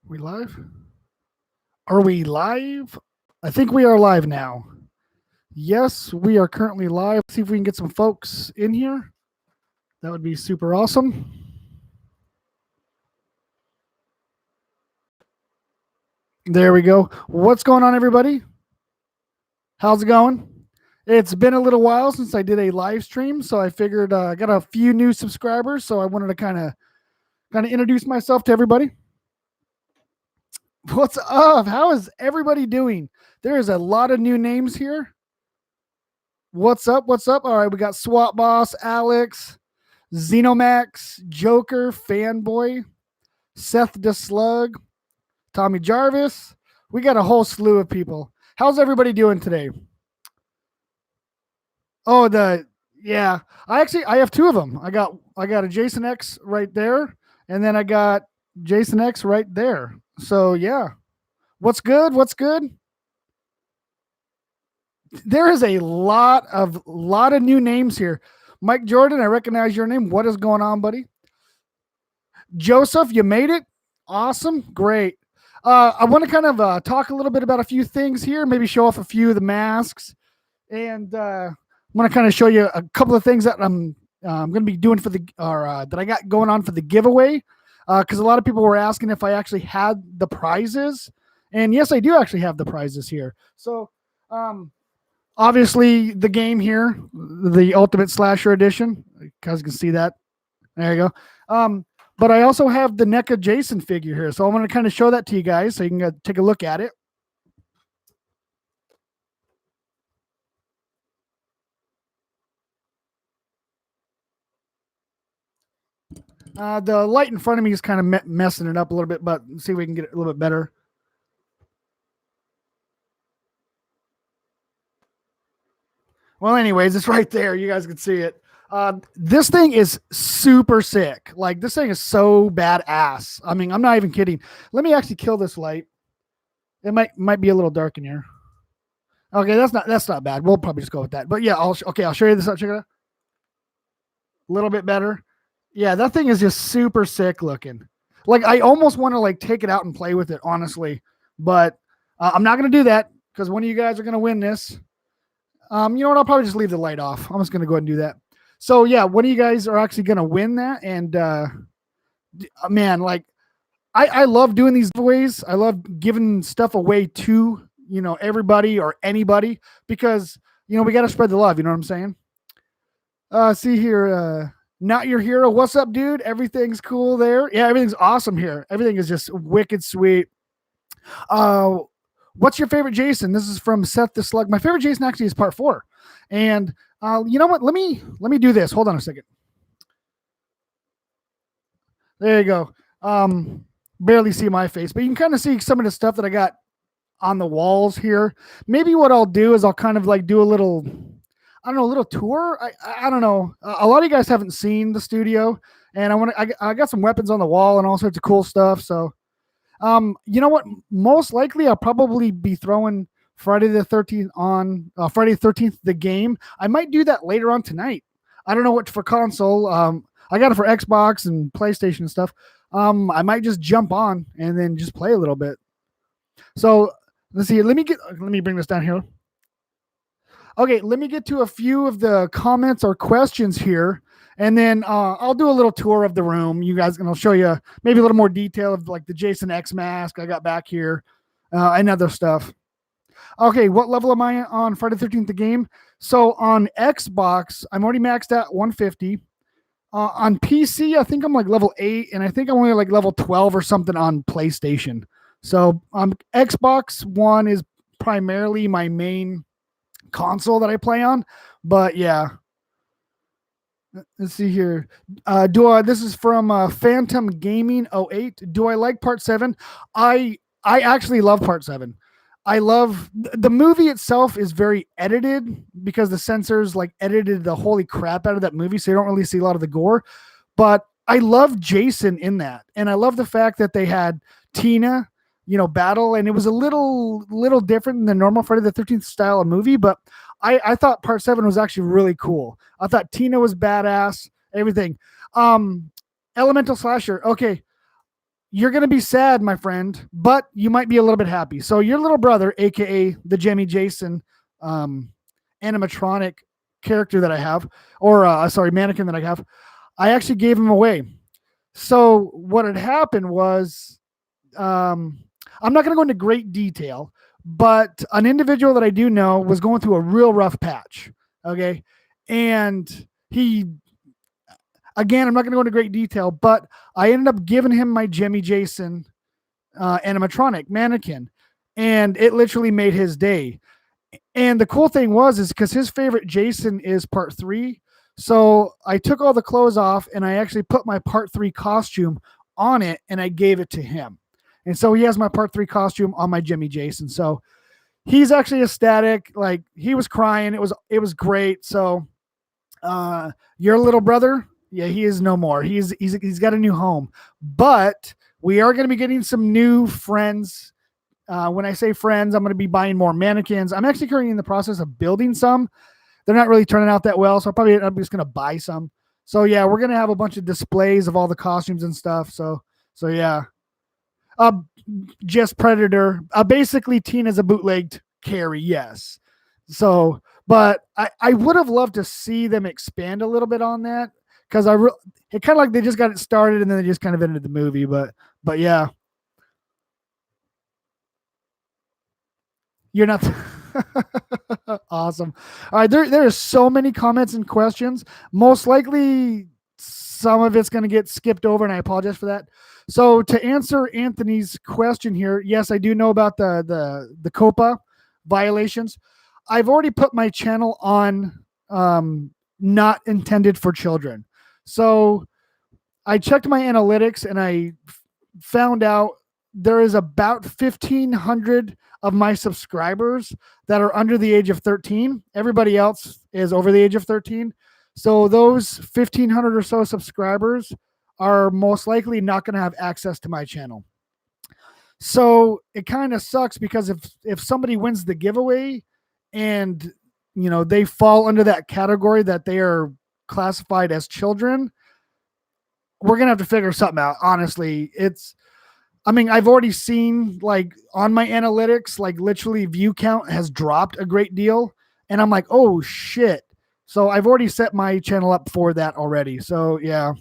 we live? Are we live? I think we are live now. Yes, we are currently live. Let's see if we can get some folks in here. That would be super awesome. There we go. What's going on, everybody? How's it going? It's been a little while since I did a live stream, so I figured I got a few new subscribers, so I wanted to kind of introduce myself to everybody. What's up? How is everybody doing? There is a lot of new names here. What's up? What's up? All right, we got Swap Boss, Alex, Xenomax, Joker, Fanboy, Seth the Slug, Tommy Jarvis. We got a whole slew of people. How's everybody doing today? Oh, I have two of them. I got a Jason X right there, and then I got Jason X right there. So yeah. What's good? What's good? There is a lot of new names here. Mike Jordan, I recognize your name. What is going on, buddy? Joseph, you made it. Awesome. Great. I want to kind of talk a little bit about a few things here, maybe show off a few of the masks. And I want to kind of show you a couple of things that I'm going to be doing for that I got going on for the giveaway. Because a lot of people were asking if I actually had the prizes. And yes, I do actually have the prizes here. So, obviously, the game here, the Ultimate Slasher Edition. You guys can see that. There you go. But I also have the NECA Jason figure here. So I'm going to kind of show that to you guys so you can take a look at it. The light in front of me is kind of messing it up a little bit, but let's see if we can get it a little bit better. Well, anyways, it's right there. You guys can see it. This thing is super sick. Like, this thing is so badass. I mean, I'm not even kidding. Let me actually kill this light. It might be a little dark in here. Okay, that's not bad. We'll probably just go with that. But yeah, I'll show you this out. Check it out. A little bit better. Yeah, that thing is just super sick looking. Like, I almost want to like take it out and play with it, honestly. But I'm not going to do that because one of you guys are going to win this. You know what? I'll probably just leave the light off. I'm just going to go ahead and do that. So yeah, one of you guys are actually going to win that. And man, like I love doing these giveaways. I love giving stuff away to, everybody or anybody because, we got to spread the love. You know what I'm saying? See here, Not Your Hero. What's up, dude? Everything's cool there. Yeah, everything's awesome here. Everything is just wicked sweet. What's your favorite Jason? This is from Seth the Slug. My favorite Jason actually is part 4. And you know what? Let me do this. Hold on a second. There you go. Barely see my face, but you can kind of see some of the stuff that I got on the walls here. Maybe what I'll do is I'll kind of like do a little, a little tour. I don't know. A lot of you guys haven't seen the studio, and I got some weapons on the wall and all sorts of cool stuff. So, you know what? Most likely, I'll probably be throwing Friday the 13th on Friday the 13th, the game. I might do that later on tonight. I don't know what for console. I got it for Xbox and PlayStation and stuff. I might just jump on and then just play a little bit. So let's see. Let me bring this down here. Okay, let me get to a few of the comments or questions here. And then I'll do a little tour of the room. You guys, and I'll show you maybe a little more detail of like the Jason X mask I got back here and other stuff. Okay, what level am I on Friday the 13th, the game? So on Xbox, I'm already maxed out 150. On PC, I think I'm like level 8, and I think I'm only like level 12 or something on PlayStation. So Xbox One is primarily my main console that I play on. But yeah. Let's see here. This is from Phantom Gaming 08. Do I like part 7? I actually love part 7. I love the movie itself is very edited because the censors like edited the holy crap out of that movie. So you don't really see a lot of the gore, but I love Jason in that. And I love the fact that they had Tina, battle. And it was a little different than the normal Friday the 13th style of movie, but I thought part 7 was actually really cool. I thought Tina was badass, everything. Elemental Slasher. Okay. you're going to be sad, my friend, but you might be a little bit happy. So your little brother, aka the Jimmy Jason animatronic character that I have, or sorry, mannequin that I have, I actually gave him away. So what had happened was, I'm not going to go into great detail, but an individual that I do know was going through a real rough patch. Okay. And he, again, I'm not going to go into great detail, but I ended up giving him my Jimmy Jason animatronic mannequin, and it literally made his day. And the cool thing was, is because his favorite Jason is part 3. So I took all the clothes off and I actually put my part 3 costume on it and I gave it to him. And so he has my part 3 costume on my Jimmy Jason. So he's actually ecstatic. Like, he was crying. It was great. So your little brother, yeah, he is no more. He's got a new home. But we are going to be getting some new friends. When I say friends, I'm going to be buying more mannequins. I'm actually currently in the process of building some. They're not really turning out that well, so I'm just going to buy some. So yeah, we're going to have a bunch of displays of all the costumes and stuff. So yeah. Just Predator. Basically, Tina's a bootlegged Carrie, yes. So, but I would have loved to see them expand a little bit on that, because it kind of like they just got it started and then they just kind of ended the movie. But yeah, you're not. Awesome. All right, there are so many comments and questions. Most likely, some of it's going to get skipped over, and I apologize for that. So to answer Anthony's question here, yes, I do know about the COPA violations. I've already put my channel on not intended for children. So I checked my analytics and I found out there is about 1,500 of my subscribers that are under the age of 13. Everybody else is over the age of 13. So those 1,500 or so subscribers are most likely not going to have access to my channel. So it kind of sucks, because if somebody wins the giveaway and they fall under that category that they are classified as children, we're going to have to figure something out. Honestly, I've already seen, like, on my analytics, like, literally view count has dropped a great deal. And I'm like, oh shit. So I've already set my channel up for that already. So yeah.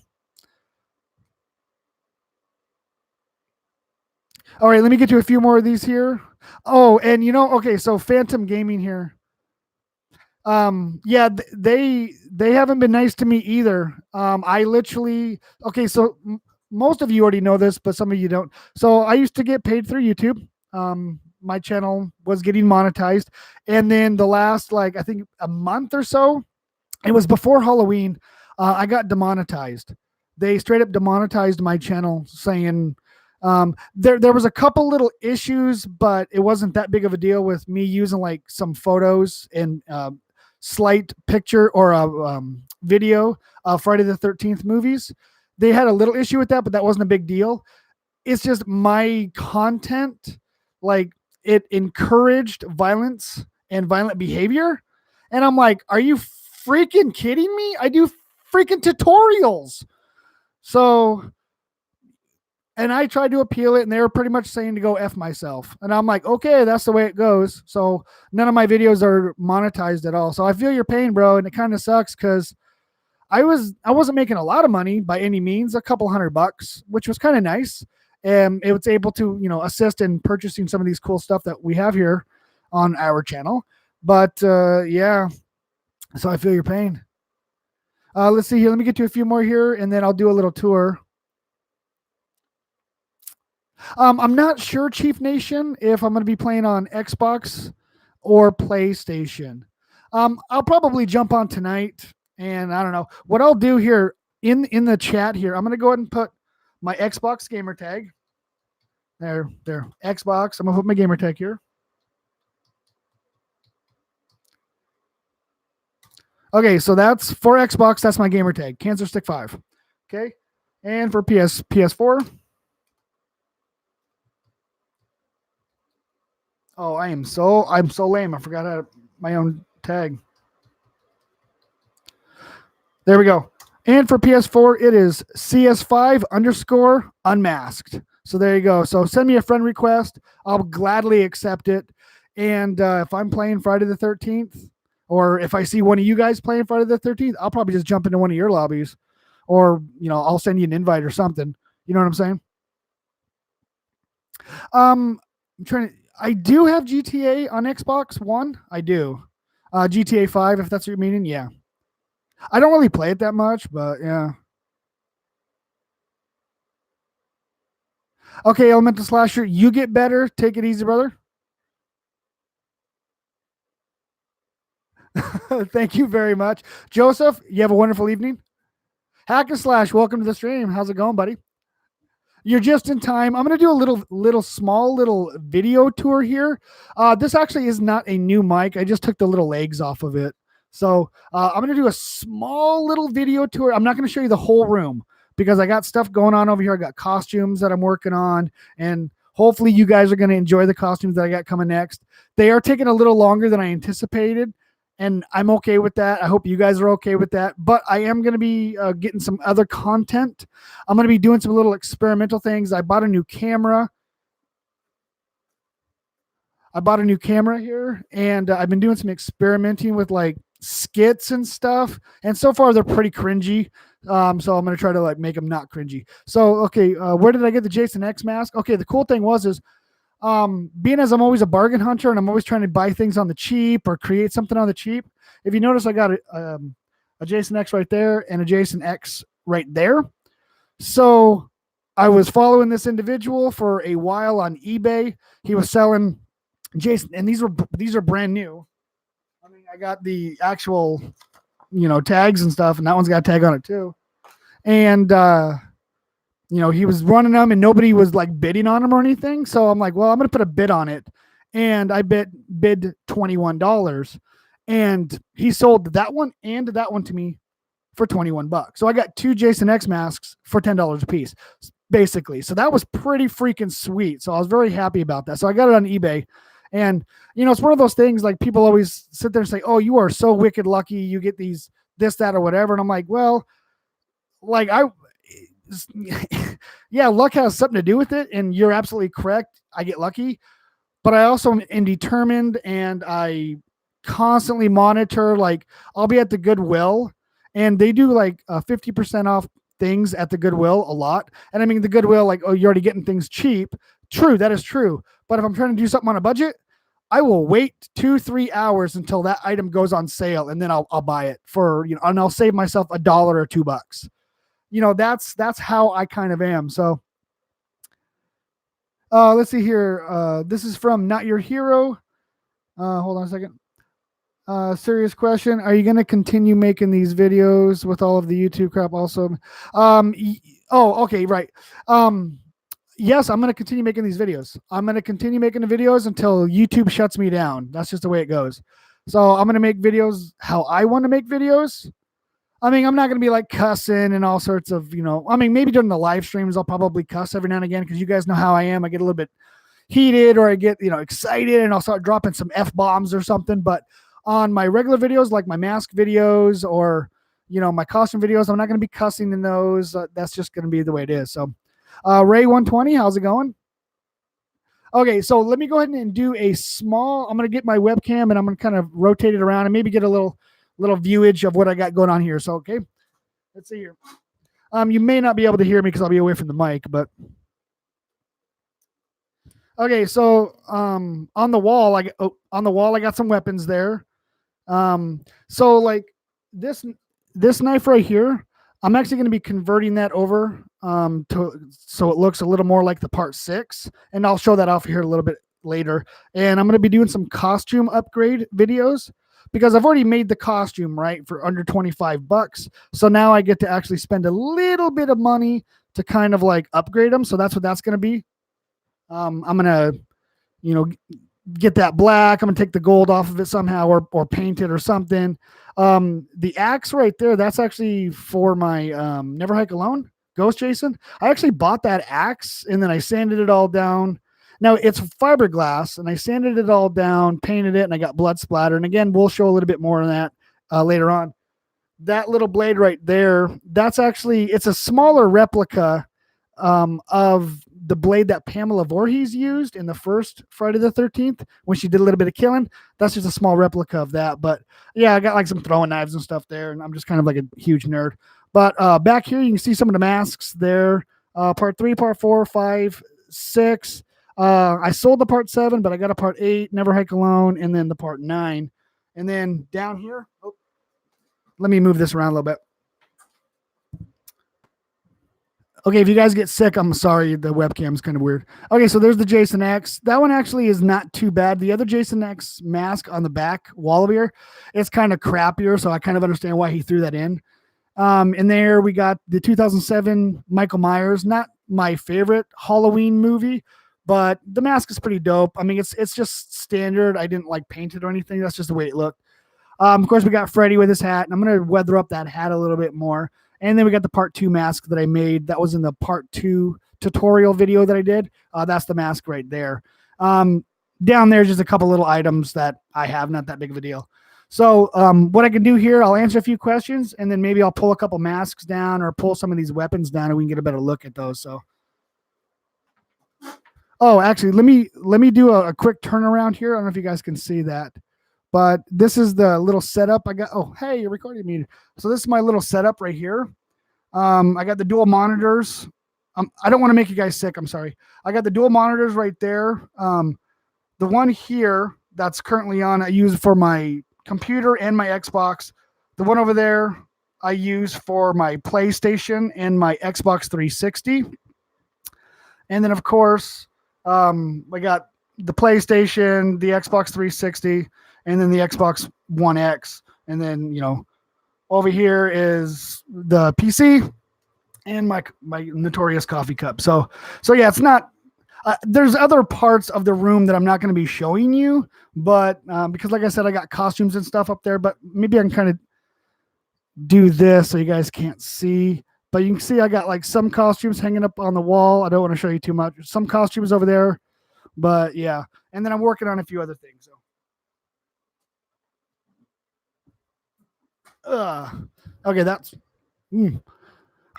All right, let me get to a few more of these here. Oh, and okay, so Phantom Gaming here. Yeah, they haven't been nice to me either. I literally, okay, so most of you already know this, but some of you don't. So I used to get paid through YouTube. My channel was getting monetized, and then the last, like, I think a month or so, it was before Halloween, I got demonetized. They straight up demonetized my channel, saying there was a couple little issues, but it wasn't that big of a deal with me using, like, some photos and slight picture or a video of Friday the 13th movies. They had a little issue with that, but that wasn't a big deal. It's just my content, like, it encouraged violence and violent behavior. And I'm like, are you freaking kidding me? I do freaking tutorials. So, and I tried to appeal it, and they were pretty much saying to go F myself. And I'm like, okay, that's the way it goes. So none of my videos are monetized at all. So I feel your pain, bro. And it kind of sucks, because I wasn't making a lot of money by any means, a couple $100, which was kind of nice. And it was able to, assist in purchasing some of these cool stuff that we have here on our channel. But yeah, so I feel your pain. Let's see here. Let me get to a few more here, and then I'll do a little tour. I'm not sure, Chief Nation, if I'm going to be playing on Xbox or PlayStation. I'll probably jump on tonight, and I don't know what I'll do here in the chat here. I'm going to go ahead and put my Xbox gamer tag. There, Xbox. I'm going to put my gamer tag here. Okay, so that's for Xbox. That's my gamer tag, Cancer Stick 5. Okay, and for PS4. Oh, I'm so lame. I forgot how to my own tag. There we go. And for PS4, it is CS5 _ unmasked. So there you go. So send me a friend request. I'll gladly accept it. And if I'm playing Friday the 13th, or if I see one of you guys playing Friday the 13th, I'll probably just jump into one of your lobbies, or I'll send you an invite or something. You know what I'm saying? I'm trying to. I do have GTA on Xbox One. I do. GTA 5, if that's what you're meaning. Yeah. I don't really play it that much, but yeah. Okay, Elemental Slasher, you get better. Take it easy, brother. Thank you very much. Joseph, you have a wonderful evening. Hack and Slash, welcome to the stream. How's it going, buddy? You're just in time. I'm going to do a little video tour here. This actually is not a new mic. I just took the little legs off of it. So I'm going to do a small little video tour. I'm not going to show you the whole room because I got stuff going on over here. I got costumes that I'm working on, and hopefully you guys are going to enjoy the costumes that I got coming next. They are taking a little longer than I anticipated, and I'm okay with that. I hope you guys are okay with that. But I am going to be getting some other content. I'm going to be doing some little experimental things. I bought a new camera. Here, and I've been doing some experimenting with like skits and stuff. And so far, they're pretty cringy. So I'm going to try to like make them not cringy. So, okay, where did I get the Jason X mask? Okay, the cool thing is being as I'm always a bargain hunter and I'm always trying to buy things on the cheap or create something on the cheap. If you notice, I got a Jason X right there and a Jason X right there. So I was following this individual for a while on eBay. He was selling Jason, and these are brand new. I mean, I got the actual, tags and stuff, and that one's got a tag on it too. And he was running them and nobody was like bidding on them or anything. So I'm like, well, I'm going to put a bid on it. And I bid $21. And he sold that one and that one to me for $21. So I got two Jason X masks for $10 a piece, basically. So that was pretty freaking sweet. So I was very happy about that. So I got it on eBay. And, it's one of those things like people always sit there and say, oh, you are so wicked lucky. You get these, this, that, or whatever. And I'm like, well, like yeah, luck has something to do with it. And you're absolutely correct. I get lucky, but I also am determined, and I constantly monitor, like I'll be at the Goodwill and they do like 50% off things at the Goodwill a lot. And I mean, the Goodwill, like, oh, you're already getting things cheap. True. That is true. But if I'm trying to do something on a budget, I will wait 2-3 hours until that item goes on sale. And then I'll buy it for, and I'll save myself $1 or $2. That's how I kind of am. So let's see here. This is from Not Your Hero. Hold on a second. Serious question. Are you going to continue making these videos with all of the YouTube crap also? Okay. Right. Yes, I'm going to continue making these videos. I'm going to continue making the videos until YouTube shuts me down. That's just the way it goes. So I'm going to make videos how I want to make videos. I mean, I'm not going to be like cussing and all sorts of, I mean, maybe during the live streams, I'll probably cuss every now and again because you guys know how I am. I get a little bit heated or I get, excited and I'll start dropping some F-bombs or something. But on my regular videos, like my mask videos or, my costume videos, I'm not going to be cussing in those. That's just going to be the way it is. So Ray120, how's it going? Okay, so let me go ahead and do a small, I'm going to get my webcam and I'm going to kind of rotate it around and maybe get a little viewage of what I got going on here. So, okay, let's see here. You may not be able to hear me because I'll be away from the mic, but okay. So, on the wall, I got some weapons there. So like this knife right here, I'm actually going to be converting that over, so it looks a little more like the Part 6, and I'll show that off here a little bit later. And I'm going to be doing some costume upgrade videos, because I've already made the costume, right, for under $25. So now I get to actually spend a little bit of money to kind of like upgrade them. So that's what that's going to be. I'm going to, get that black. I'm going to take the gold off of it somehow or paint it or something. The axe right there, that's actually for my Never Hike Alone Ghost Jason. I actually bought that axe and then I sanded it all down. Now it's fiberglass and I sanded it all down, painted it, and I got blood splatter. And again, we'll show a little bit more of that later on. That little blade right there, that's actually, it's a smaller replica of the blade that Pamela Voorhees used in the first Friday the 13th when she did a little bit of killing. That's just a small replica of that. But yeah, I got like some throwing knives and stuff there, and I'm just kind of like a huge nerd. But back here, you can see some of the masks there. Part 3, part 4, 5, 6. I sold the part 7, but I got a part 8, Never Hike Alone, and then the part 9. And then down here, let me move this around a little bit. Okay, if you guys get sick, I'm sorry. The webcam is kind of weird. Okay, so there's the Jason X. That one actually is not too bad. The other Jason X mask on the back wall over here, it's kind of crappier, so I kind of understand why he threw that in. And there we got the 2007 Michael Myers. Not my favorite Halloween movie, but the mask is pretty dope. I mean, it's just standard. I didn't like paint it or anything. That's just the way it looked. Of course, we got Freddy with his hat, and I'm going to weather up that hat a little bit more. And then we got the part 2 mask that I made. That was in the part 2 tutorial video that I did. That's the mask right there. Down there's just a couple little items that I have, not that big of a deal. So what I can do here, I'll answer a few questions, and then maybe I'll pull a couple masks down or pull some of these weapons down, and we can get a better look at those. So, oh, actually, let me do a quick turnaround here. I don't know if you guys can see that. But this is the little setup I got. Oh, hey, you're recording me. So this is my little setup right here. I got the dual monitors. I don't want to make you guys sick. I'm sorry. I got the dual monitors right there. The one here that's currently on, I use for my computer and my Xbox. The one over there, I use for my PlayStation and my Xbox 360. And then, of course, I got the PlayStation, the Xbox 360, and then the Xbox One X. And then, you know, over here is the PC and my notorious coffee cup. So yeah, it's not, there's other parts of the room that I'm not going to be showing you, but because like I said, I got costumes and stuff up there, but maybe I can kind of do this so you guys can't see. But you can see I got like some costumes hanging up on the wall. I don't want to show you too much. Some costumes over there, but yeah. And then I'm working on a few other things. So. Okay, that's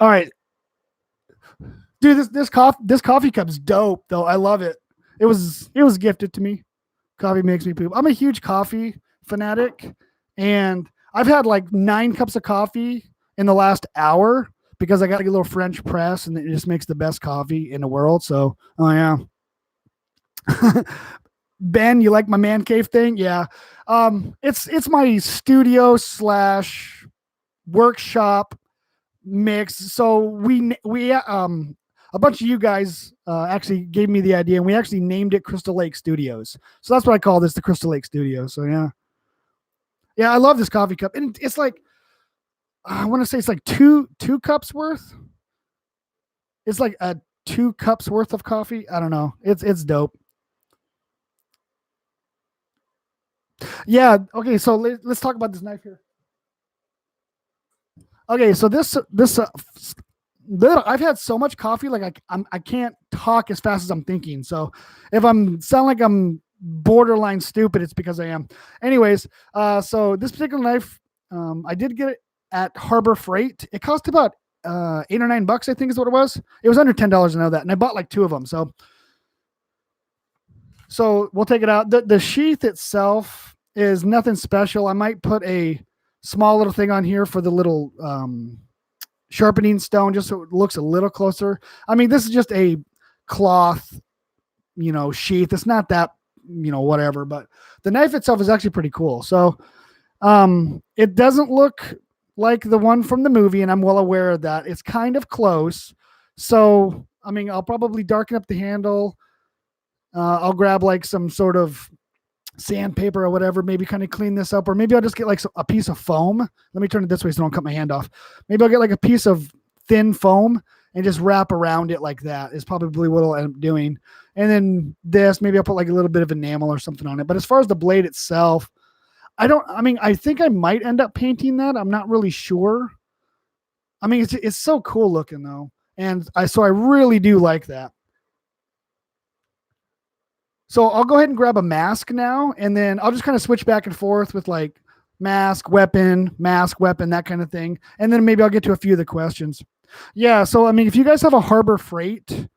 all right, dude. This coffee cup's dope, though. I love it. It was gifted to me. Coffee makes me poop. I'm a huge coffee fanatic, and I've had like 9 cups of coffee in the last hour because I got like a little French press, and it just makes the best coffee in the world. So, oh yeah. Ben, you like my man cave thing? Yeah. It's my studio / workshop mix. So we a bunch of you guys actually gave me the idea, and we actually named it Crystal Lake Studios. So that's what I call this, the Crystal Lake Studio. So yeah, I love this coffee cup, and it's like, I want to say it's like two cups worth. It's like a 2 cups worth of coffee. I don't know. It's dope. Yeah. Okay. So let's talk about this knife here. Okay. So this I've had so much coffee, like I can't talk as fast as I'm thinking. So if I'm sound like I'm borderline stupid, it's because I am. Anyways, so this particular knife, I did get it at Harbor Freight. It cost about $8 or $9, I think is what it was. It was under $10. I know that, and I bought like 2 of them. So we'll take it out. The sheath itself is nothing special. I might put a small little thing on here for the little sharpening stone, just so it looks a little closer. I mean, this is just a cloth, sheath. It's not that, whatever, but the knife itself is actually pretty cool. So it doesn't look like the one from the movie, and I'm well aware of that. It's kind of close. So, I mean, I'll probably darken up the handle. I'll grab like some sort of sandpaper or whatever, maybe kind of clean this up, or maybe I'll just get like a piece of foam. Let me turn it this way so I don't cut my hand off. Maybe I'll get like a piece of thin foam and just wrap around it like that is probably what I'll end up doing. And then maybe I'll put like a little bit of enamel or something on it. But as far as the blade itself, I think I might end up painting that. I'm not really sure. I mean, it's so cool looking though. And I really do like that. So I'll go ahead and grab a mask now, and then I'll just kind of switch back and forth with like mask, weapon, that kind of thing. And then maybe I'll get to a few of the questions. Yeah. So I mean, if you guys have a Harbor Freight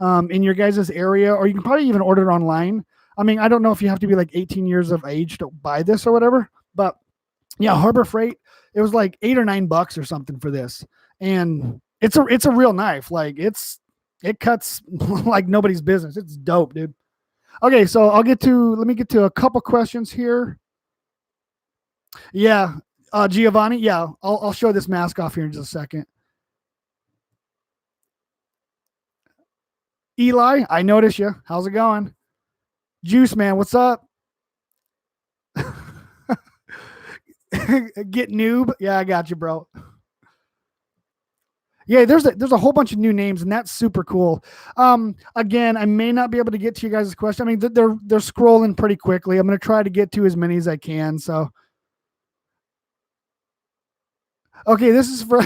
in your guys' area, or you can probably even order it online. I mean, I don't know if you have to be like 18 years of age to buy this or whatever, but yeah, Harbor Freight. It was like $8 or $9 or something for this, and it's a real knife. Like it cuts like nobody's business. It's dope, dude. Okay, so let me get to a couple questions here. Yeah, Giovanni. Yeah, I'll show this mask off here in just a second. Eli, I notice you. How's it going? Juice man, what's up? Get noob. Yeah, I got you, bro. Yeah, there's a whole bunch of new names, and that's super cool. Again, I may not be able to get to you guys' question. I mean, they're scrolling pretty quickly. I'm gonna try to get to as many as I can. So, okay, this is for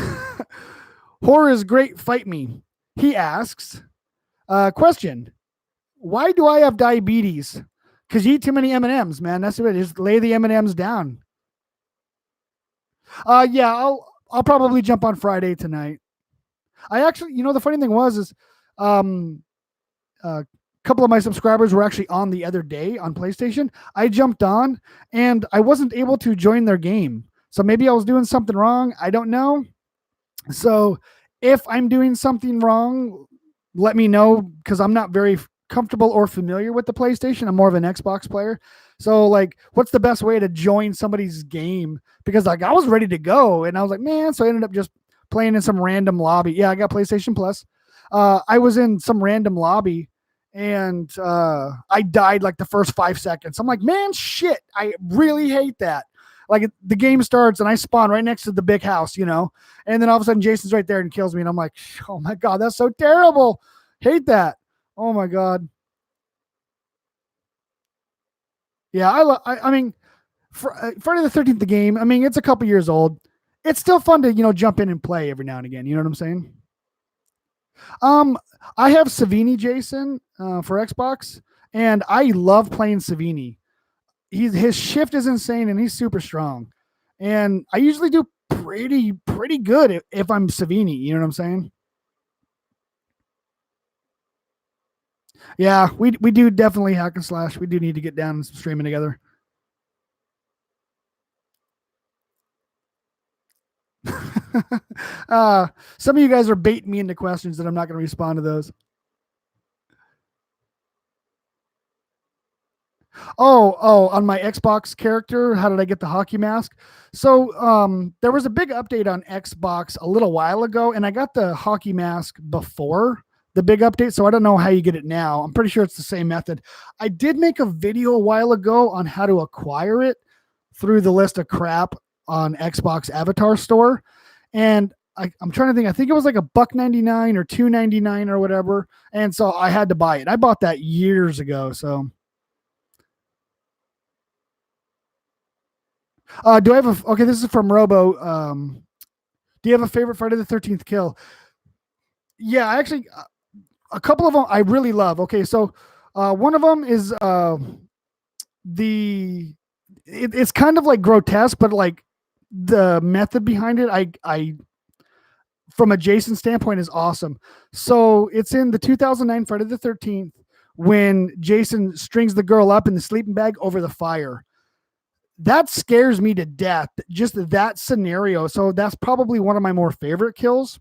horror is great. Fight me. He asks, question: why do I have diabetes? Because you eat too many M&Ms, man. That's it. Just lay the M&Ms down. Yeah, I'll probably jump on Friday tonight. I actually, the funny thing is, um, a couple of my subscribers were actually on the other day on PlayStation. I jumped on and I wasn't able to join their game. So maybe I was doing something wrong. I don't know. So if I'm doing something wrong, let me know because I'm not very comfortable or familiar with the PlayStation. I'm more of an Xbox player. So like, what's the best way to join somebody's game? Because like I was ready to go and I was like, man, so I ended up just playing in some random lobby. Yeah, I got PlayStation Plus. I was in some random lobby and I died like the first 5 seconds. I'm like, man, shit, I really hate that. Like the game starts and I spawn right next to the big house, and then all of a sudden Jason's right there and kills me, and I'm like, oh my god, that's so terrible. Hate that. Oh my god. Yeah, I mean, Friday the 13th, the game. I mean, it's a couple years old. It's still fun to jump in and play every now and again. You know what I'm saying? Um, I have Savini Jason for Xbox, and I love playing Savini. His shift is insane, and he's super strong. And I usually do pretty good if I'm Savini. You know what I'm saying? Yeah, we do definitely hack and slash. We do need to get down and streaming together. uh, some of you guys are baiting me into questions that I'm not going to respond to those. On my Xbox character, how did I get the hockey mask? So there was a big update on Xbox a little while ago, and I got the hockey mask before the big update, so I don't know how you get it now. I'm pretty sure it's the same method. I did make a video a while ago on how to acquire it through the list of crap on Xbox Avatar Store, and I'm trying to think. I think it was like $1.99 or $2.99 or whatever, and so I had to buy it. I bought that years ago, so. Do I have a okay? This is from Robo. Do you have a favorite Friday the 13th kill? Yeah, I actually a couple of them I really love. Okay, so one of them is it's kind of like grotesque, but like the method behind it, I from a Jason standpoint is awesome. So it's in the 2009 Friday the 13th when Jason strings the girl up in the sleeping bag over the fire. That scares me to death, just that scenario. So that's probably one of my more favorite kills.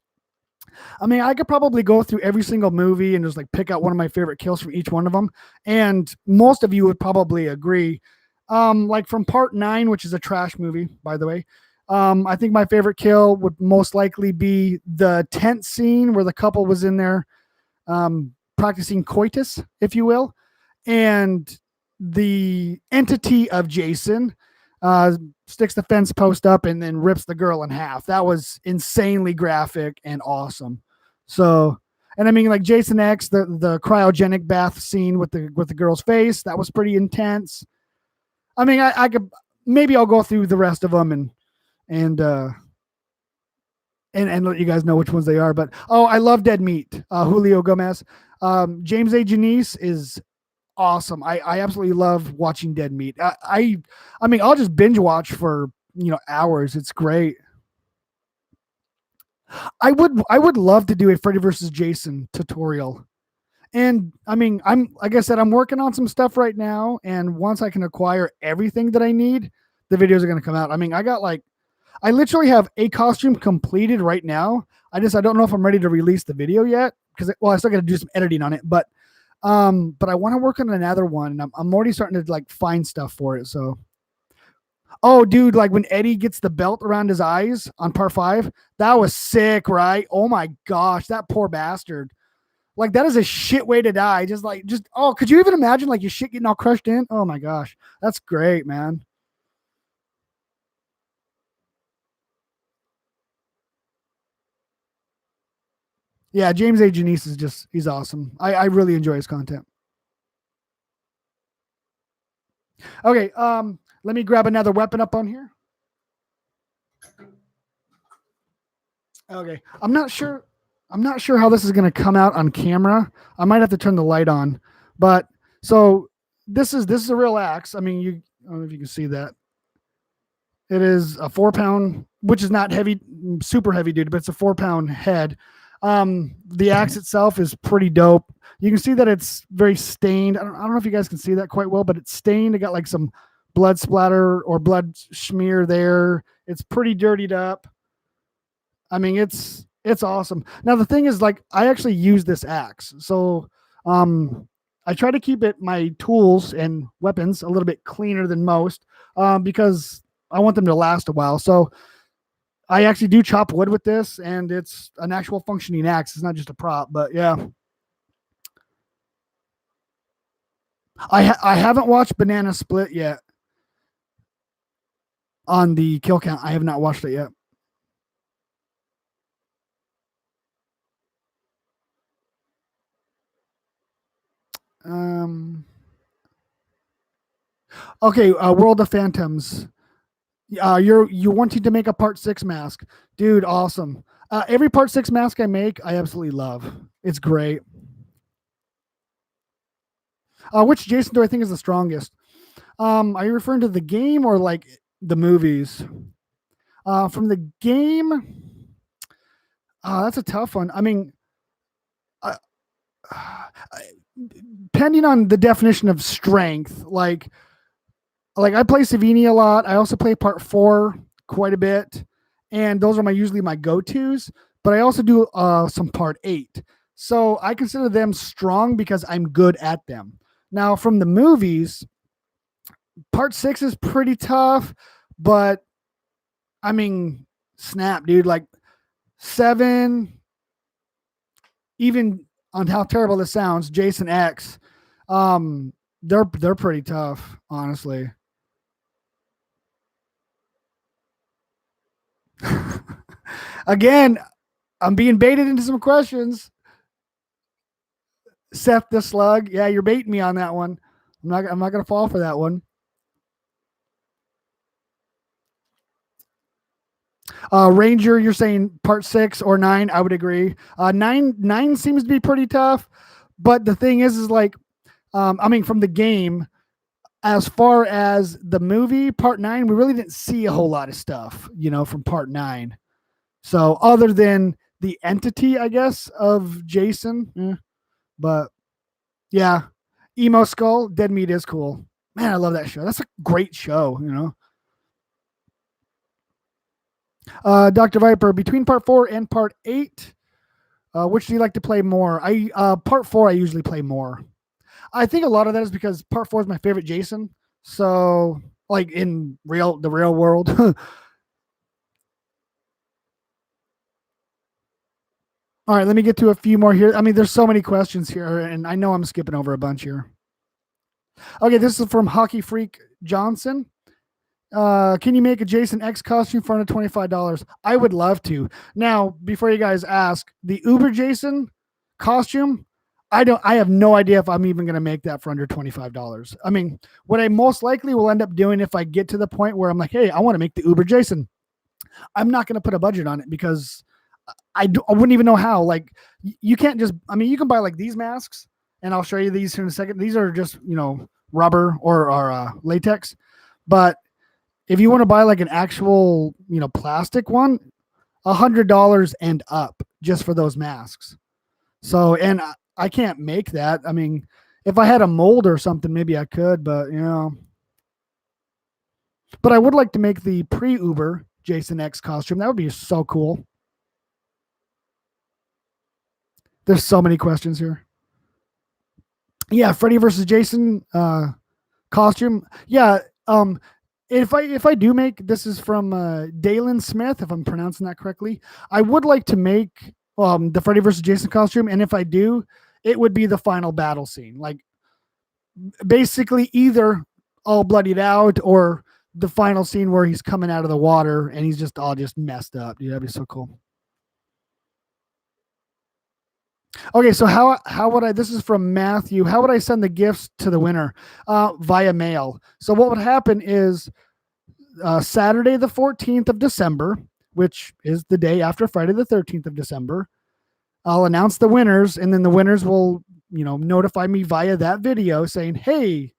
I mean, I could probably go through every single movie and just like pick out one of my favorite kills from each one of them, and most of you would probably agree. Like from Part 9, which is a trash movie, by the way. I think my favorite kill would most likely be the tent scene where the couple was in there practicing coitus, if you will, and the entity of Jason sticks the fence post up and then rips the girl in half. That was insanely graphic and awesome. So, and I mean, like Jason X, the cryogenic bath scene with the girl's face, that was pretty intense. I mean, I could maybe I'll go through the rest of them and let you guys know which ones they are. But I love Dead Meat. Julio Gomez, James A. Janice is awesome. I absolutely love watching Dead Meat. I mean, I'll just binge watch for hours. It's great. I would love to do a Freddy versus Jason tutorial. And I mean, I'm like I said, I'm working on some stuff right now, and once I can acquire everything that I need, the videos are going to come out. I mean, I literally have a costume completed right now. I don't know if I'm ready to release the video yet because I still got to do some editing on it, but I want to work on another one, and I'm already starting to like find stuff for it. So, oh, dude, like when Eddie gets the belt around his eyes on part 5, that was sick, right? Oh my gosh, that poor bastard. Like that is a shit way to die. Oh, could you even imagine like your shit getting all crushed in? Oh my gosh, that's great, man. Yeah, James A. Janice he's awesome. I really enjoy his content. Okay, let me grab another weapon up on here. Okay, I'm not sure how this is going to come out on camera. I might have to turn the light on, but so this is a real axe. I mean, I don't know if you can see that. It is a 4 pound, which is not heavy, super heavy duty, but it's a 4 pound head. The axe itself is pretty dope. You can see that it's very stained. I don't know if you guys can see that quite well, but it's stained. It got like some blood splatter or blood smear there. It's pretty dirtied up. I mean, it's awesome. Now the thing is, like, I actually use this axe, so I try to keep my tools and weapons a little bit cleaner than most, because I want them to last a while. So I actually do chop wood with this, and it's an actual functioning axe. It's not just a prop, but yeah. I haven't watched Banana Split yet on the kill count. I have not watched it yet. Um. Okay. World of Phantoms. You wanting to make a part 6 mask, dude? Awesome. Every part 6 mask I make, I absolutely love. It's great. Which Jason do I think is the strongest? Are you referring to the game or like the movies? From the game, that's a tough one. I mean, uh, depending on the definition of strength, like I play Savini a lot. I also play part 4 quite a bit, and those are usually my go-tos. But I also do some part 8, so I consider them strong because I'm good at them. Now, from the movies, part 6 is pretty tough, but I mean, snap, dude. Like 7, even on how terrible this sounds, Jason X, they're pretty tough, honestly. Again, I'm being baited into some questions. Seth the Slug, yeah, you're baiting me on that one. I'm not gonna fall for that one. Ranger, you're saying part 6 or 9? I would agree. Nine seems to be pretty tough, but the thing is like, I mean, from the game, as far as the movie, part 9, we really didn't see a whole lot of stuff, from part 9. So other than the entity, I guess, of Jason, but yeah, Emo Skull, Dead Meat is cool. Man, I love that show. That's a great show. Dr. Viper, between part 4 and part 8, which do you like to play more? Part 4 I usually play more. I think a lot of that is because part 4 is my favorite Jason. So, like in the real world. All right, let me get to a few more here. I mean, there's so many questions here, and I know I'm skipping over a bunch here. Okay, this is from Hockey Freak Johnson. Can you make a Jason X costume for under $25? I would love to. Now, before you guys ask, the Uber Jason costume, I have no idea if I'm even going to make that for under $25. I mean, what I most likely will end up doing if I get to the point where I'm like, hey, I want to make the Uber Jason, I'm not going to put a budget on it because I wouldn't even know how. Like, you can't just, I mean, you can buy like these masks, and I'll show you these in a second. These are just, rubber or latex. But if you want to buy like an actual, plastic one, $100 and up just for those masks. So, and I can't make that. I mean, if I had a mold or something, maybe I could, but but I would like to make the pre-Uber Jason X costume. That would be so cool. There's so many questions here. Yeah, Freddy versus Jason costume. Yeah, if I do make, this is from Dalen Smith, if I'm pronouncing that correctly. I would like to make the Freddy versus Jason costume, and if I do, it would be the final battle scene. Like basically either all bloodied out or the final scene where he's coming out of the water and he's just all just messed up. Dude, that'd be so cool. Okay, so how would I? This is from Matthew. How would I send the gifts to the winner? Via mail. So what would happen is Saturday the 14th of December, which is the day after Friday the 13th of December, I'll announce the winners, and then the winners will notify me via that video saying, "Hey,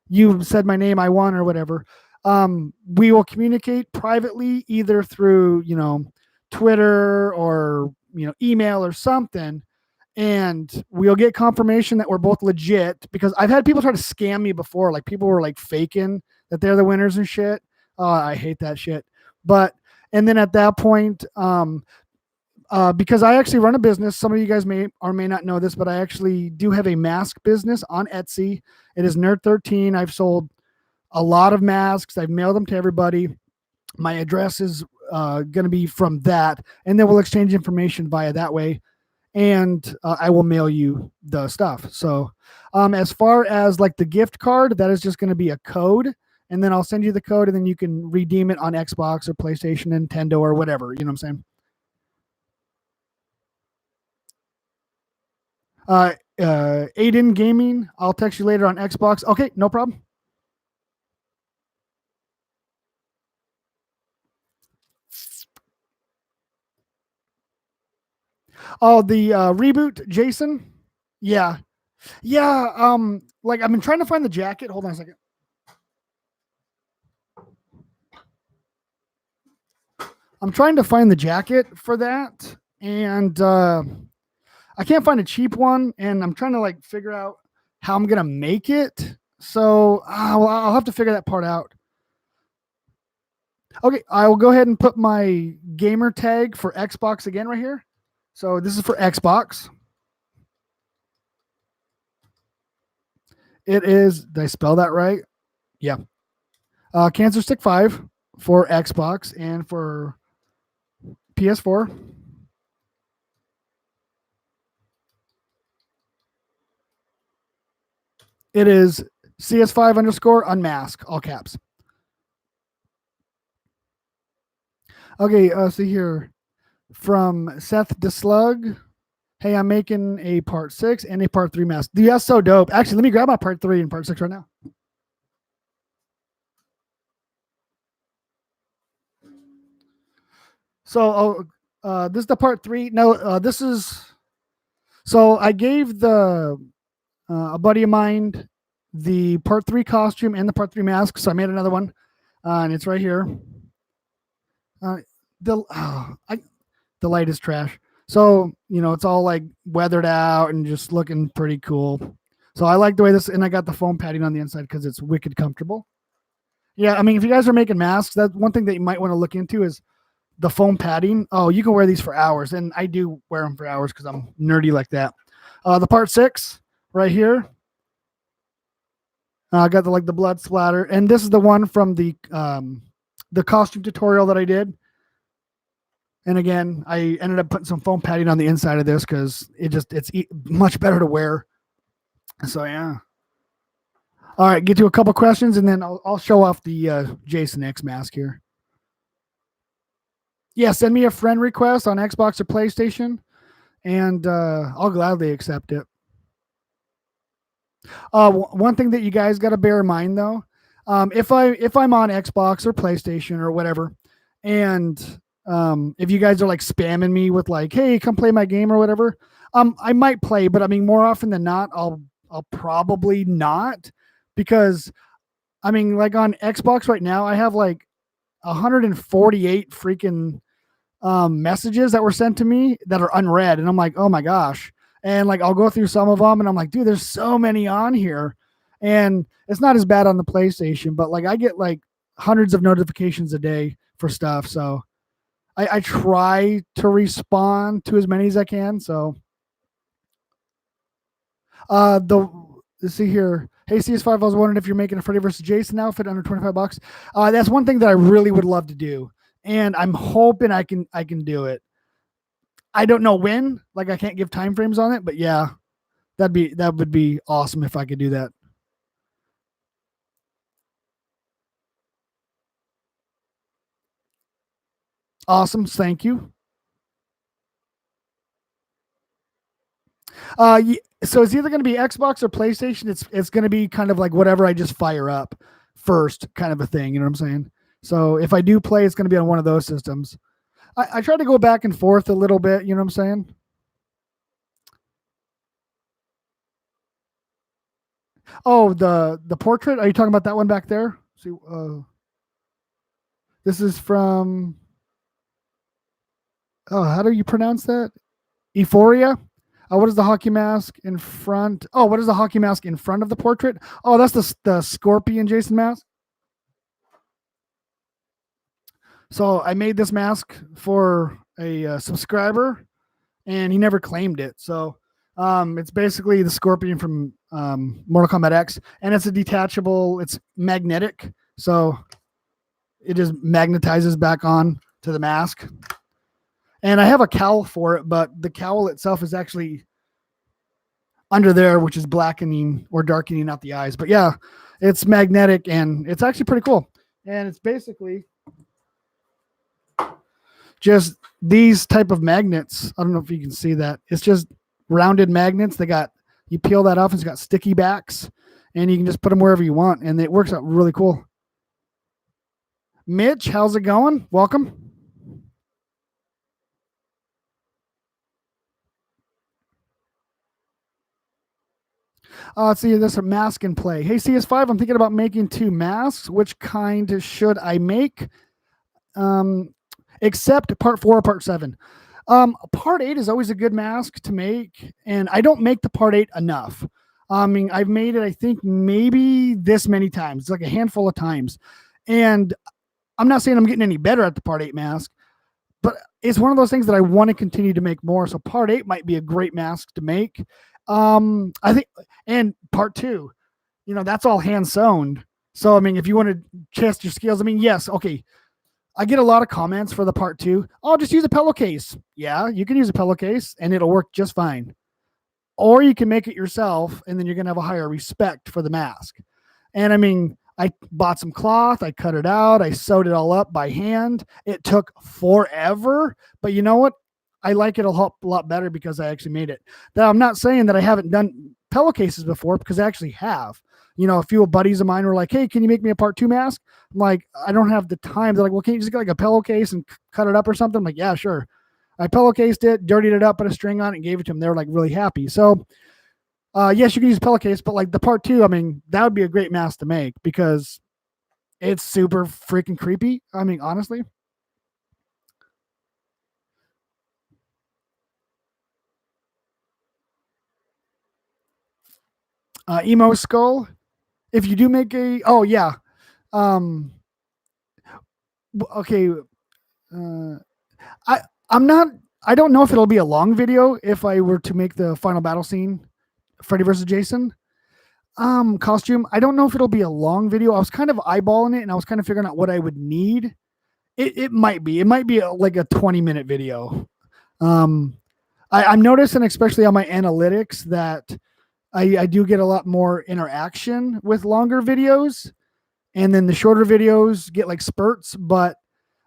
you said my name, I won," or whatever. We will communicate privately either through Twitter or email or something, and we'll get confirmation that we're both legit, because I've had people try to scam me before. Like people were like faking that they're the winners and shit. Oh, I hate that shit. And then at that point, because I actually run a business, some of you guys may or may not know this, but I actually do have a mask business on Etsy. It is Nerd13. I've sold a lot of masks. I've mailed them to everybody. My address is going to be from that, and then we'll exchange information via that way. And I will mail you the stuff. So as far as like the gift card, that is just going to be a code, and then I'll send you the code, and then you can redeem it on Xbox or PlayStation, Nintendo, or whatever. You know what I'm saying? Aiden Gaming, I'll text you later on Xbox. Okay, no problem. Oh, the reboot, Jason. Yeah, yeah. Like I've been trying to find the jacket. Hold on a second. I'm trying to find the jacket for that, and I can't find a cheap one, and I'm trying to like figure out how I'm gonna make it. So well, I'll have to figure that part out. Okay, I will go ahead and put my gamer tag for Xbox again right here. So this is for Xbox. It is, did I spell that right? Yeah. Cancer Stick 5 for Xbox, and for PS4. It is CS5_ unmask, all caps. Okay, see here. From Seth DeSlug. Hey, I'm making a part 6 and a part 3 mask. Dude, that's so dope. Actually, let me grab my part 3 and part 6 right now. So, this is the part 3. No, this is. So I gave a buddy of mine the part 3 costume and the part 3 mask. So I made another one, and it's right here. The light is trash. So, it's all like weathered out and just looking pretty cool. So I like the way this, and I got the foam padding on the inside because it's wicked comfortable. Yeah, I mean, if you guys are making masks, that's one thing that you might want to look into is the foam padding. Oh, you can wear these for hours, and I do wear them for hours because I'm nerdy like that. The part 6 right here. I got the blood splatter, and this is the one from the costume tutorial that I did. And again, I ended up putting some foam padding on the inside of this because it's much better to wear. So yeah. All right, get to a couple questions, and then I'll show off the Jason X mask here. Yeah, send me a friend request on Xbox or PlayStation, and I'll gladly accept it. One thing that you guys got to bear in mind though, if I'm on Xbox or PlayStation or whatever, and if you guys are like spamming me with like, hey, come play my game or whatever, I might play, but I mean, more often than not, I'll probably not, because I mean, like on Xbox right now, I have like 148 freaking messages that were sent to me that are unread, and I'm like, oh my gosh. And like I'll go through some of them, and I'm like, dude, there's so many on here, and it's not as bad on the PlayStation, but like I get like hundreds of notifications a day for stuff, so I try to respond to as many as I can. So the let's see here. Hey CS5, I was wondering if you're making a Freddy versus Jason outfit under $25. That's one thing that I really would love to do, and I'm hoping I can do it. I don't know when, like I can't give time frames on it, but yeah, that would be awesome if I could do that. Awesome, thank you. So it's either going to be Xbox or PlayStation. It's going to be kind of like whatever I just fire up first, kind of a thing. You know what I'm saying? So if I do play, it's going to be on one of those systems. I try to go back and forth a little bit. You know what I'm saying? Oh, the portrait. Are you talking about that one back there? See, this is from. Oh, how do you pronounce that? Euphoria. What is the hockey mask in front? Oh, what is the hockey mask in front of the portrait? Oh, that's the Scorpion Jason mask. So I made this mask for a subscriber, and he never claimed it. So it's basically the Scorpion from Mortal Kombat X, and it's a detachable. It's magnetic, so it just magnetizes back on to the mask. And I have a cowl for it, but the cowl itself is actually under there, which is blackening or darkening out the eyes. But yeah, it's magnetic, and it's actually pretty cool. And it's basically just these type of magnets. I don't know if you can see that. It's just rounded magnets. You peel that off, and it's got sticky backs, and you can just put them wherever you want, and it works out really cool. Mitch, how's it going? Welcome. Let's see, there's a mask in play. Hey, CS5, I'm thinking about making 2 masks. Which kind should I make? Except part 4 or part 7. Part 8 is always a good mask to make, and I don't make the part 8 enough. I mean, I've made it, I think, maybe this many times. It's like a handful of times. And I'm not saying I'm getting any better at the part 8 mask, but it's one of those things that I want to continue to make more. So part 8 might be a great mask to make. I think, and part 2, that's all hand sewn. So, I mean, if you want to test your skills, I mean, yes, okay. I get a lot of comments for the part 2. Oh, just use a pillowcase. Yeah, you can use a pillowcase and it'll work just fine. Or you can make it yourself, and then you're going to have a higher respect for the mask. And I mean, I bought some cloth, I cut it out, I sewed it all up by hand. It took forever, but you know what? I like it a lot better because I actually made it. Now, I'm not saying that I haven't done pillowcases before, because I actually have. A few buddies of mine were like, hey, can you make me a part 2 mask? I'm like, I don't have the time. They're like, well, can't you just get like a pillowcase and cut it up or something? I'm like, yeah, sure. I pillowcased it, dirtied it up, put a string on it, and gave it to them. They were like really happy. So yes, you can use a pillowcase, but like the part 2, I mean, that would be a great mask to make because it's super freaking creepy. I mean, honestly. Emo skull. If you do make oh yeah. Okay. I'm not. I don't know if it'll be a long video if I were to make the final battle scene, Freddy versus Jason. Costume. I don't know if it'll be a long video. I was kind of eyeballing it, and I was kind of figuring out what I would need. It might be. It might be like a 20-minute video. I'm noticing, especially on my analytics, that I do get a lot more interaction with longer videos, and then the shorter videos get like spurts. But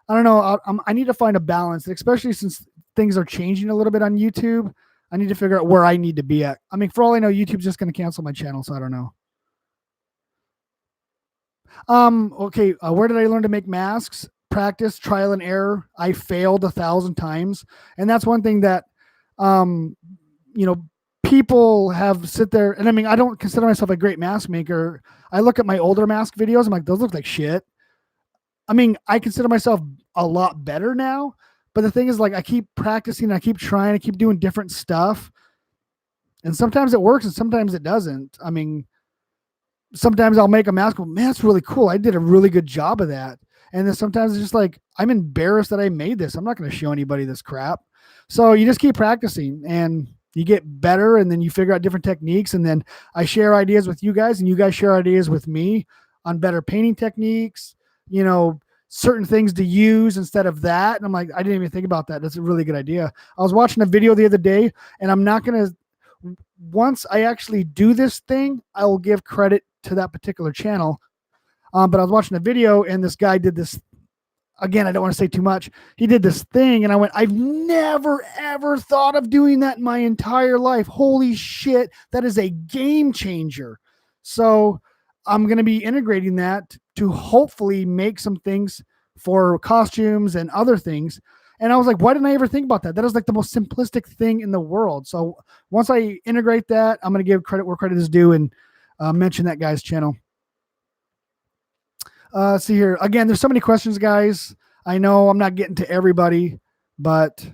I don't know. I need to find a balance, especially since things are changing a little bit on YouTube. I need to figure out where I need to be at. I mean, for all I know, YouTube's just going to cancel my channel, so I don't know. Okay. Where did I learn to make masks? Practice, trial and error. I failed 1,000 times, and that's one thing that, people have sit there. And I mean, I don't consider myself a great mask maker. I look at my older mask videos. I'm like, those look like shit. I mean, I consider myself a lot better now, But the thing is, like, I keep practicing, I keep trying, I keep doing different stuff. And sometimes it works and sometimes it doesn't. I mean, sometimes I'll make a mask. Go, man, that's really cool. I did a really good job of that. And then sometimes it's just like, I'm embarrassed that I made this. I'm not going to show anybody this crap. So you just keep practicing and you get better, and then you figure out different techniques. And then I share ideas with you guys, and you guys share ideas with me on better painting techniques, you know, certain things to use instead of that. And I'm like, I didn't even think about that. That's a really good idea. I was watching a video the other day, and I'm not going to, once I actually do this thing, I will give credit to that particular channel. But I was watching a video, and this guy did this. Again, I don't want to say too much. He did this thing, and I went, I've never, ever thought of doing that in my entire life. Holy shit, that is a game changer. So I'm going to be integrating that to hopefully make some things for costumes and other things. And I was like, why didn't I ever think about that? That is like the most simplistic thing in the world. So once I integrate that, I'm going to give credit where credit is due and mention that guy's channel. See here. Again, there's so many questions, guys. I know I'm not getting to everybody, but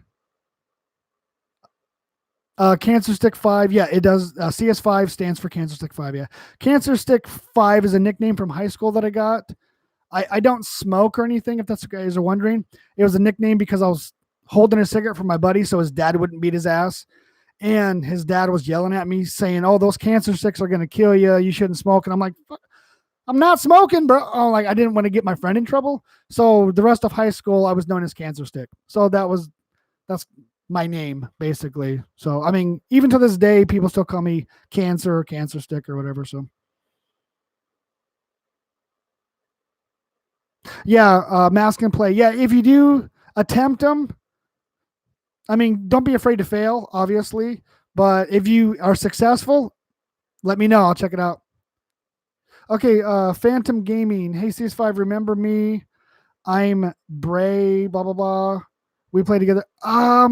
Cancer Stick 5. Yeah, it does. CS5 stands for Cancer Stick 5. Yeah. Cancer Stick 5 is a nickname from high school that I got. I don't smoke or anything, if that's what you guys are wondering. It was a nickname because I was holding a cigarette for my buddy so his dad wouldn't beat his ass. And his dad was yelling at me saying, oh, those cancer sticks are going to kill you. You shouldn't smoke. And I'm like, I'm not smoking, bro. Oh, like, I didn't want to get my friend in trouble. So the rest of high school, I was known as Cancer Stick. So that's my name, basically. So, I mean, even to this day, people still call me Cancer or Cancer Stick or whatever. So, yeah, mask and play. Yeah, if you do attempt them, I mean, don't be afraid to fail, obviously. But if you are successful, let me know. I'll check it out. Okay, Phantom Gaming. Hey, CS5, remember me? I'm Bray, blah, blah, blah. We play together. I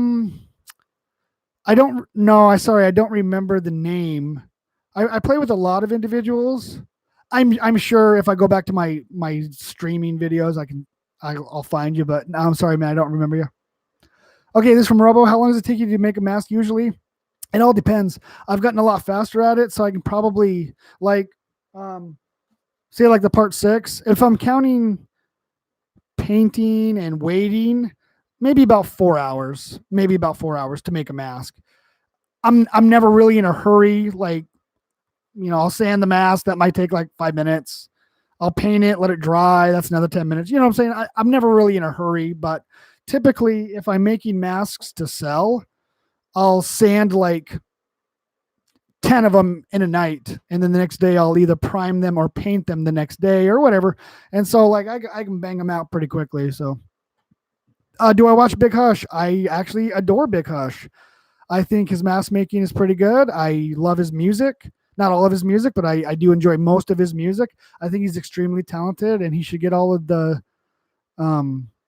don't know. I don't remember the name. I play with a lot of individuals. I'm sure if I go back to my streaming videos, I'll find you, but no, I'm sorry, man, I don't remember you. Okay, this is from Robo. How long does it take you to make a mask usually? It all depends. I've gotten a lot faster at it, so I can probably say like the part 6. If I'm counting painting and waiting, maybe about 4 hours. Maybe about 4 hours to make a mask. I'm never really in a hurry. Like, you know, I'll sand the mask. That might take like 5 minutes. I'll paint it, let it dry. That's another 10 minutes. You know what I'm saying? I'm never really in a hurry, but typically if I'm making masks to sell, I'll sand like 10 of them in a night. And then the next day I'll either prime them or paint them the next day or whatever. And so like I can bang them out pretty quickly. So do I watch Big Hush? I actually adore Big Hush. I think his mask making is pretty good. I love his music. Not all of his music, but I do enjoy most of his music. I think he's extremely talented, and he should get all of the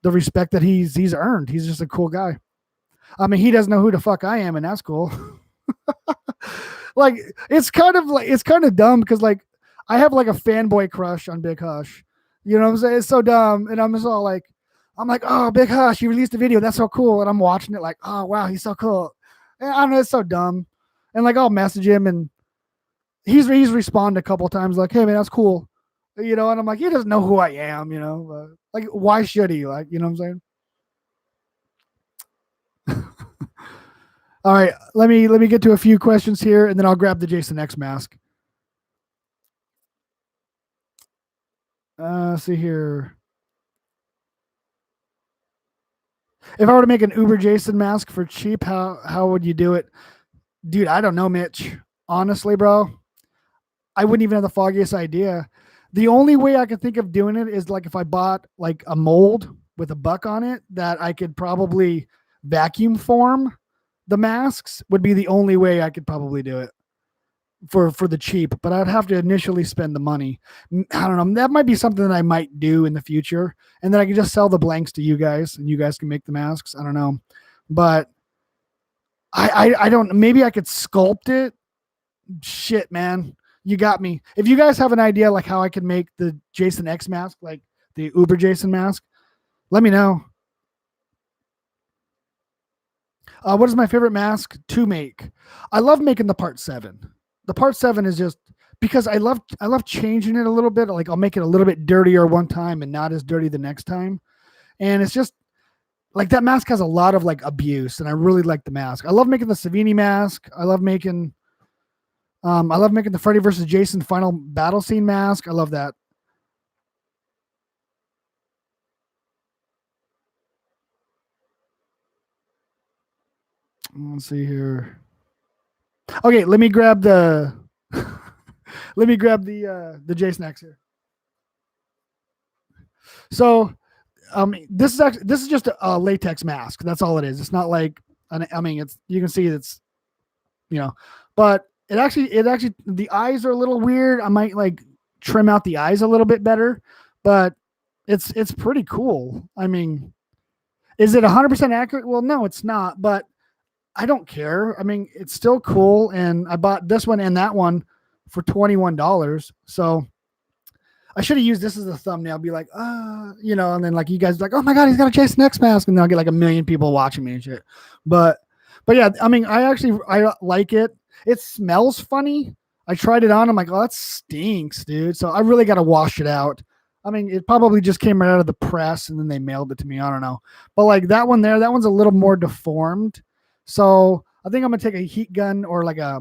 respect that he's earned. He's just a cool guy. I mean, he doesn't know who the fuck I am, and that's cool. Like, it's kind of dumb because like I have like a fanboy crush on Big Hush. You know what I'm saying? It's so dumb, and I'm just all like, oh, Big Hush, you released a video. That's so cool. And I'm watching it like, oh wow, he's so cool. And I don't know, it's so dumb. And like I'll message him, and he's responded a couple of times like, hey man, that's cool. You know, and I'm like, he doesn't know who I am, you know. Like, why should he? Like, you know what I'm saying? All right, let me get to a few questions here, and then I'll grab the Jason X mask. See here. If I were to make an Uber Jason mask for cheap, how would you do it? Dude, I don't know, Mitch. Honestly, bro, I wouldn't even have the foggiest idea. The only way I could think of doing it is like if I bought like a mold with a buck on it that I could probably vacuum form the masks would be the only way I could probably do it for the cheap, but I'd have to initially spend the money. I don't know. That might be something that I might do in the future, and then I can just sell the blanks to you guys and you guys can make the masks. I don't know, but I don't, maybe I could sculpt it. Shit, man. You got me. If you guys have an idea like how I can make the Jason X mask, like the Uber Jason mask, let me know. What is my favorite mask to make? I love making the part 7. The part 7 is just because I love changing it a little bit. Like I'll make it a little bit dirtier one time and not as dirty the next time. And it's just like that mask has a lot of like abuse, and I really like the mask. I love making the Savini mask. I love making the Freddy versus Jason final battle scene mask. I love that. Let's see here. Okay, let me grab the the Jason X here. So this is just a latex mask. That's all it is. It's not like I mean it's you can see it's but it actually the eyes are a little weird. I might like trim out the eyes a little bit better, but it's pretty cool. I mean, is it 100% accurate? Well, no, it's not, but I don't care. I mean, it's still cool, and I bought this one and that one for $21. So I should have used this as a thumbnail. Be like, and then like you guys like, oh my god, he's got a Jason X mask, and then I'll get like a million people watching me and shit. But yeah, I mean, I like it. It smells funny. I tried it on. I'm like, oh, that stinks, dude. So I really got to wash it out. I mean, it probably just came right out of the press and then they mailed it to me. I don't know. But like that one there, that one's a little more deformed. So I think I'm gonna take a heat gun or like a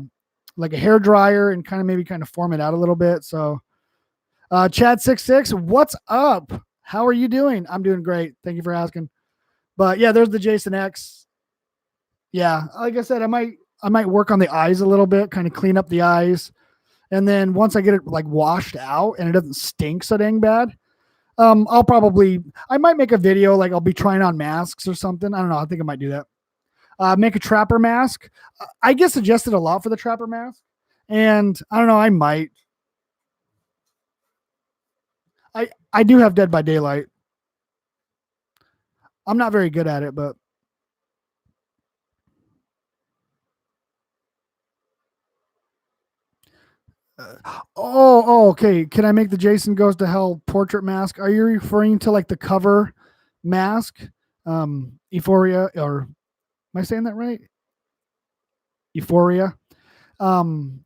hair dryer and kind of form it out a little bit. So Chad66, what's up? How are you doing? I'm doing great. Thank you for asking. But yeah, there's the Jason X. Yeah, like I said, I might work on the eyes a little bit, kind of clean up the eyes. And then once I get it like washed out and it doesn't stink so dang bad, I might make a video, like I'll be trying on masks or something. I don't know. I think I might do that. Make a trapper mask. I get suggested a lot for the trapper mask, and I don't know. I might. I do have Dead by Daylight. I'm not very good at it, but okay. Can I make the Jason Goes to Hell portrait mask? Are you referring to like the cover mask? Euphoria, or am I saying that right? Euphoria. Um,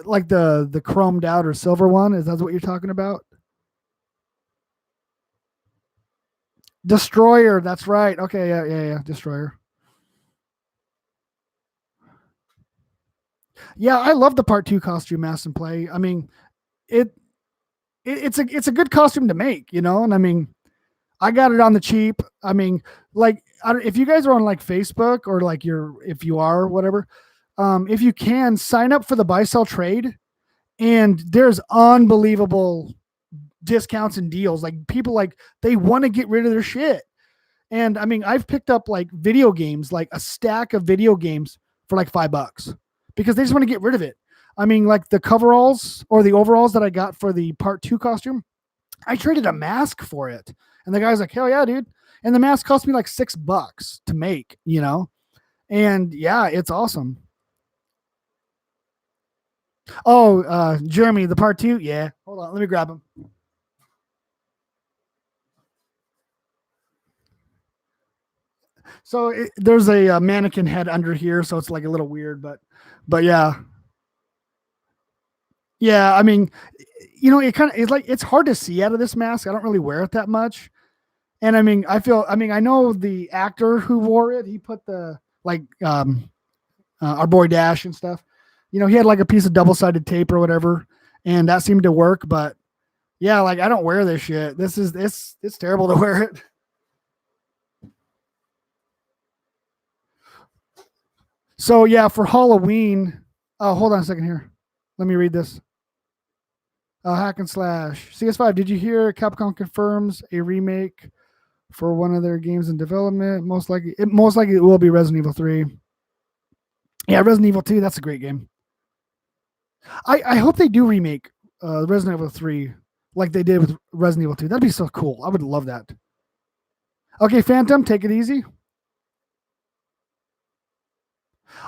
like the chromed out or silver one. Is that what you're talking about? Destroyer. That's right. Okay. Yeah. Destroyer. Yeah, I love the part 2 costume mask and play. I mean, it, it's a good costume to make, and I mean, I got it on the cheap. I mean, like if you guys are on like Facebook or like if you are whatever, if you can sign up for the buy sell trade, and there's unbelievable discounts and deals. Like people like they want to get rid of their shit. And I mean, I've picked up like video games, like a stack of video games for like $5 because they just want to get rid of it. I mean, like the coveralls or the overalls that I got for the part 2 costume, I traded a mask for it. And the guy's like, hell yeah, dude. And the mask cost me like $6 to make. And yeah, it's awesome. Oh, Jeremy, the part 2. Yeah. Hold on. Let me grab him. So there's a mannequin head under here. So it's like a little weird, but yeah. Yeah. I mean, it's like, it's hard to see out of this mask. I don't really wear it that much. And I mean, I know the actor who wore it, he put the, like, our boy Dash and stuff, he had like a piece of double-sided tape or whatever, and that seemed to work. But yeah, like I don't wear this shit. It's terrible to wear it. So yeah, for Halloween, oh, hold on a second here. Let me read this. Hack and slash CS5. Did you hear Capcom confirms a remake for one of their games in development? Most likely it will be Resident Evil 3. Yeah, Resident Evil 2. That's a great game. I hope they do remake Resident Evil 3 like they did with Resident Evil 2. That'd be so cool. I would love that. Okay, Phantom, take it easy.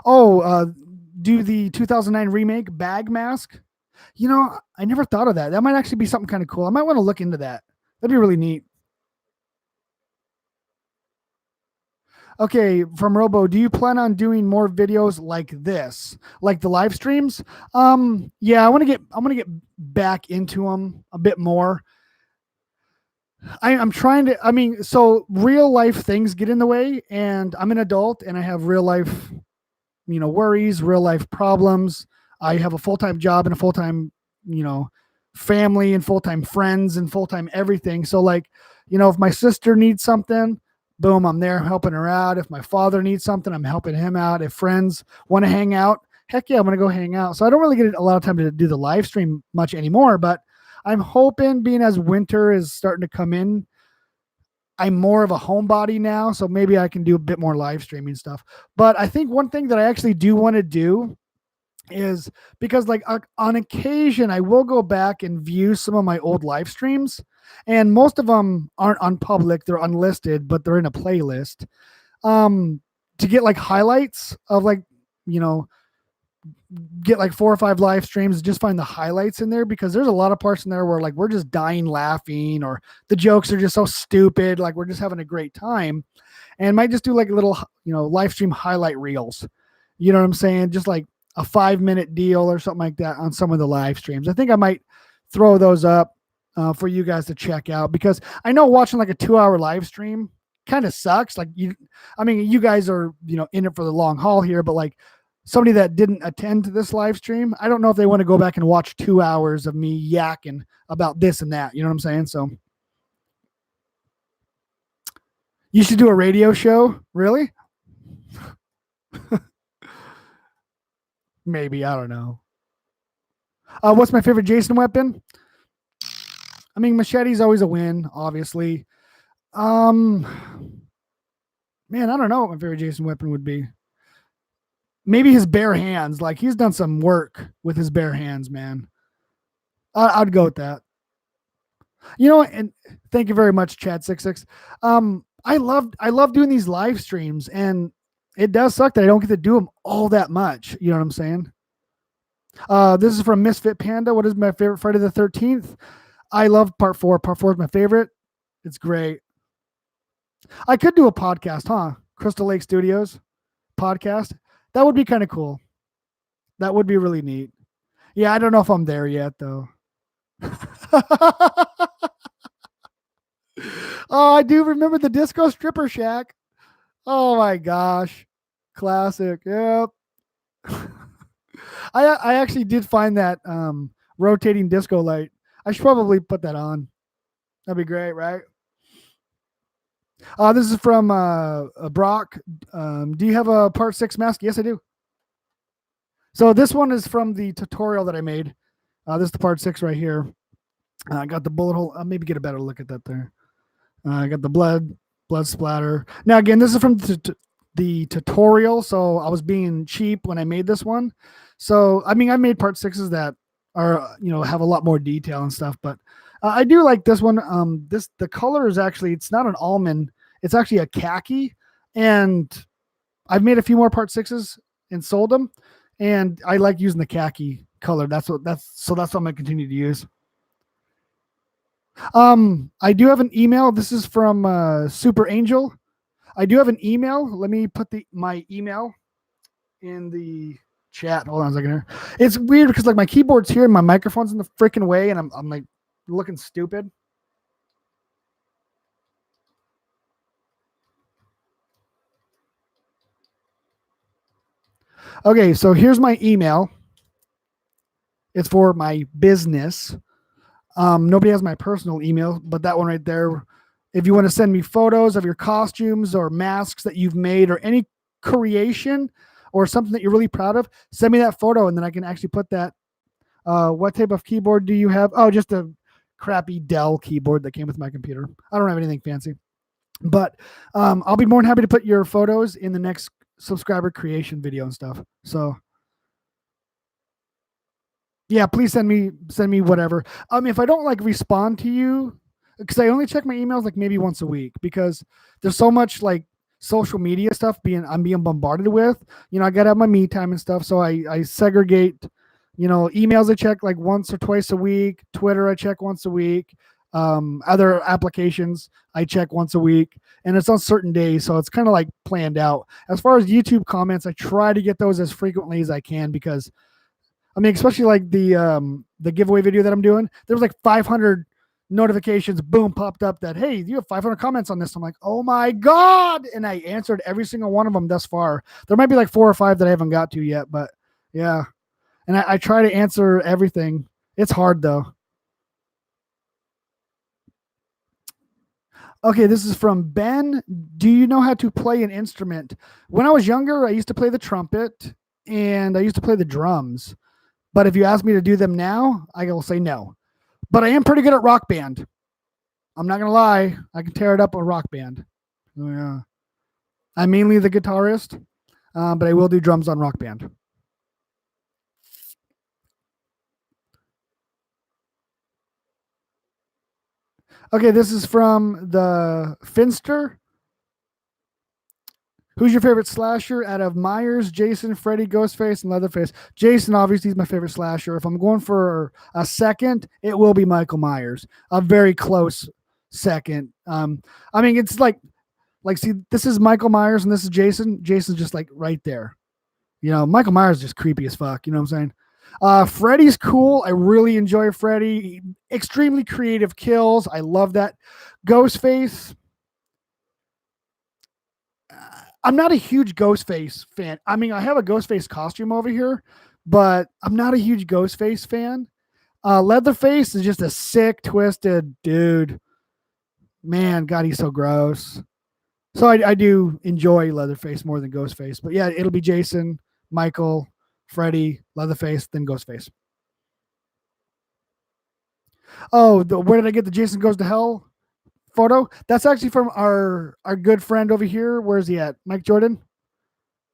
Oh, do the 2009 remake Bag Mask. I never thought of that. That might actually be something kind of cool. I might want to look into that. That'd be really neat. Okay, from Robo, do you plan on doing more videos like this, like the live streams? Yeah, I want to get back into them a bit more. I'm trying to. I mean, so real life things get in the way, and I'm an adult, and I have real life, worries, real life problems. I have a full time job and a full time, you know, family and full time friends and full time everything. So like, if my sister needs something, boom, I'm there helping her out. If my father needs something, I'm helping him out. If friends want to hang out, heck yeah, I'm gonna go hang out. So I don't really get a lot of time to do the live stream much anymore, but I'm hoping, being as winter is starting to come in, I'm more of a homebody now, so maybe I can do a bit more live streaming stuff. But I think one thing that I actually do want to do is, because like on occasion I will go back and view some of my old live streams, and most of them aren't on public, they're unlisted, but they're in a playlist. To get like highlights of, like, you know, get like 4 or 5 live streams, just find the highlights in there, because there's a lot of parts in there where like we're just dying laughing, or the jokes are just so stupid, like we're just having a great time, and might just do like a little, live stream highlight reels. You know what I'm saying? Just like a 5-minute deal or something like that on some of the live streams. I think I might throw those up for you guys to check out, because I know watching like a 2-hour live stream kind of sucks. Like you guys are, in it for the long haul here, but like somebody that didn't attend to this live stream, I don't know if they want to go back and watch 2 hours of me yakking about this and that. You know what I'm saying? So you should do a radio show. Really? Maybe. I don't know. What's my favorite Jason weapon? I mean, machete's always a win, obviously. Man, I don't know what my favorite Jason weapon would be. Maybe his bare hands. Like, he's done some work with his bare hands, man. I'd go with that. And thank you very much, Chad66. I love doing these live streams, and it does suck that I don't get to do them all that much. You know what I'm saying? This is from Misfit Panda. What is my favorite Friday the 13th? I love part 4. Part 4 is my favorite. It's great. I could do a podcast, huh? Crystal Lake Studios podcast. That would be kind of cool. That would be really neat. Yeah, I don't know if I'm there yet, though. Oh, I do remember the Disco Stripper Shack. Oh my gosh. Classic. Yep. I actually did find that rotating disco light. I should probably put that on. That'd be great, right? This is from Brock. Do you have a part 6 mask? Yes, I do. So this one is from the tutorial that I made. This is the part 6 right here. I got the bullet hole. I'll maybe get a better look at that there. I got the blood splatter. Now, again, this is from the tutorial, so I was being cheap when I made this one. So, I mean, I made part 6s that are, have a lot more detail and stuff, but I do like this one. The color is actually, it's not an almond, it's actually a khaki, and I've made a few more part 6s and sold them, and I like using the khaki color. That's what I'm going to continue to use. I do have an email. This is from Super Angel. I do have an email. Let me put my email in the chat. Hold on a second here. It's weird because like my keyboard's here and my microphone's in the freaking way, and I'm like looking stupid. Okay, so here's my email. It's for my business. Nobody has my personal email, but that one right there. If you want to send me photos of your costumes or masks that you've made, or any creation or something that you're really proud of, send me that photo, and then I can actually put that. What type of keyboard do you have? Oh, just a crappy Dell keyboard that came with my computer. I don't have anything fancy, but I'll be more than happy to put your photos in the next subscriber creation video and stuff. So yeah, please send me whatever. If I don't like respond to you, because I only check my emails like maybe once a week, because there's so much like social media stuff I'm being bombarded with. I gotta have my me time and stuff. So I segregate, emails I check like once or twice a week. Twitter I check once a week. Other applications I check once a week, and it's on certain days, so it's kind of like planned out. As far as YouTube comments, I try to get those as frequently as I can because I mean, especially like the giveaway video that I'm doing, there was like 500 notifications, boom, popped up that, hey, you have 500 comments on this. I'm like, oh my God. And I answered every single one of them thus far. There might be like 4 or 5 that I haven't got to yet, but yeah. And I try to answer everything. It's hard though. Okay, this is from Ben. Do you know how to play an instrument? When I was younger, I used to play the trumpet and I used to play the drums. But if you ask me to do them now, I will say no. But I am pretty good at Rock Band. I'm not gonna lie, I can tear it up with Rock Band. Oh, yeah. I'm mainly the guitarist, but I will do drums on Rock Band. Okay, this is from the Finster. Who's your favorite slasher out of Myers, Jason, Freddy, Ghostface, and Leatherface? Jason, obviously, is my favorite slasher. If I'm going for a second, it will be Michael Myers. A very close second. I mean, it's like, see, this is Michael Myers and this is Jason. Jason's just like right there. You know, Michael Myers is just creepy as fuck. You know what I'm saying? Freddy's cool. I really enjoy Freddy. Extremely creative kills. I love that. Ghostface. I'm not a huge Ghostface fan. I mean, I have a Ghostface costume over here, but I'm not a huge Ghostface fan. Leatherface is just a sick, twisted dude. Man, God, he's so gross. So I do enjoy Leatherface more than Ghostface. But yeah, it'll be Jason, Michael, Freddy, Leatherface, then Ghostface. Oh, where did I get the Jason Goes to Hell photo? That's actually from our good friend over here. Where's he at? Mike Jordan?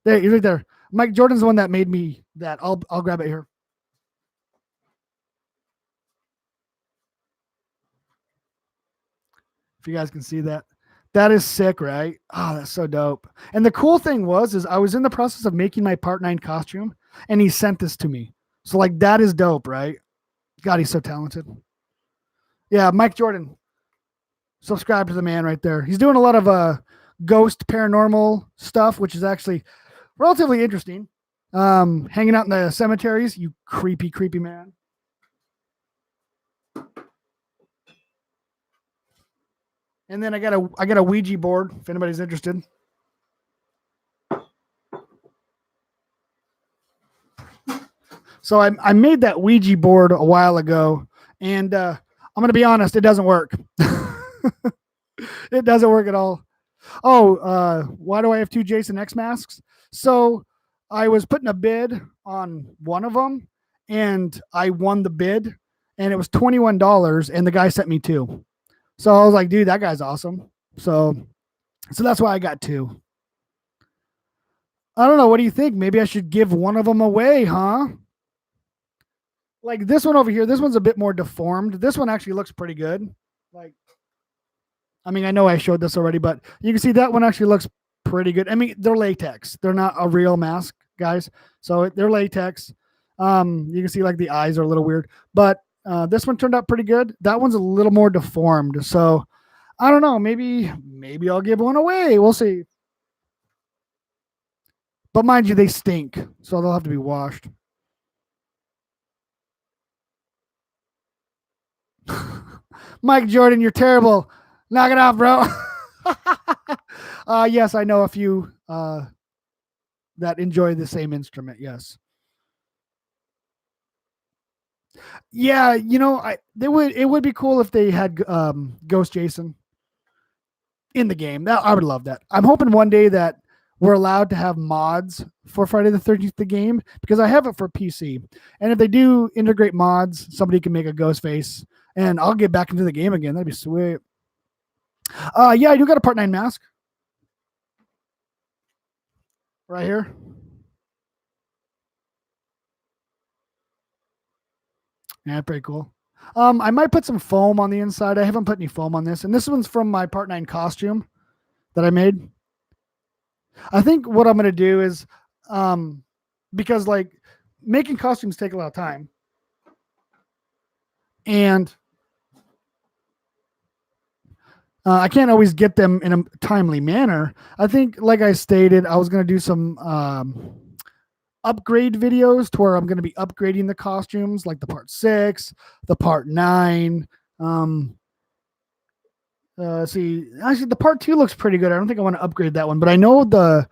There, he's right there. Mike Jordan's the one that made me that. I'll grab it here. If you guys can see that. That is sick, right? Oh, that's so dope. And the cool thing is I was in the process of making my Part 9 costume and he sent this to me. So like that is dope, right? God, he's so talented. Yeah, Mike Jordan. Subscribe to the man right there. He's doing a lot of ghost paranormal stuff, which is actually relatively interesting. Hanging out in the cemeteries, you creepy, creepy man. And then I got a Ouija board if anybody's interested. So I made that Ouija board a while ago, and I'm gonna be honest, it doesn't work. It doesn't work at all. Oh, why do I have 2 Jason X masks? So I was putting a bid on one of them, and I won the bid, and it was $21, and the guy sent me 2. So I was like, dude, that guy's awesome. So that's why I got 2. I don't know. What do you think? Maybe I should give one of them away, huh? Like this one over here, this one's a bit more deformed. This one actually looks pretty good. Like, I mean, I know I showed this already, but you can see that one actually looks pretty good. I mean, they're latex. They're not a real mask, guys. So they're latex. You can see like the eyes are a little weird, but this one turned out pretty good. That one's a little more deformed. So I don't know. Maybe I'll give one away. We'll see. But mind you, they stink, so they'll have to be washed. Mike Jordan, you're terrible. Knock it off, bro. Yes, I know a few that enjoy the same instrument. Yes. Yeah, you know, it would be cool if they had Ghost Jason in the game. That I would love that. I'm hoping one day that we're allowed to have mods for Friday the 13th the game because I have it for PC. And if they do integrate mods, somebody can make a ghost face and I'll get back into the game again. That'd be sweet. Yeah, I do got a Part 9 mask right here. Yeah, pretty cool. I might put some foam on the inside. I haven't put any foam on this. And this one's from my Part 9 costume that I made. I think what I'm going to do is, because like making costumes take a lot of time. And I can't always get them in a timely manner. I think, like I stated, I was going to do some upgrade videos to where I'm going to be upgrading the costumes, like the part 6, the part 9. Um, see, actually, the part 2 looks pretty good. I don't think I want to upgrade that one, but I know the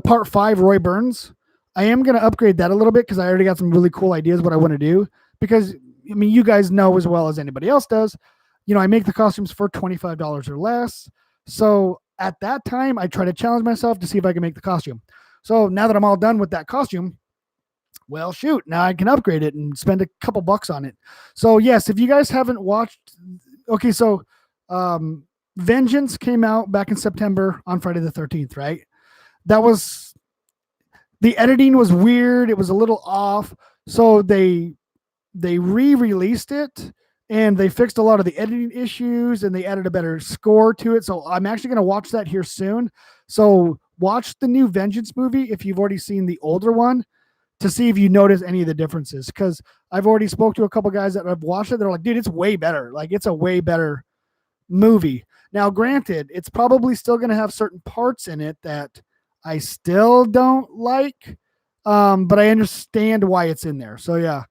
part 5 Roy Burns. I am going to upgrade that a little bit because I already got some really cool ideas what I want to do. Because I mean, you guys know as well as anybody else does, I make the costumes for $25 or less. So at that time, I try to challenge myself to see if I can make the costume. So now that I'm all done with that costume, well, shoot, now I can upgrade it and spend a couple bucks on it. So yes, if you guys haven't watched, okay, so um, Vengeance came out back in September on Friday the 13th, right? That was the editing was weird. It was a little off. So they re-released it and they fixed a lot of the editing issues and they added a better score to it. So I'm actually going to watch that here soon. So watch the new Vengeance movie if you've already seen the older one to see if you notice any of the differences. Because I've already spoke to a couple guys that have watched it. They're like, dude, it's way better. Like it's a way better movie. Now, granted, it's probably still going to have certain parts in it that I still don't like, but I understand why it's in there. So yeah.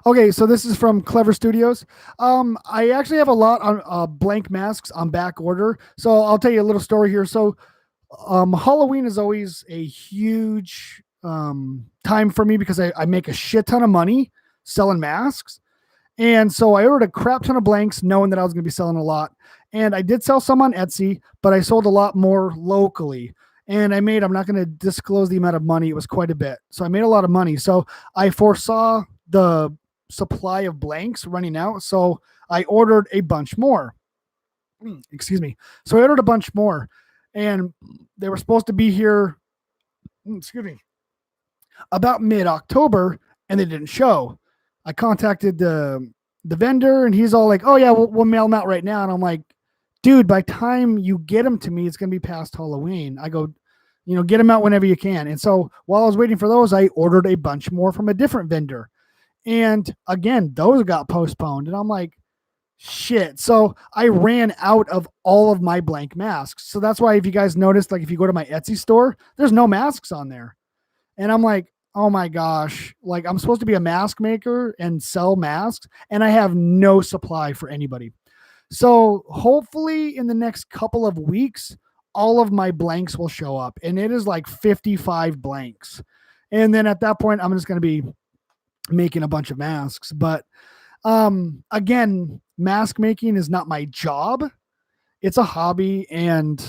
Okay, so this is from Clever Studios. I actually have a lot on blank masks on back order. So I'll tell you a little story here. So Halloween is always a huge time for me because I make a shit ton of money selling masks. And so I ordered a crap ton of blanks knowing that I was going to be selling a lot. And I did sell some on Etsy, but I sold a lot more locally. And I'm not going to disclose the amount of money. It was quite a bit. So I made a lot of money. So I foresaw the supply of blanks running out. So I ordered a bunch more. Excuse me. So I ordered a bunch more. And they were supposed to be here, excuse me, about mid-October, and they didn't show. I contacted the vendor, and he's all like, "Oh yeah, we'll mail them out right now." And I'm like, "Dude, by time you get them to me, it's gonna be past Halloween." I go, get them out whenever you can. And so while I was waiting for those, I ordered a bunch more from a different vendor, and again, those got postponed. And I'm like, shit. So I ran out of all of my blank masks. So that's why if you guys noticed, like if you go to my Etsy store, there's no masks on there. And I'm like, oh my gosh, like I'm supposed to be a mask maker and sell masks, and I have no supply for anybody. So hopefully in the next couple of weeks, all of my blanks will show up, and it is like 55 blanks. And then at that point, I'm just going to be making a bunch of masks. But again, mask making is not my job. It's a hobby, and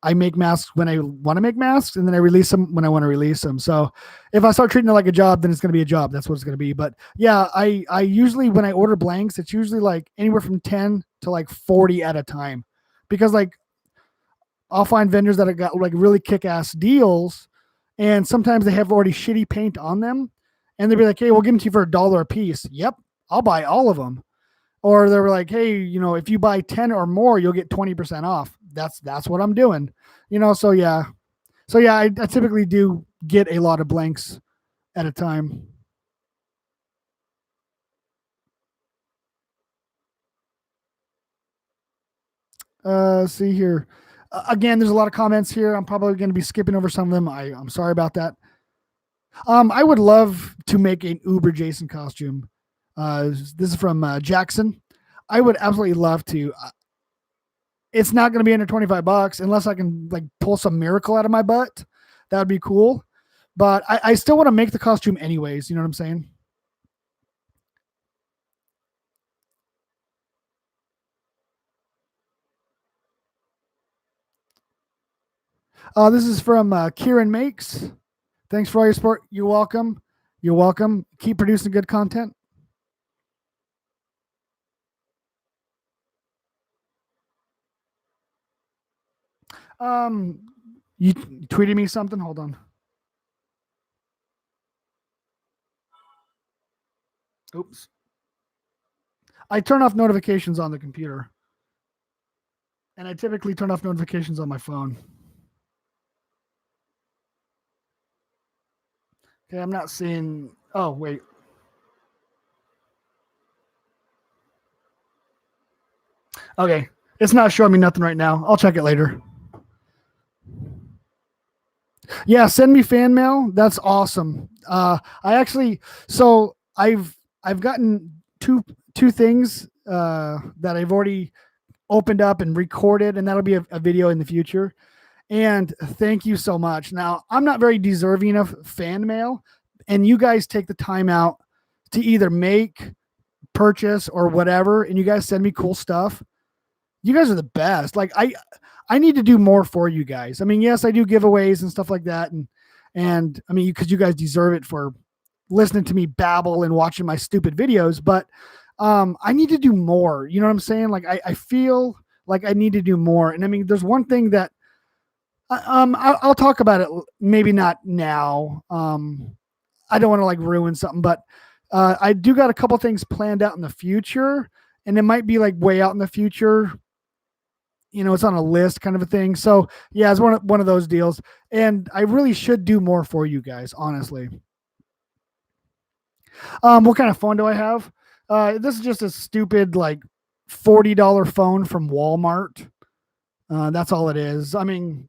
I make masks when I want to make masks, and then I release them when I want to release them. So if I start treating it like a job, then it's going to be a job. That's what it's going to be. But yeah, I usually, when I order blanks, it's usually like anywhere from 10 to like 40 at a time, because like I'll find vendors that have got like really kick-ass deals, and sometimes they have already shitty paint on them, and they'll be like, "Hey, we'll give them to you for $1 a piece." Yep, I'll buy all of them. Or they were like, "Hey, if you buy 10 or more, you'll get 20% off." That's what I'm doing. So yeah. So yeah, I typically do get a lot of blanks at a time. See here. Again, there's a lot of comments here. I'm probably going to be skipping over some of them. I'm sorry about that. I would love to make an Uber Jason costume. This is from Jackson. I would absolutely love to. It's not going to be under 25 bucks unless I can like pull some miracle out of my butt. That would be cool. But I still want to make the costume anyways. You know what I'm saying? This is from Kieran Makes. Thanks for all your support. You're welcome. You're welcome. Keep producing good content. Um, you tweeted me something. Hold on. Oops. I turn off notifications on the computer, and I typically turn off notifications on my phone. Okay, I'm not seeing. Oh, wait. Okay. It's not showing me nothing right now. I'll check it later. Yeah, send me fan mail. That's awesome. I actually, so I've gotten two things that I've already opened up and recorded, and that'll be a video in the future. And thank you so much. Now, I'm not very deserving of fan mail, and you guys take the time out to either make, purchase, or whatever, and you guys send me cool stuff. You guys are the best. Like I need to do more for you guys. I mean, yes, I do giveaways and stuff like that, and I mean, because you guys deserve it for listening to me babble and watching my stupid videos, but I need to do more. You know what I'm saying? Like I feel like I need to do more. And I mean, there's one thing that I'll talk about it. Maybe not now. I don't want to like ruin something, but I do got a couple things planned out in the future, and it might be like way out in the future. You know, it's on a list kind of a thing. So yeah, it's one of those deals, and I really should do more for you guys, honestly. What kind of phone do I have? This is just a stupid like $40 phone from Walmart. That's all it is. I mean,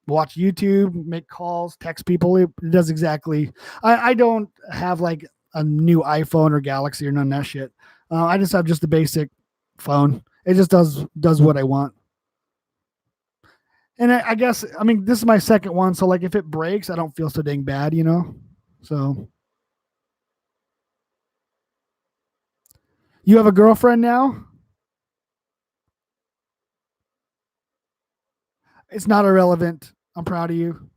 watch YouTube, make calls, text people. It does exactly. I don't have like a new iPhone or Galaxy or none of that shit. I just have just the basic phone. It just does what I want. And I guess I mean this is my second one, so like if it breaks, I don't feel so dang bad, you know. So you have a girlfriend now? It's not irrelevant. I'm proud of you.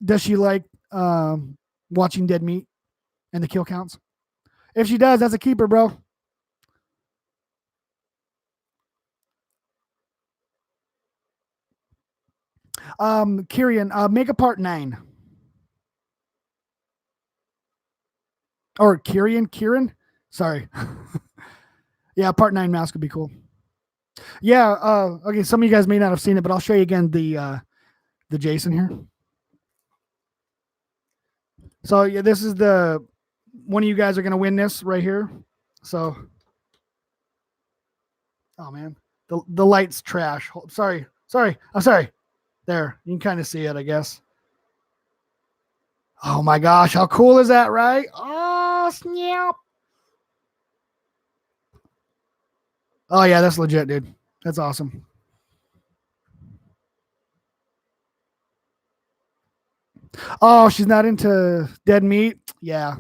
Does she like watching dead meat and the kill counts? If she does, that's a keeper, bro. Kieran, make a part 9. Or Kieran? Sorry. Yeah, part 9 mask would be cool. Yeah, okay, some of you guys may not have seen it, but I'll show you again the Jason here. So yeah, this is the one of you guys are gonna win this right here. So oh man. The light's trash. Sorry. I'm sorry. There. You can kind of see it, I guess. Oh my gosh, how cool is that, right? Oh snap. Oh yeah, that's legit, dude. That's awesome. Oh, she's not into dead meat. Yeah,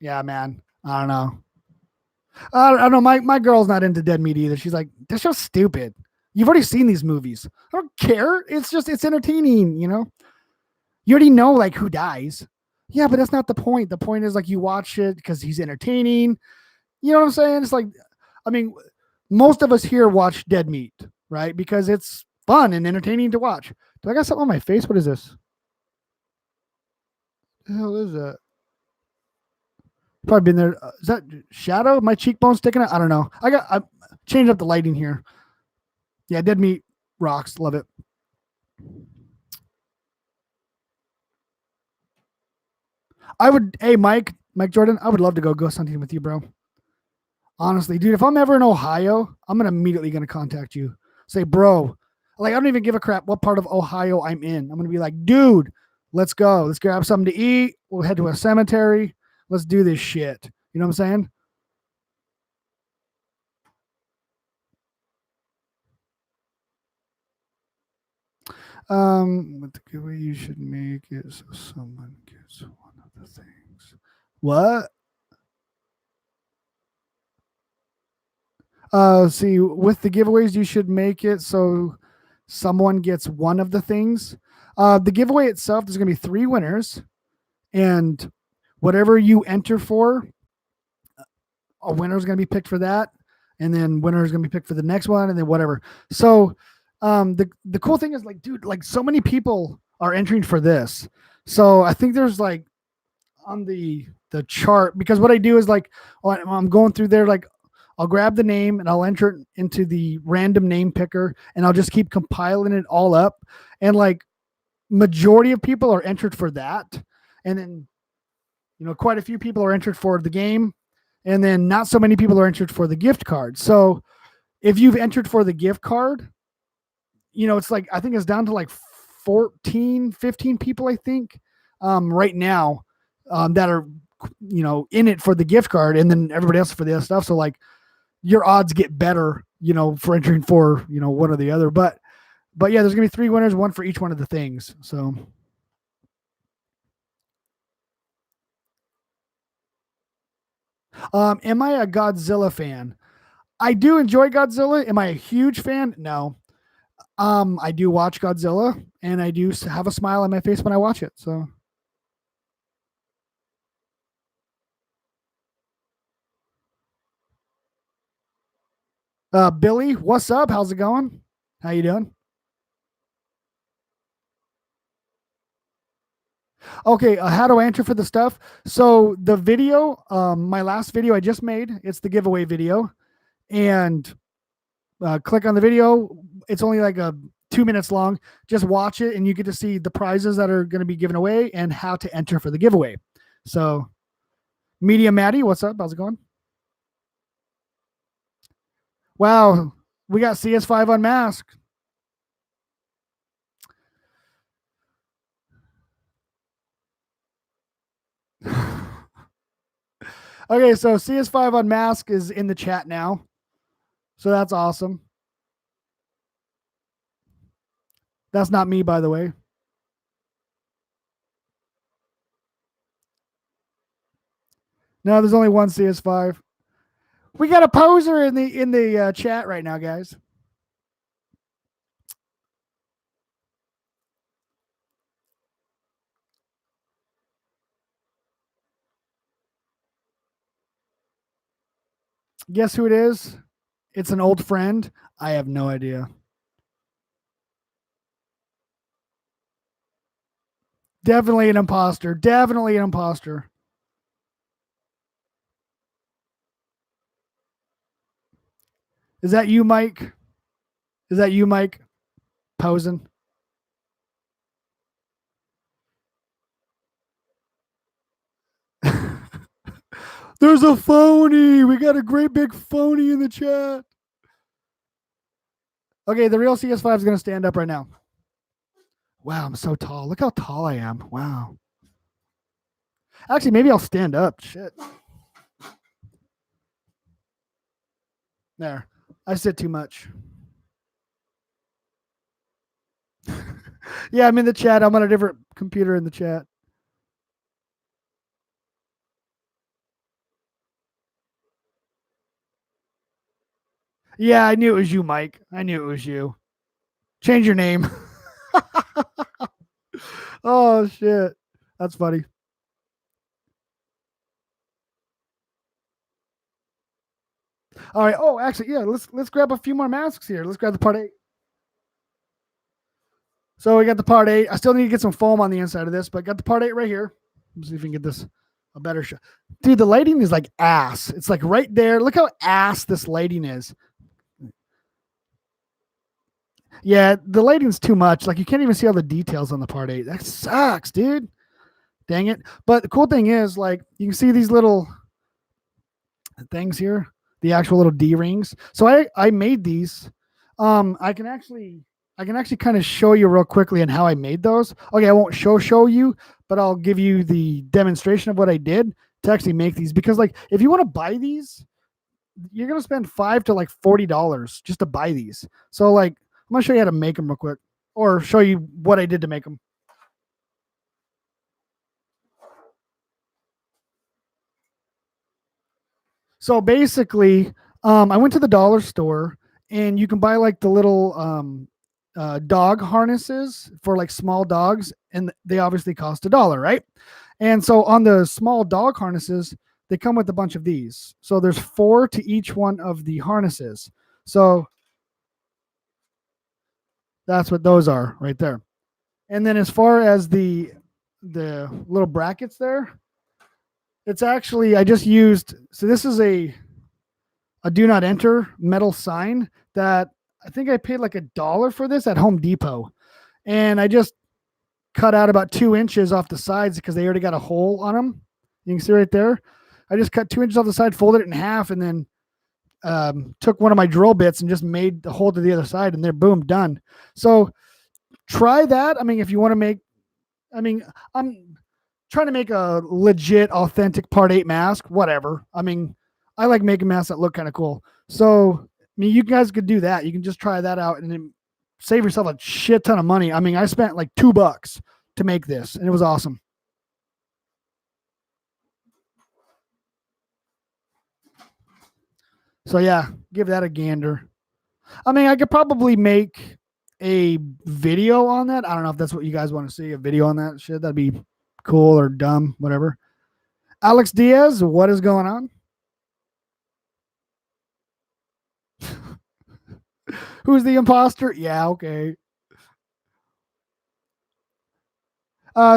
man. I don't know. I don't know. My girl's not into dead meat either. She's like, that's just stupid. You've already seen these movies. I don't care. It's entertaining. You know. You already know like who dies. Yeah, but that's not the point. The point is like you watch it because he's entertaining. You know what I'm saying? It's like, I mean, most of us here watch dead meat, right? Because it's fun and entertaining to watch. Do I got something on my face? What is this? The hell is that? Probably been there. Is that shadow? My cheekbone sticking out? I don't know. I changed up the lighting here. Yeah, dead meat rocks. Love it. I would. Hey, Mike Jordan. I would love to go ghost hunting with you, bro. Honestly, dude. If I'm ever in Ohio, I'm gonna immediately gonna contact you. Say, bro. Like I don't even give a crap what part of Ohio I'm in. I'm gonna be like, dude, let's go. Let's grab something to eat. We'll head to a cemetery. Let's do this shit. You know what I'm saying? With the giveaway, you should make it so someone gets one of the things. What? See, with the giveaways, you should make it so someone gets one of the things. The giveaway itself, there's gonna be 3 winners, and whatever you enter for, a winner is gonna be picked for that, and then winner is gonna be picked for the next one, and then whatever. So the cool thing is like, dude, like so many people are entering for this. So I think there's like on the chart, because what I do is like I'm going through there, like I'll grab the name and I'll enter it into the random name picker, and I'll just keep compiling it all up. And like majority of people are entered for that. and then quite a few people are entered for the game, and then not so many people are entered for the gift card. So if you've entered for the gift card, it's like, I think it's down to like 14, 15 people, I think, right now, that are, in it for the gift card, and then everybody else for the other stuff. So like your odds get better, for entering for, one or the other. But yeah, there's gonna be 3 winners, one for each one of the things. So am I a Godzilla fan? I do enjoy Godzilla. Am I a huge fan? No. I do watch Godzilla, and I do have a smile on my face when I watch it. So, Billy, what's up? How's it going? How you doing? Okay, how do I enter for the stuff? So the video, my last video I just made, it's the giveaway video, and click on the video. It's only like 2 minutes long. Just watch it, and you get to see the prizes that are going to be given away and how to enter for the giveaway. So, Media Maddie, what's up? How's it going? Wow, we got CS5 Unmasked. Okay, so CS5 Unmasked is in the chat now. So that's awesome. That's not me, by the way. No, there's only one CS5. We got a poser in the chat right now, guys. Guess who it is? It's an old friend. I have no idea. Definitely an imposter. Definitely an imposter. Is that you, Mike? Is that you, Mike? Posing. There's a phony. We got a great big phony in the chat. Okay, the real CS5 is going to stand up right now. Wow, I'm so tall. Look how tall I am. Wow. Actually, maybe I'll stand up. Shit. There. I sit too much. Yeah, I'm in the chat. I'm on a different computer in the chat. Yeah, I knew it was you, Mike. I knew it was you. Change your name. Oh shit. That's funny. All right. Oh, actually, yeah, let's grab a few more masks here. Let's grab the part 8. So we got the part 8. I still need to get some foam on the inside of this, but got the part 8 right here. Let's see if we can get this a better shot. Dude, the lighting is like ass. It's like right there. Look how ass this lighting is. Yeah, the lighting's too much. Like you can't even see all the details on the part 8. That sucks, dude. Dang it. But the cool thing is, like, you can see these little things here, the actual little D rings. So I made these. I can actually kind of show you real quickly on how I made those. Okay, I won't show you, but I'll give you the demonstration of what I did to actually make these. Because like if you want to buy these, you're gonna spend $5 to like $40 just to buy these. So like I'm gonna show you how to make them real quick, or show you what I did to make them. So basically, I went to the dollar store, and you can buy like the little dog harnesses for like small dogs, and they obviously cost $1, right? And so on the small dog harnesses, they come with a bunch of these. So there's 4 to each one of the harnesses. So that's what those are right there. And then as far as the little brackets there, it's actually, I just used, so this is a do not enter metal sign that I think I paid like $1 for this at Home Depot. And I just cut out about 2 inches off the sides because they already got a hole on them. You can see right there. I just cut 2 inches off the side, folded it in half, and then took one of my drill bits and just made the hole to the other side, and they're boom, done. So try that. I mean, if you want to make, I mean, I'm trying to make a legit, authentic Part 8 mask, whatever. I mean, I like making masks that look kind of cool. So, I mean, you guys could do that. You can just try that out and then save yourself a shit ton of money. I mean, I spent like $2 to make this, and it was awesome. So yeah, give that a gander. I mean, I could probably make a video on that. I don't know if that's what you guys want to see, a video on that shit. That'd be cool or dumb, whatever. Alex Diaz, what is going on? Who's the imposter? Yeah, okay.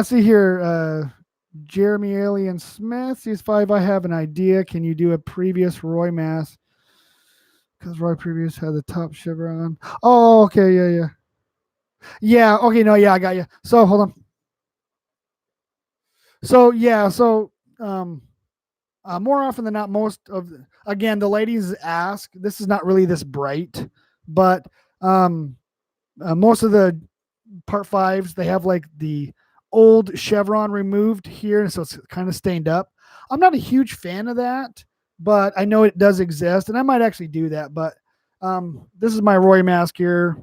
See here, Jeremy Alien Smith, CS5, I have an idea. Can you do a previous Roy mask? Because Roy previous had the top chevron. Oh, okay, yeah. Yeah, okay, no, yeah, I got you. So hold on. So yeah, more often than not, again, the ladies ask. This is not really this bright, but most of the Part 5s, they have like the old chevron removed here, so it's kind of stained up. I'm not a huge fan of that, but I know it does exist, and I might actually do that. But this is my Roy mask here.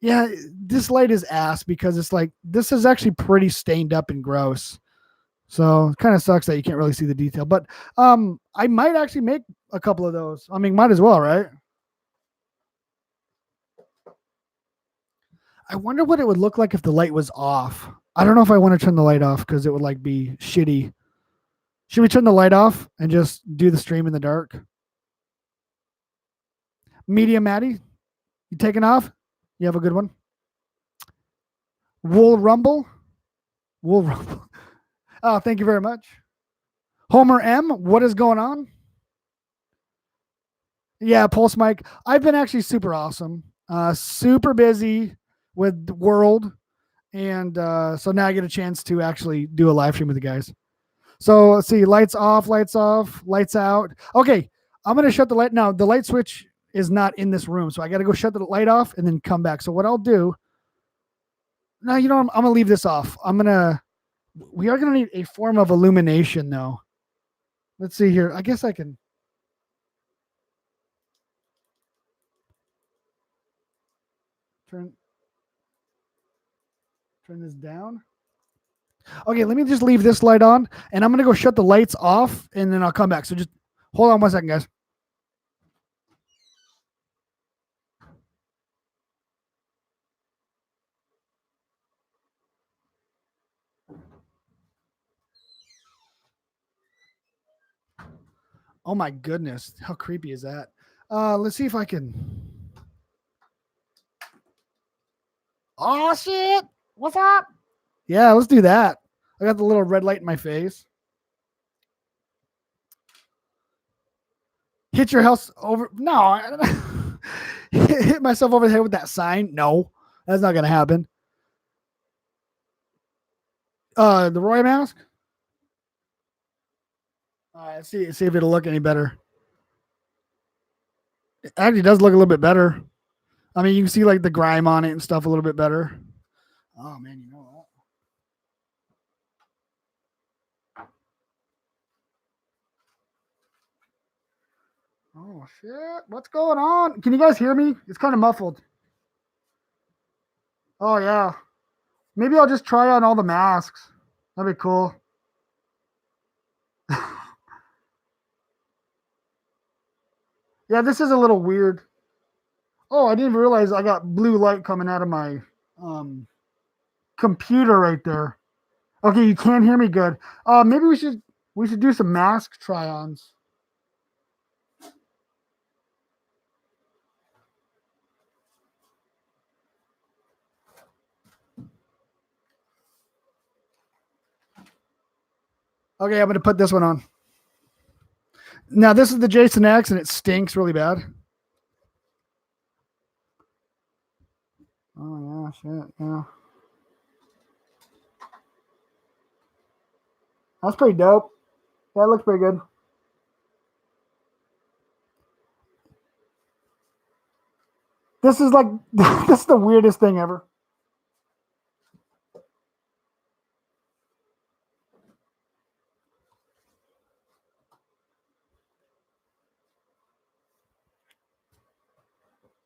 Yeah, this light is ass because it's like this is actually pretty stained up and gross. So it kind of sucks that you can't really see the detail. But I might actually make a couple of those. I mean, might as well, right? I wonder what it would look like if the light was off. I don't know if I want to turn the light off because it would like be shitty. Should we turn the light off and just do the stream in the dark? Medium Maddie, you taking off? You have a good one. Wool Rumble. Oh, thank you very much. Homer M, what is going on? Yeah, Pulse Mike. I've been actually super awesome. Super busy with the world. And so now I get a chance to actually do a live stream with the guys. So let's see. Lights off, lights out. Okay, I'm going to shut the light. Now, the light switch is not in this room. So I got to go shut the light off and then come back. So what I'll do. Now, you know, I'm going to leave this off. We are going to need a form of illumination, though. Let's see here. I guess I can. Turn this down. Okay, let me just leave this light on, and I'm going to go shut the lights off, and then I'll come back. So just hold on 1 second, guys. Oh my goodness, how creepy is that? Let's see if I can. Oh shit! What's up? Yeah, let's do that. I got the little red light in my face. Hit your house over. No, hit myself over the head with that sign. No, that's not gonna happen. The Roy mask. All right, see if it'll look any better. It actually does look a little bit better. I mean, you can see like the grime on it and stuff a little bit better. Oh man, you know what? Oh shit! What's going on? Can you guys hear me? It's kind of muffled. Oh yeah. Maybe I'll just try on all the masks. That'd be cool. Yeah, this is a little weird. Oh, I didn't even realize I got blue light coming out of my computer right there. Okay, you can't hear me good. Maybe we should do some mask try-ons. Okay, I'm gonna put this one on. Now this is the Jason X, and it stinks really bad. Oh yeah, shit, yeah. That's pretty dope. That looks pretty good. This is like this is the weirdest thing ever.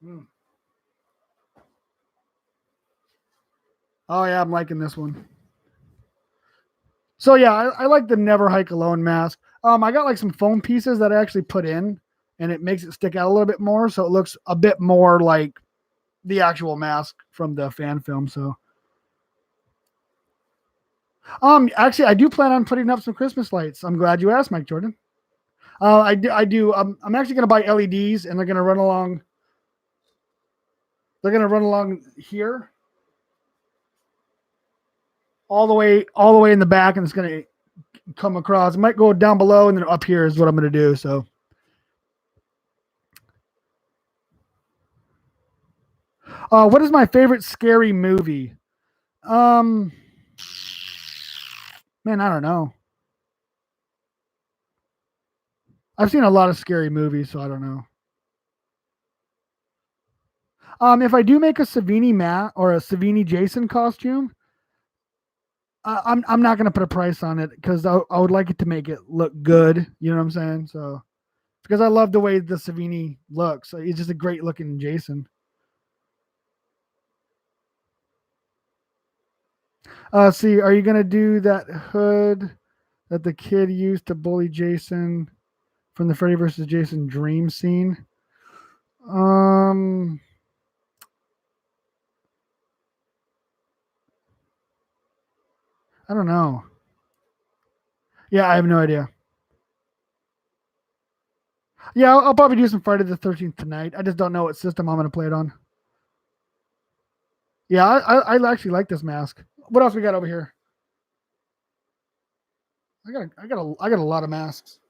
Mm. Oh yeah, I'm liking this one. So yeah, I like the Never Hike Alone mask. I got like some foam pieces that I actually put in, and it makes it stick out a little bit more, so it looks a bit more like the actual mask from the fan film. So, actually, I do plan on putting up some Christmas lights. I'm glad you asked, Mike Jordan. I do. I do. I'm actually going to buy LEDs, and they're going to run along. They're going to run along here, all the way in the back, and it's going to come across. It might go down below, and then up here is what I'm going to do. So. What is my favorite scary movie? Um, man, I don't know. I've seen a lot of scary movies, so I don't know. If I do make a Savini Matt or a Savini Jason costume, I'm not gonna put a price on it because I would like it to make it look good. You know what I'm saying? So because I love the way the Savini looks, he's just a great looking Jason. See, are you gonna do that hood that the kid used to bully Jason from the Freddy versus Jason dream scene? Um, I don't know. Yeah, I have no idea. Yeah, I'll probably do some Friday the 13th tonight. I just don't know what system I'm going to play it on. Yeah, I actually like this mask. What else we got over here? I got a lot of masks.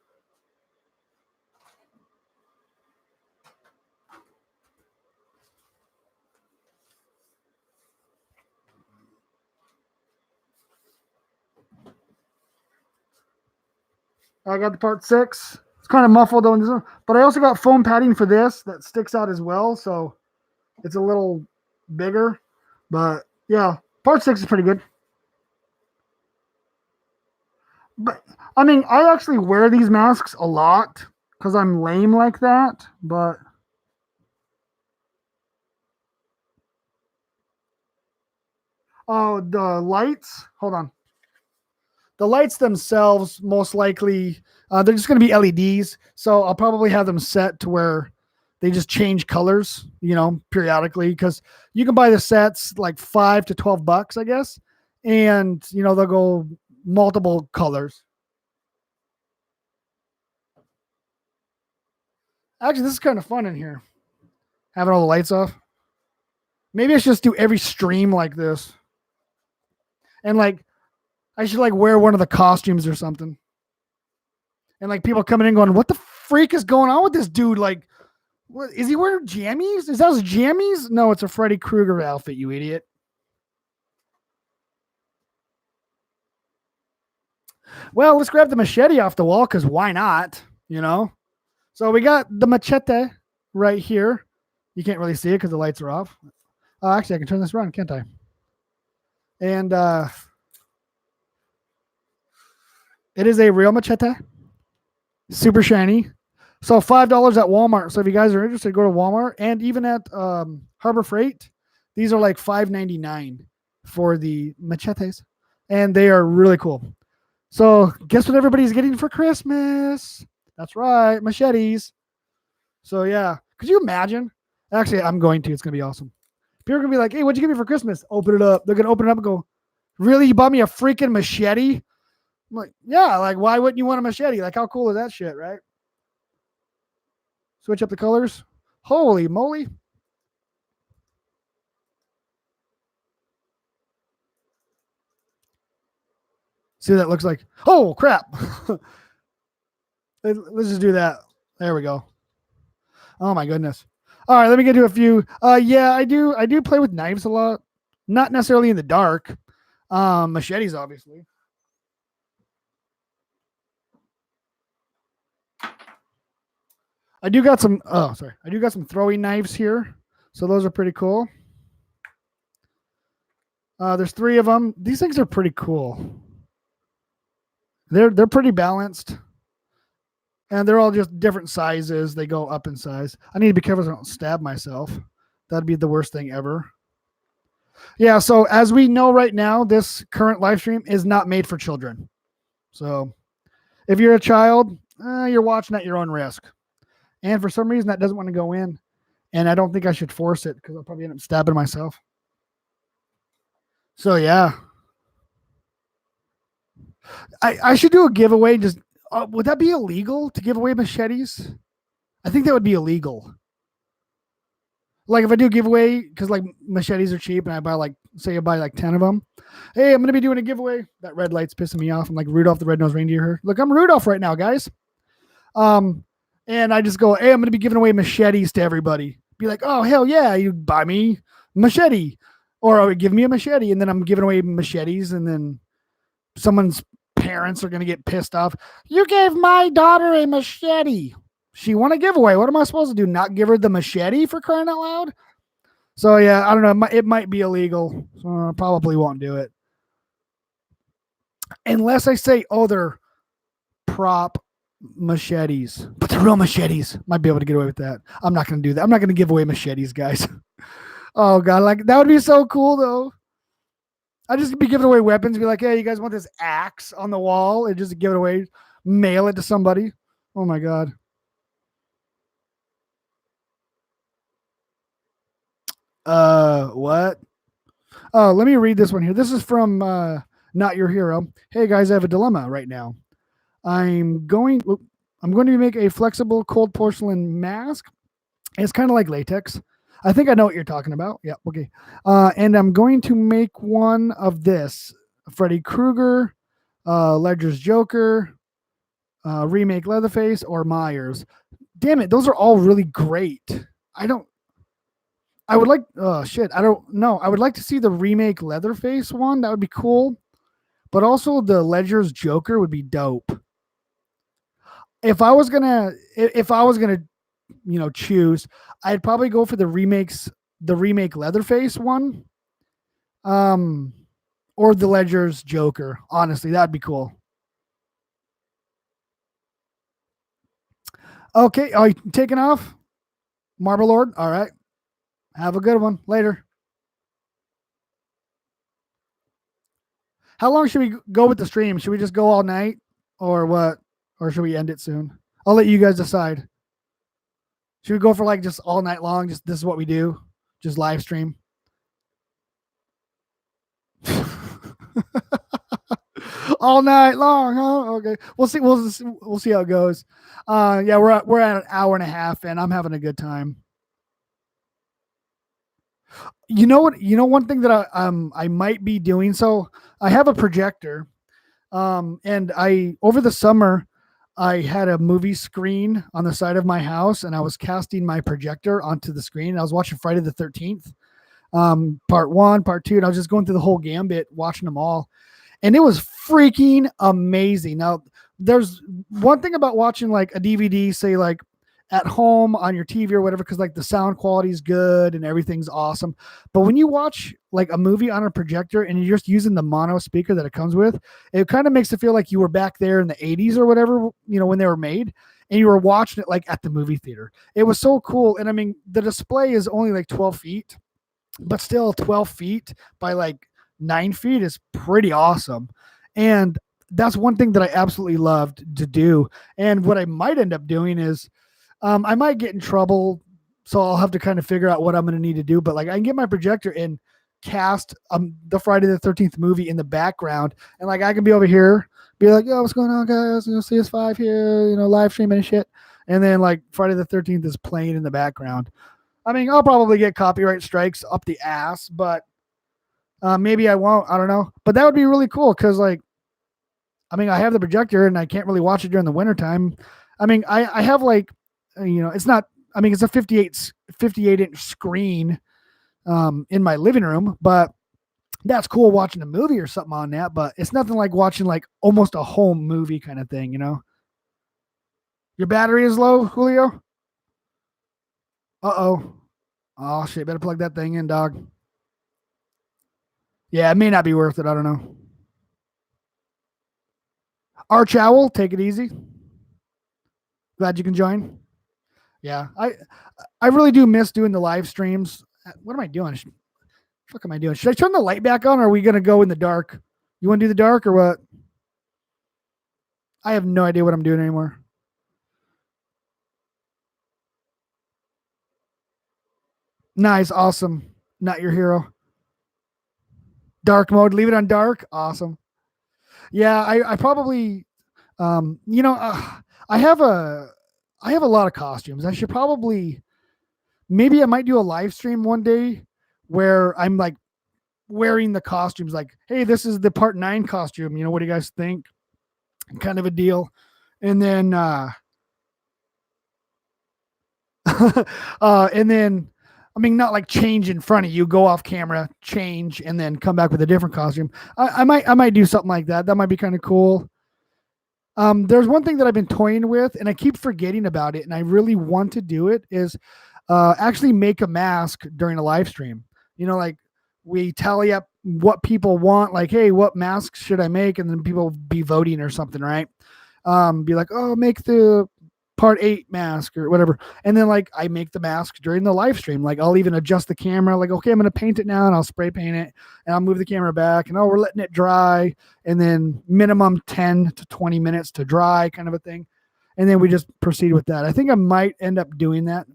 I got the part 6. It's kind of muffled on this one, but I also got foam padding for this that sticks out as well, so it's a little bigger. But yeah, part 6 is pretty good. But I mean, I actually wear these masks a lot because I'm lame like that. But oh, the lights. Hold on. The lights themselves, most likely, they're just going to be LEDs. So I'll probably have them set to where they just change colors, periodically, because you can buy the sets like $5 to $12, I guess, and they'll go multiple colors. Actually, this is kind of fun in here, having all the lights off. Maybe I should just do every stream like this, and like I should like wear one of the costumes or something. And like people coming in going, what the freak is going on with this dude? Like, what, is he wearing jammies? Is that his jammies? No, it's a Freddy Krueger outfit, you idiot. Well, let's grab the machete off the wall because why not? So we got the machete right here. You can't really see it because the lights are off. Actually, I can turn this around, can't I? And it is a real machete, super shiny. So $5 at Walmart. So if you guys are interested, go to Walmart and even at Harbor Freight. These are like $5.99 for the machetes, and they are really cool. So guess what everybody's getting for Christmas? That's right, machetes. So yeah, could you imagine? Actually, I'm going to. It's gonna be awesome. People are gonna be like, "Hey, what'd you give me for Christmas?" Open it up. They're gonna open it up and go, "Really? You bought me a freaking machete?" I'm like, "Yeah. Like, why wouldn't you want a machete? Like, how cool is that shit, right?" Switch up the colors. Holy moly! See what that looks like? Oh crap! Let's just do that. There we go. Oh my goodness. All right, let me get to a few. Yeah, I do play with knives a lot. Not necessarily in the dark. Machetes, obviously. I do got some. Oh, sorry. I do got some throwing knives here, so those are pretty cool. There's 3 of them. These things are pretty cool. They're pretty balanced, and they're all just different sizes. They go up in size. I need to be careful so I don't stab myself. That'd be the worst thing ever. Yeah. So as we know right now, this current live stream is not made for children. So if you're a child, you're watching at your own risk. And for some reason, that doesn't want to go in. And I don't think I should force it because I'll probably end up stabbing myself. So, yeah. I should do a giveaway. Just would that be illegal to give away machetes? I think that would be illegal. Like if I do a giveaway, because like machetes are cheap and I buy like, say I buy like 10 of them. Hey, I'm going to be doing a giveaway. That red light's pissing me off. I'm like Rudolph the Red-Nosed Reindeer here. Look, I'm Rudolph right now, guys. And I just go, hey, I'm going to be giving away machetes to everybody. Be like, oh, hell yeah, you buy me machete. Or give me a machete. And then I'm giving away machetes. And then someone's parents are going to get pissed off. You gave my daughter a machete. She won a giveaway. What am I supposed to do? Not give her the machete for crying out loud? So, yeah, I don't know. It might be illegal. So I probably won't do it. Unless I say, oh, they're prop machetes. But they're real machetes. Might be able to get away with that. I'm not going to do that. I'm not going to give away machetes, guys. Oh, God. Like, that would be so cool, though. I'd just be giving away weapons. Be like, hey, you guys want this axe on the wall? And just give it away. Mail it to somebody. Oh, my God. What? Oh, let me read this one here. This is from Not Your Hero. Hey guys, I have a dilemma right now. I'm going to make a flexible cold porcelain mask. It's kind of like latex. I think I know what you're talking about. Yeah, okay. And I'm going to make one of this Freddy Krueger, Ledger's Joker, remake Leatherface, or Myers. Damn it, those are all really great. I would like, oh shit, I don't know. I would like to see the remake Leatherface one. That would be cool. But also the Ledger's Joker would be dope. If I was gonna, choose, I'd probably go for the remake Leatherface one, or the Ledger's Joker. Honestly, that'd be cool. Okay, are you taking off, Marble Lord? All right. Have a good one. Later. How long should we go with the stream? Should we just go all night or what? Or should we end it soon? I'll let you guys decide. Should we go for like just all night long? Just this is what we do. Just live stream. All night long, huh? Okay. We'll see. We'll see how it goes. Yeah, we're at an hour and a half and I'm having a good time. You know what? One thing that I might be doing. So I have a projector, and I over the summer I had a movie screen on the side of my house, and I was casting my projector onto the screen. I was watching Friday the 13th, part 1, part 2, and I was just going through the whole gambit, watching them all, and it was freaking amazing. Now, there's one thing about watching like a DVD, say like at home on your TV or whatever, because like the sound quality is good and everything's awesome. But when you watch like a movie on a projector and you're just using the mono speaker that it comes with, it kind of makes it feel like you were back there in the 80s or whatever, when they were made, and you were watching it like at the movie theater. It was so cool. And I mean, the display is only like 12 feet, but still 12 feet by like 9 feet is pretty awesome. And that's one thing that I absolutely loved to do. And what I might end up doing is, I might get in trouble, so I'll have to kind of figure out what I'm going to need to do. But like, I can get my projector and cast the Friday the 13th movie in the background, and like I can be over here, be like, "Yo, what's going on, guys? CS5 here, live streaming and shit." And then like Friday the 13th is playing in the background. I mean, I'll probably get copyright strikes up the ass, but maybe I won't. I don't know. But that would be really cool because like, I mean, I have the projector and I can't really watch it during the wintertime. I mean, I have like, it's not, I mean, it's a 58 inch screen in my living room, but that's cool watching a movie or something on that, but it's nothing like watching like almost a home movie kind of thing, Your battery is low, Julio? Uh-oh. Oh, shit. Better plug that thing in, dog. Yeah, it may not be worth it. I don't know. Arch Owl, take it easy. Glad you can join. Yeah, I really do miss doing the live streams. What am I doing? What the fuck am I doing? Should I turn the light back on or are we going to go in the dark? You want to do the dark or what? I have no idea what I'm doing anymore. Nice, awesome. Not your hero. Dark mode, leave it on dark. Awesome. Yeah, I probably you know, I have a I have a lot of costumes. I should probably maybe I might do a live stream one day where I'm like wearing the costumes like, hey, this is the part 9 costume. You know, what do you guys think? Kind of a deal. And then and then I mean, not like change in front of you, go off camera, change, and then come back with a different costume. I might do something like that. That might be kind of cool. There's one thing that I've been toying with, and I keep forgetting about it, and I really want to do it. Is actually make a mask during a live stream. You know, like we tally up what people want, like, hey, what masks should I make? And then people be voting or something, right? Be like, oh, make the part 8 mask or whatever. And then like I make the mask during the live stream. Like I'll even adjust the camera, like, okay, I'm gonna paint it now and I'll spray paint it and I'll move the camera back and we're letting it dry and then minimum 10 to 20 minutes to dry kind of a thing. And then we just proceed with that. I think I might end up doing that.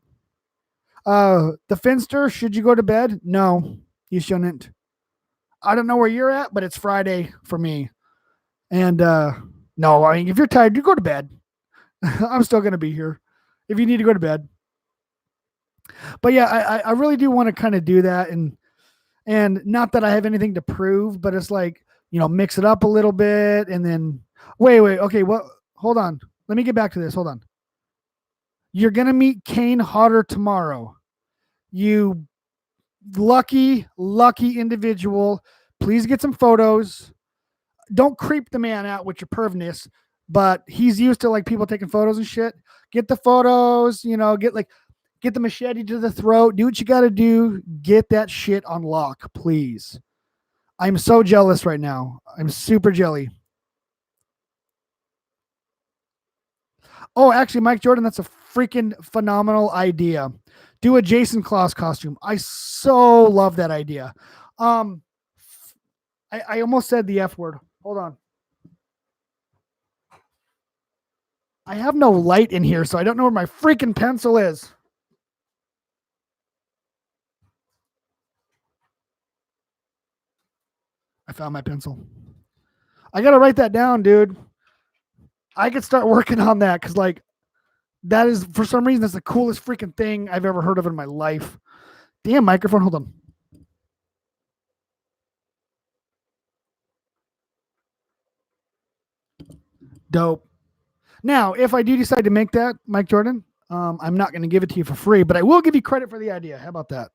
The Finster, should you go to bed? No, you shouldn't. I don't know where you're at, but it's Friday for me. And no, I mean, if you're tired, you go to bed. I'm still going to be here if you need to go to bed. But yeah, I really do want to kind of do that. And not that I have anything to prove, but it's like, you know, mix it up a little bit and then wait. Okay. What? Hold on. Let me get back to this. Hold on. You're going to meet Kane Hodder tomorrow. You lucky individual. Please get some photos. Don't creep the man out with your pervness, but he's used to like people taking photos and shit. Get the photos, you know, get the machete to the throat. Do what you got to do. Get that shit on lock, please. I'm so jealous right now. I'm super jelly. Oh, actually, Mike Jordan, that's a freaking phenomenal idea. Do a Jason Claus costume. I so love that idea. I almost said the F word. Hold on. I have no light in here, so I don't know where my freaking pencil is. I found my pencil. I got to write that down, dude. I could start working on that because, like, that is, for some reason, that's the coolest freaking thing I've ever heard of in my life. Damn microphone. Hold on. Dope. Now, if I do decide to make that, Mike Jordan, I'm not going to give it to you for free, but I will give you credit for the idea. How about that?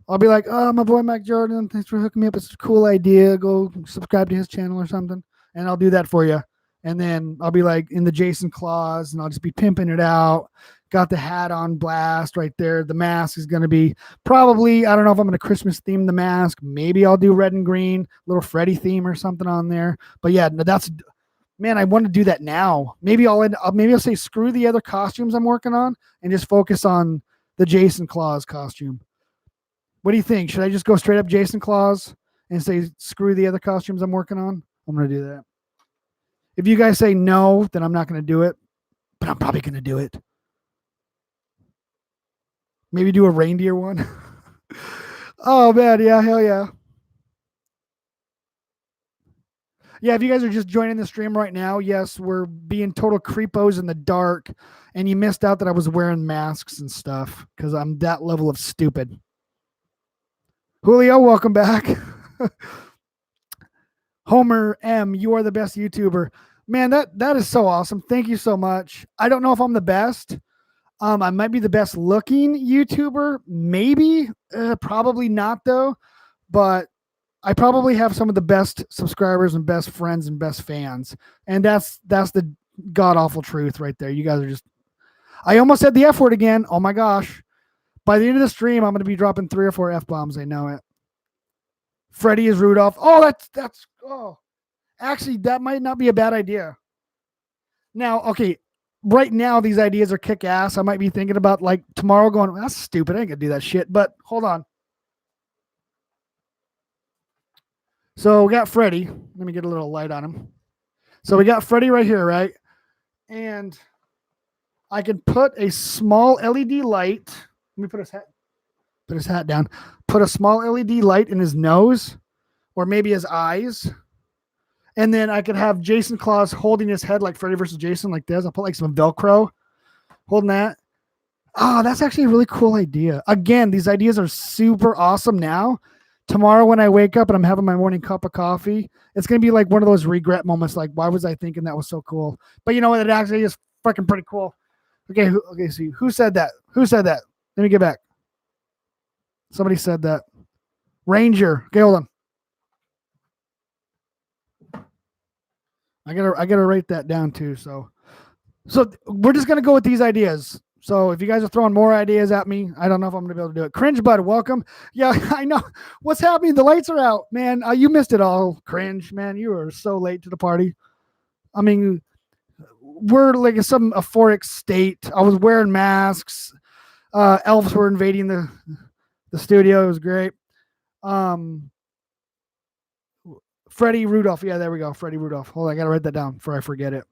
I'll be like, oh, my boy Mike Jordan, thanks for hooking me up. It's a cool idea. Go subscribe to his channel or something, and I'll do that for you. And then I'll be like in the Jason Claus, and I'll just be pimping it out. Got the hat on blast right there. The mask is going to be probably, I don't know if I'm going to Christmas theme the mask. Maybe I'll do red and green, little Freddy theme or something on there. But yeah, that's, man, I want to do that now. Maybe I'll say screw the other costumes I'm working on and just focus on the Jason Claus costume. What do you think? Should I just go straight up Jason Claus and say screw the other costumes I'm working on? I'm going to do that. If you guys say no, then I'm not going to do it, but I'm probably going to do it. Maybe do a reindeer one. Oh, man. Yeah, hell yeah. Yeah, if you guys are just joining the stream right now, yes, we're being total creepos in the dark, and you missed out that I was wearing masks and stuff because I'm that level of stupid. Julio, welcome back. Homer M, you are the best YouTuber. Man, that is so awesome. Thank you so much. I don't know if I'm the best. I might be the best looking YouTuber. Maybe. Probably not, though. But I probably have some of the best subscribers and best friends and best fans. And that's the god-awful truth right there. You guys are just... I almost said the F word again. Oh my gosh. By the end of the stream, I'm going to be dropping 3 or 4 F bombs. I know it. Freddy is Rudolph. Oh, oh. Actually, that might not be a bad idea. Now, okay, right now these ideas are kick ass. I might be thinking about like tomorrow going, that's stupid. I ain't gonna do that shit. But hold on. So we got Freddy. Let me get a little light on him. So we got Freddy right here, right? And I can put a small LED light. Let me put his hat down. Put a small LED light in his nose, or maybe his eyes. And then I could have Jason Claus holding his head like Freddy versus Jason, like this. I'll put like some Velcro holding that. Oh, that's actually a really cool idea. Again, these ideas are super awesome now. Tomorrow when I wake up and I'm having my morning cup of coffee, it's going to be like one of those regret moments. Like, why was I thinking that was so cool? But you know what? It actually is fucking pretty cool. Okay. See, who said that? Who said that? Let me get back. Somebody said that. Ranger. Okay, hold on. I gotta write that down too. So we're just gonna go with these ideas. So if you guys are throwing more ideas at me, I don't know if I'm gonna be able to do it. Cringe Bud, welcome. Yeah, I know what's happening. The lights are out, man. You missed it all. Cringe, man. You are so late to the party. I mean, we're like in some euphoric state. I was wearing masks. Elves were invading the studio. It was great. Freddy Rudolph. Yeah, there we go. Freddy Rudolph. Hold on, I gotta write that down before I forget it.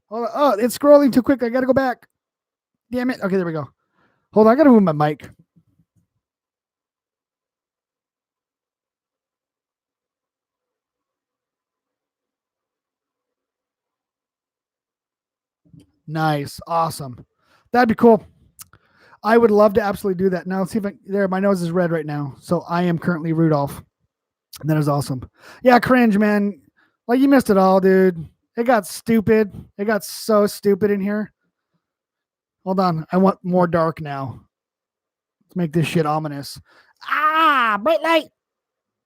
Hold on. Oh, it's scrolling too quick. I gotta go back. Damn it. Okay, there we go. Hold on, I gotta move my mic. Nice. Awesome. That'd be cool. I would love to absolutely do that. Now let's see if there, my nose is red right now. So I am currently Rudolph. That is awesome. Yeah, cringe, man. Like you missed it all, dude. It got stupid. It got so stupid in here. Hold on. I want more dark now. Let's make this shit ominous. Ah, bright light.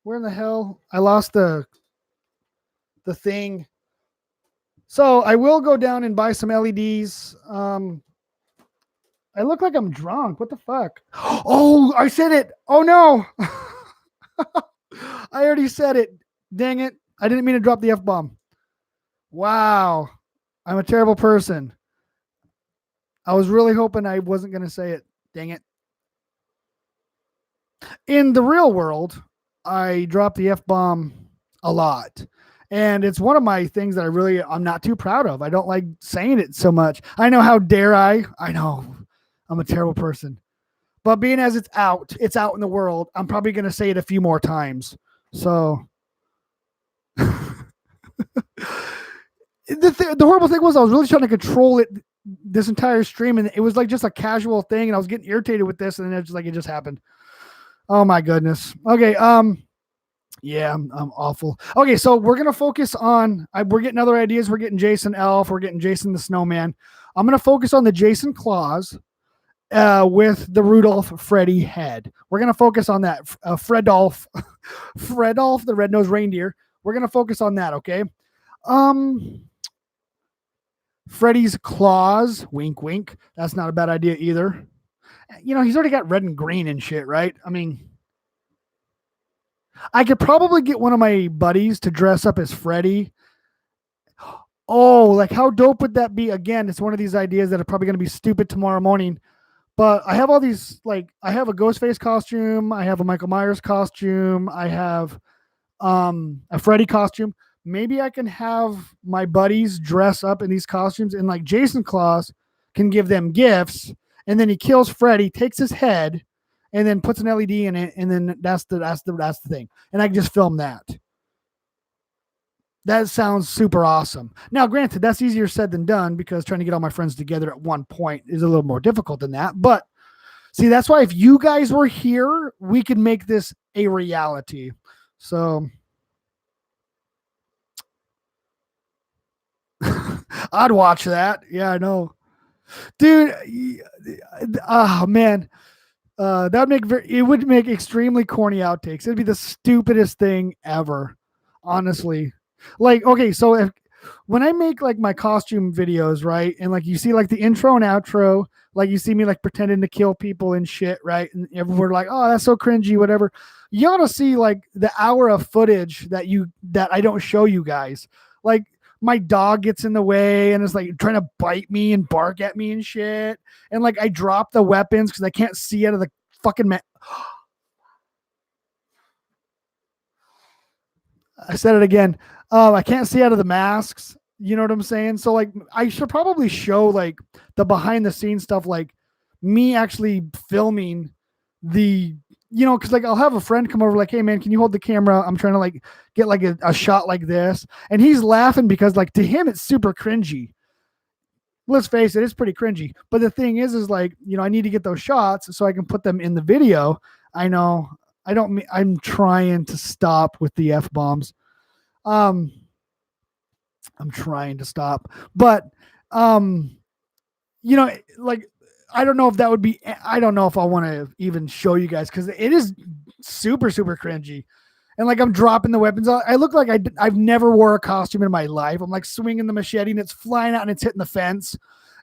Where in the hell? I lost the thing. So I will go down and buy some LEDs. I look like I'm drunk. What the fuck? Oh, I said it. Oh no. I already said it. Dang it. I didn't mean to drop the F-bomb. Wow. I'm a terrible person. I was really hoping I wasn't going to say it. Dang it. In the real world, I drop the F-bomb a lot. And it's one of my things that I'm not too proud of. I don't like saying it so much. I know, how dare I? I know. I'm a terrible person. But being as it's out in the world, I'm probably going to say it a few more times. So the horrible thing was I was really trying to control it this entire stream, and it was like just a casual thing, and I was getting irritated with this, and then it just happened. Oh my goodness. Okay. Yeah, I'm awful. Okay, so we're gonna focus on. We're getting other ideas. We're getting Jason Elf. We're getting Jason the Snowman. I'm gonna focus on the Jason Claus with the Rudolph Freddy head. We're gonna focus on that. Fredolph, Fredolph, the red-nosed reindeer. We're gonna focus on that. Okay. Freddy's claws. Wink, wink. That's not a bad idea either. You know, he's already got red and green and shit, right? I mean, I could probably get one of my buddies to dress up as Freddy. Oh, like how dope would that be? Again, it's one of these ideas that are probably going to be stupid tomorrow morning. But I have all these, like, I have a Ghostface costume. I have a Michael Myers costume. I have a Freddy costume. Maybe I can have my buddies dress up in these costumes, and like Jason Claus can give them gifts, and then he kills Freddy, takes his head, and then puts an LED in it, and then that's the thing. And I can just film that. That sounds super awesome. Now, granted, that's easier said than done, because trying to get all my friends together at one point is a little more difficult than that. But see, that's why if you guys were here, we could make this a reality. So I'd watch that. Yeah, I know. Dude, oh man. It would make extremely corny outtakes. It'd be the stupidest thing ever. Honestly. Like, okay, so when I make like my costume videos, right, and like you see like the intro and outro, like you see me like pretending to kill people and shit, right, and everyone like, oh, that's so cringy, whatever. You ought to see like the hour of footage that I don't show you guys. Like my dog gets in the way and is like trying to bite me and bark at me and shit, and like I drop the weapons because I can't see out of the fucking. I said it again. I can't see out of the masks. You know what I'm saying? So like, I should probably show like the behind the scenes stuff, like me actually filming the, because like I'll have a friend come over, like, hey man, can you hold the camera? I'm trying to like get like a shot like this, and he's laughing because like to him it's super cringy. Let's face it, it's pretty cringy. But the thing is like, I need to get those shots so I can put them in the video. I know. I don't. I'm trying to stop with the F bombs. Um, I'm trying to stop, but um, like I don't know if that would be. I don't know if I want to even show you guys because it is super super cringy, and like I'm dropping the weapons. I look like I've never wore a costume in my life. I'm like swinging the machete and it's flying out and it's hitting the fence,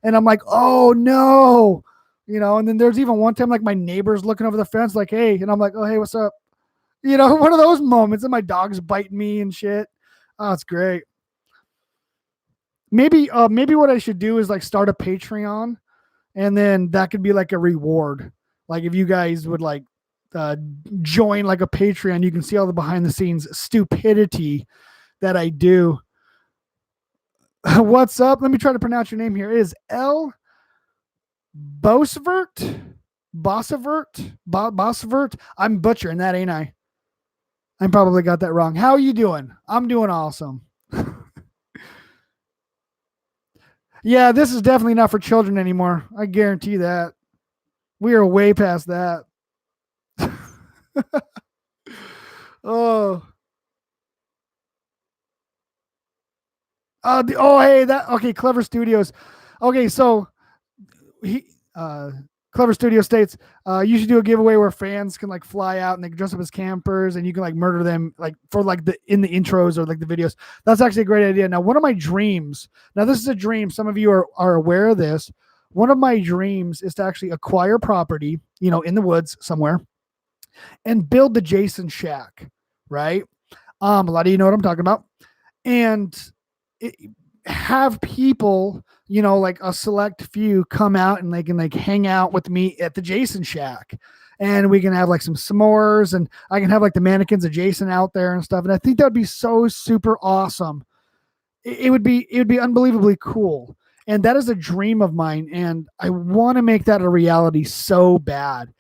and I'm like, oh no. And then there's even one time like my neighbor's looking over the fence, like, hey, and I'm like, oh hey, what's up? One of those moments, and my dog's biting me and shit. Oh, it's great. Maybe what I should do is like start a Patreon, and then that could be like a reward. Like if you guys would like uh, join like a Patreon, you can see all the behind the scenes stupidity that I do. What's up? Let me try to pronounce your name here. It is L Bosvert. Bossvert. I'm butchering that, ain't I? I probably got that wrong. How are you doing? I'm doing awesome. Yeah, this is definitely not for children anymore. I guarantee that. We are way past that. Oh. Hey, okay, Clever Studios. Okay, so he Clever Studio states you should do a giveaway where fans can like fly out and they can dress up as campers and you can like murder them like for like in the intros or like the videos. That's actually a great idea. Now, one of my dreams, now this is a dream, some of you are aware of this. One of my dreams is to actually acquire property, in the woods somewhere and build the Jason shack, right? A lot of you know what I'm talking about. And have people, like a select few come out and they can like hang out with me at the Jason shack, and we can have like some s'mores, and I can have like the mannequins of Jason out there and stuff. And I think that would be so super awesome. It would be unbelievably cool. And that is a dream of mine. And I want to make that a reality so bad.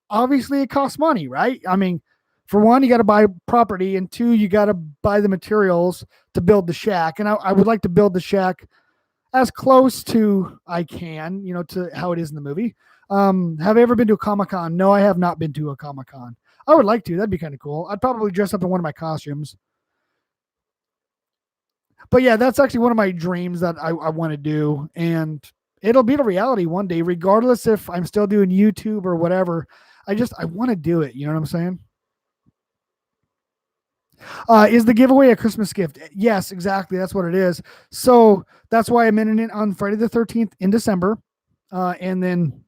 Obviously it costs money, right? I mean, for one, you got to buy property, and two, you got to buy the materials to build the shack. And I would like to build the shack as close to I can, to how it is in the movie. Have I ever been to a Comic-Con? No, I have not been to a Comic-Con. I would like to. That'd be kind of cool. I'd probably dress up in one of my costumes. But yeah, that's actually one of my dreams that I want to do. And it'll be the reality one day, regardless if I'm still doing YouTube or whatever. I want to do it. You know what I'm saying? Is the giveaway a Christmas gift? Yes, exactly. That's what it is. So that's why I'm in it on Friday the 13th in December, and then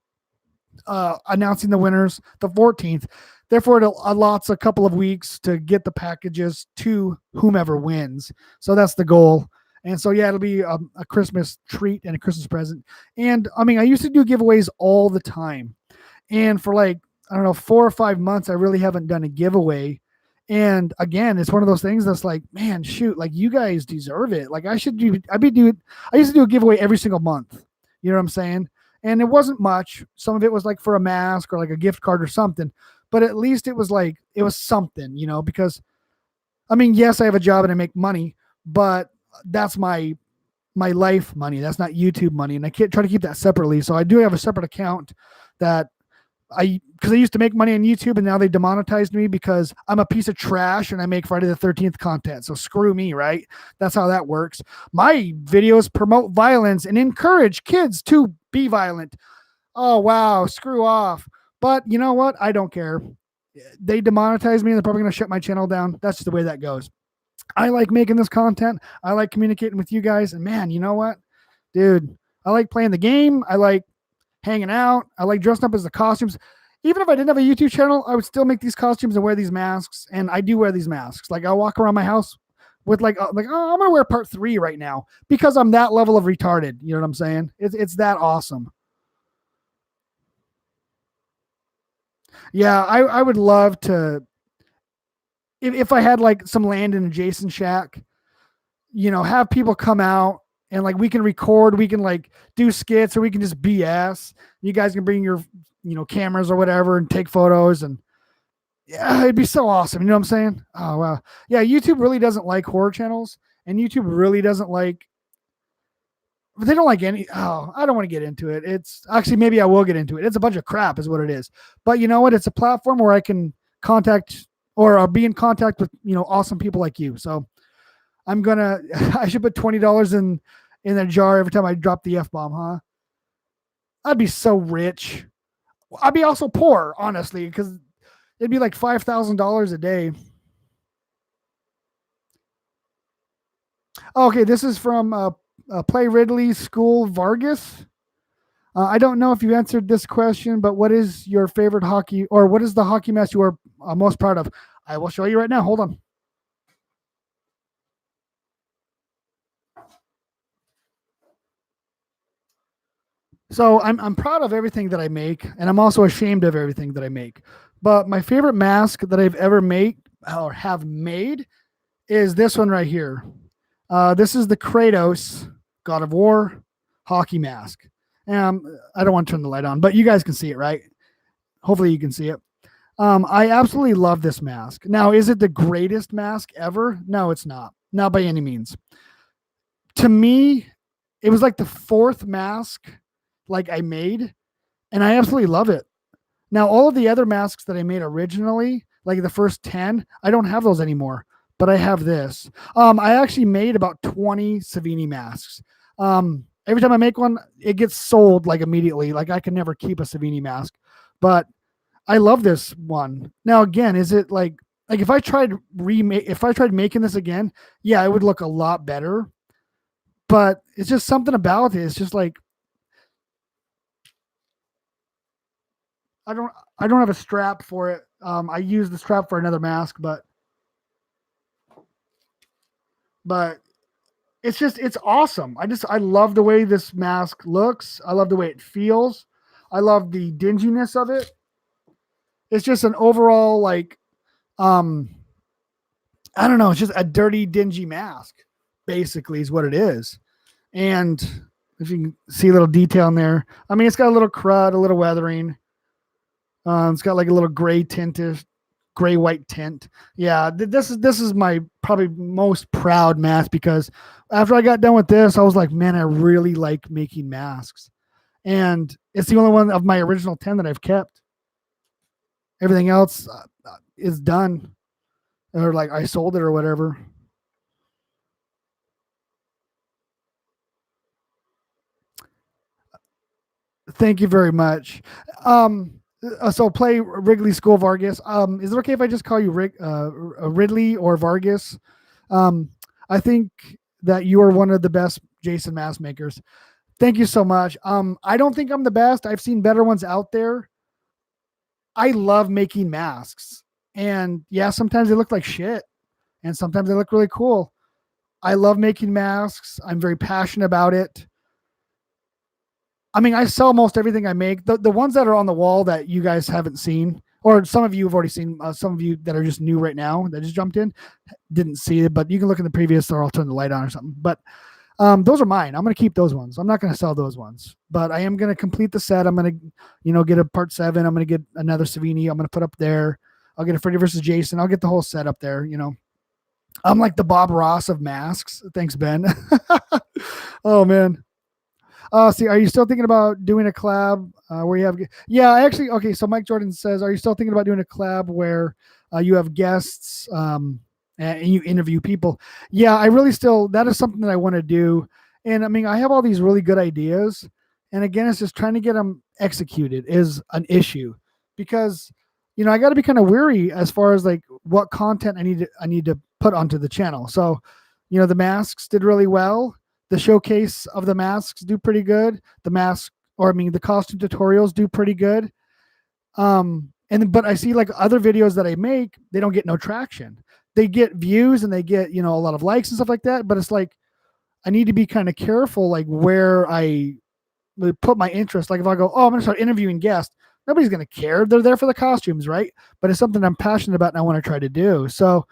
announcing the winners the 14th. Therefore, it allots a couple of weeks to get the packages to whomever wins. So that's the goal. And so, yeah, it'll be a Christmas treat and a Christmas present. And I mean, I used to do giveaways all the time. And for like, I don't know, 4 or 5 months, I really haven't done a giveaway. And again, it's one of those things that's like, man, shoot, like you guys deserve it. Like I used to do a giveaway every single month. You know what I'm saying? And it wasn't much. Some of it was like for a mask or like a gift card or something, but at least it was something, because I mean, yes, I have a job and I make money, but that's my life money. That's not YouTube money. And I can't try to keep that separately. So I do have a separate account that because I used to make money on YouTube, and now they demonetized me because I'm a piece of trash and I make Friday the 13th content. So screw me, right? That's how that works. My videos promote violence and encourage kids to be violent. Oh, wow. Screw off. But you know what? I don't care. They demonetized me and they're probably going to shut my channel down. That's just the way that goes. I like making this content. I like communicating with you guys. And man, you know what, dude? I like playing the game. I like hanging out. I like dressing up as the costumes. Even if I didn't have a YouTube channel, I would still make these costumes and wear these masks. And I do wear these masks. Like I'll walk around my house with oh, I'm gonna wear part 3 right now because I'm that level of retarded. You know what I'm saying? It's that awesome. Yeah, I would love to if I had like some land in a Jason shack, have people come out and like we can record, we can like do skits, or we can just BS. You guys can bring your cameras or whatever and take photos, and yeah, it'd be so awesome. You know what I'm saying? Oh wow. Yeah, YouTube really doesn't like horror channels, and YouTube really doesn't like they don't like any I don't want to get into it. It's actually maybe I will get into it. It's a bunch of crap is what it is. But you know what? It's a platform where I can contact or be in contact with, awesome people like you. So I'm gonna I should put $20 in a jar every time I drop the F-bomb, huh? I'd be so rich. I'd be also poor, honestly, because it'd be like $5,000 a day. Okay, this is from Play Ridley School Vargas. I don't know if you answered this question, but what is your favorite hockey, or what is the hockey mask you are most proud of? I will show you right now. Hold on. So I'm proud of everything that I make, and I'm also ashamed of everything that I make. But my favorite mask that I've ever made or have made is this one right here. This is the Kratos God of War hockey mask. I don't want to turn the light on, but you guys can see it, right? Hopefully you can see it. I absolutely love this mask. Now, is it the greatest mask ever? No, it's not. Not by any means. To me, it was like the 4th mask like I made, and I absolutely love it. Now, all of the other masks that I made originally, like the first 10, I don't have those anymore, but I have this. I actually made about 20 Savini masks. Every time I make one, it gets sold like immediately. Like I can never keep a Savini mask, but I love this one. Now, again, is it like if I tried making this again, yeah, it would look a lot better. But it's just something about it. It's just like I don't have a strap for it. I use the strap for another mask, but it's awesome. I love the way this mask looks. I love the way it feels. I love the dinginess of it. It's just an overall like I don't know, it's just a dirty, dingy mask, basically, is what it is. And if you can see a little detail in there, I mean, it's got a little crud, a little weathering. It's got like a little gray tintish, gray white tint. Yeah, this is my probably most proud mask, because after I got done with this, I was like, man, I really like making masks, and it's the only one of my original 10 that I've kept. Everything else is done, or like I sold it or whatever. Thank you very much. So play Wrigley School Vargas. Is it okay if I just call you Ridley or Vargas? I think that you are one of the best Jason mask makers. Thank you so much. I don't think I'm the best. I've seen better ones out there. I love making masks, and yeah, sometimes they look like shit, and sometimes they look really cool. I love making masks. I'm very passionate about it. I mean, I sell most everything I make. The ones that are on the wall that you guys haven't seen, or some of you have already seen, some of you that are just new right now that just jumped in, didn't see it, but you can look in the previous, or I'll turn the light on or something. But those are mine. I'm going to keep those ones. I'm not going to sell those ones, but I am going to complete the set. I'm going to, get a part 7. I'm going to get another Savini. I'm going to put up there. I'll get a Freddy versus Jason. I'll get the whole set up there. I'm like the Bob Ross of masks. Thanks, Ben. Oh man. See, are you still thinking about doing a collab where you have? Yeah, actually. Okay, so Mike Jordan says, are you still thinking about doing a collab where you have guests and you interview people? Yeah, I really still. That is something that I want to do, and I mean, I have all these really good ideas, and again, it's just trying to get them executed is an issue, because I got to be kind of weary as far as like what content I need to put onto the channel. So, the masks did really well. The showcase of the masks do pretty good. The costume tutorials do pretty good. But I see like other videos that I make, they don't get no traction. They get views and they get, a lot of likes and stuff like that. But it's like, I need to be kind of careful, like where I put my interest. Like if I go, oh, I'm going to start interviewing guests, nobody's going to care. They're there for the costumes, right? But it's something I'm passionate about and I want to try to do. So,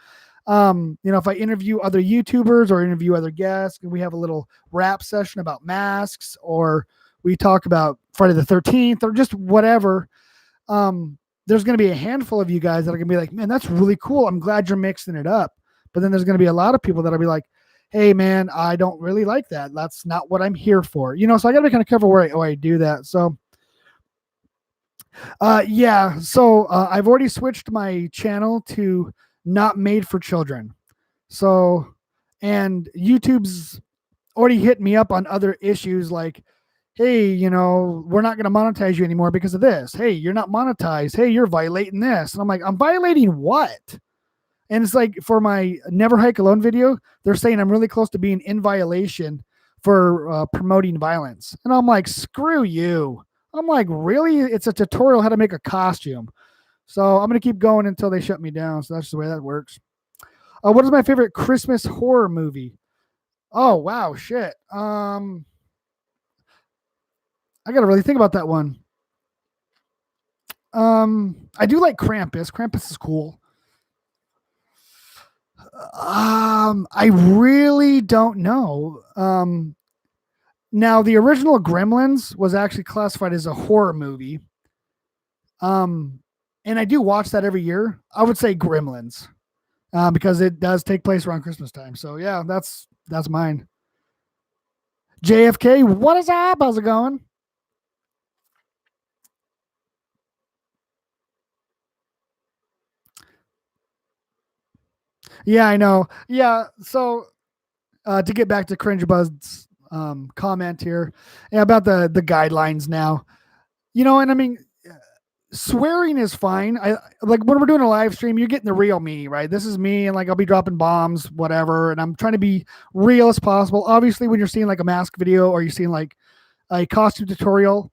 if I interview other YouTubers or interview other guests and we have a little rap session about masks, or we talk about Friday the 13th or just whatever, there's going to be a handful of you guys that are going to be like, man, that's really cool. I'm glad you're mixing it up. But then there's going to be a lot of people that'll be like, hey man, I don't really like that. That's not what I'm here for. So I got to be kind of careful where I do that. So, I've already switched my channel to not made for children. So, and YouTube's already hit me up on other issues like, hey, we're not going to monetize you anymore because of this. Hey, you're not monetized. Hey, you're violating this. And I'm like, I'm violating what? And it's like for my Never Hike Alone video, they're saying I'm really close to being in violation for promoting violence. And I'm like, screw you. I'm like, really? It's a tutorial how to make a costume. So I'm going to keep going until they shut me down. So that's the way that works. What is my favorite Christmas horror movie? Oh, wow. Shit. I got to really think about that one. I do like Krampus. Krampus is cool. I really don't know. Now the original Gremlins was actually classified as a horror movie. And I do watch that every year. I would say Gremlins, because it does take place around Christmas time. So yeah, that's mine. JFK, what is up? How's it going? Yeah, I know. Yeah, so to get back to Cringe Buzz's comment here, about the guidelines now, and I mean, swearing is fine. I like when we're doing a live stream, you're getting the real me, right? This is me, and like I'll be dropping bombs, whatever, and I'm trying to be real as possible. Obviously, when you're seeing like a mask video or you're seeing like a costume tutorial,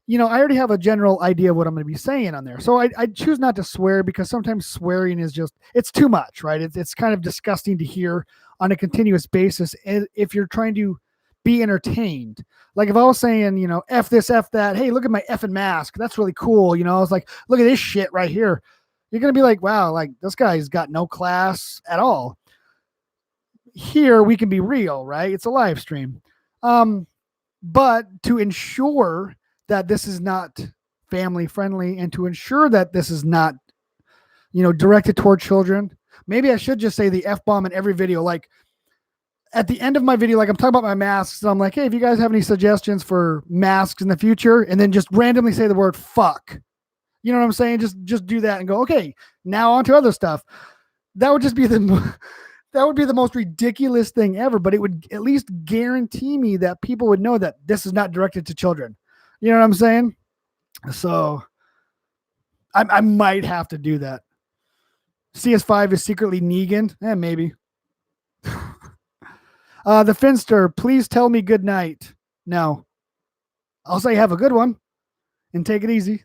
I already have a general idea of what I'm going to be saying on there. So I choose not to swear because sometimes swearing is it's too much, right? It's kind of disgusting to hear on a continuous basis if you're trying to be entertained. Like if I was saying, F this, F that, hey, look at my effing mask. That's really cool. I was like, look at this shit right here. You're going to be like, wow, like this guy's got no class at all. Here we can be real, right? It's a live stream. But to ensure that this is not family friendly and to ensure that this is not, directed toward children, maybe I should just say the F-bomb in every video. Like at the end of my video, like I'm talking about my masks. And I'm like, hey, if you guys have any suggestions for masks in the future, and then just randomly say the word fuck, you know what I'm saying? Just do that and go, okay, now on to other stuff. That would just be that would be the most ridiculous thing ever, but it would at least guarantee me that people would know that this is not directed to children. You know what I'm saying? So I might have to do that. CS5 is secretly Negan. Maybe. The Finster, please tell me good night. No. I'll say have a good one and take it easy.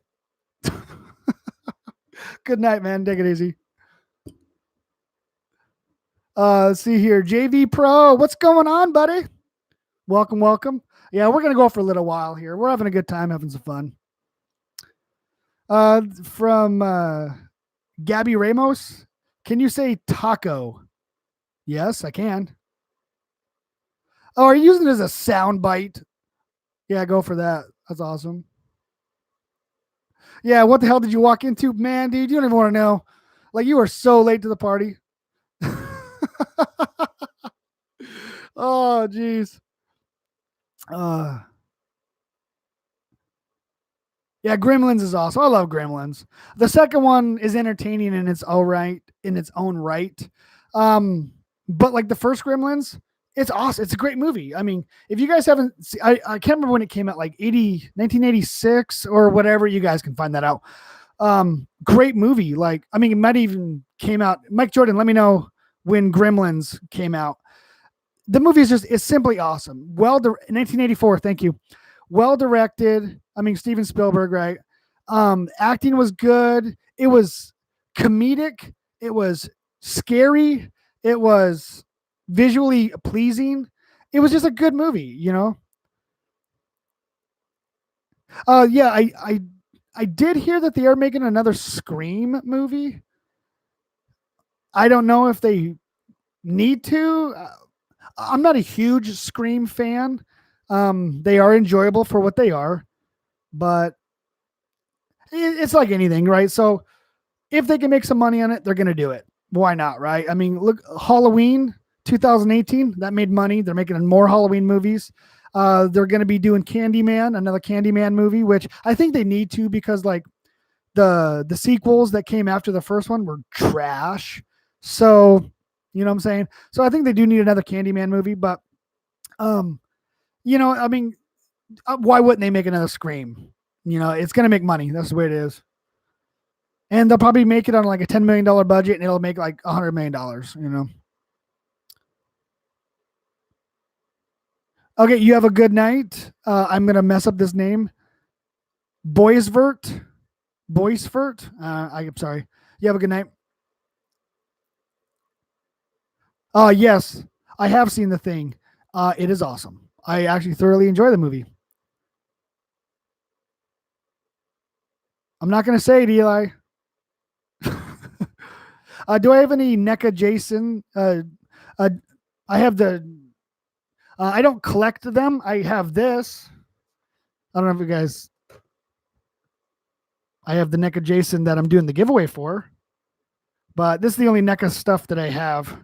Good night, man. Take it easy. Let's see here. JV Pro, what's going on, buddy? Welcome. Yeah, we're going to go for a little while here. We're having a good time, having some fun. From Gabby Ramos, can you say taco? Yes, I can. Oh, are you using it as a sound bite? Yeah, go for that. That's awesome. Yeah, what the hell did you walk into? Man, dude, you don't even want to know. Like, you are so late to the party. Oh, geez. Yeah, Gremlins is awesome. I love Gremlins. The second one is entertaining in its own right. But like the first Gremlins, it's awesome. It's a great movie. I mean, if you guys haven't, I can't remember when it came out, like 1986 or whatever. You guys can find that out. Great movie. Like, I mean, it might even came out. Mike Jordan, let me know when Gremlins came out. The movie is simply awesome. 1984. Thank you. Well directed. I mean, Steven Spielberg, right? Acting was good. It was comedic. It was scary. It was visually pleasing. It was just a good movie, you know. Yeah, I did hear that they are making another Scream movie. I don't know if they need to. I'm not a huge Scream fan. They are enjoyable for what they are, but it's like anything, right? So if they can make some money on it, they're going to do it. Why not, right? I mean, look, Halloween 2018 that made money. They're making more Halloween movies. They're going to be doing Candyman, another Candyman movie, which I think they need to because like the sequels that came after the first one were trash. So you know what I'm saying? So I think they do need another Candyman movie, but um, I mean, why wouldn't they make another Scream? It's going to make money. That's the way it is. And they'll probably make it on like a $10 million budget and it'll make like $100 million. Okay, you have a good night. I'm going to mess up this name. Boisvert. Boisvert. I'm sorry. You have a good night. Yes, I have seen The Thing. It is awesome. I actually thoroughly enjoy the movie. I'm not going to say it, Eli. Do I have any NECA Jason? Uh, I have the. I don't collect them. I have this. I don't know if you guys. I have the NECA Jason that I'm doing the giveaway for, but this is the only NECA stuff that I have.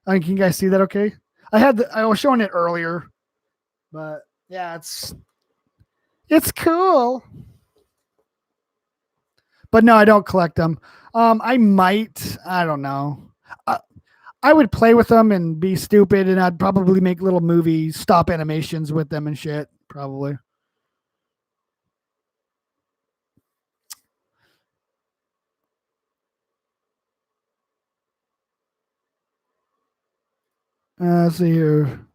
I mean, can you guys see that? Okay. I was showing it earlier, but yeah, it's cool. But no, I don't collect them. I might. I don't know. I would play with them and be stupid, and I'd probably make little movie stop animations with them and shit. Probably. Let's see here.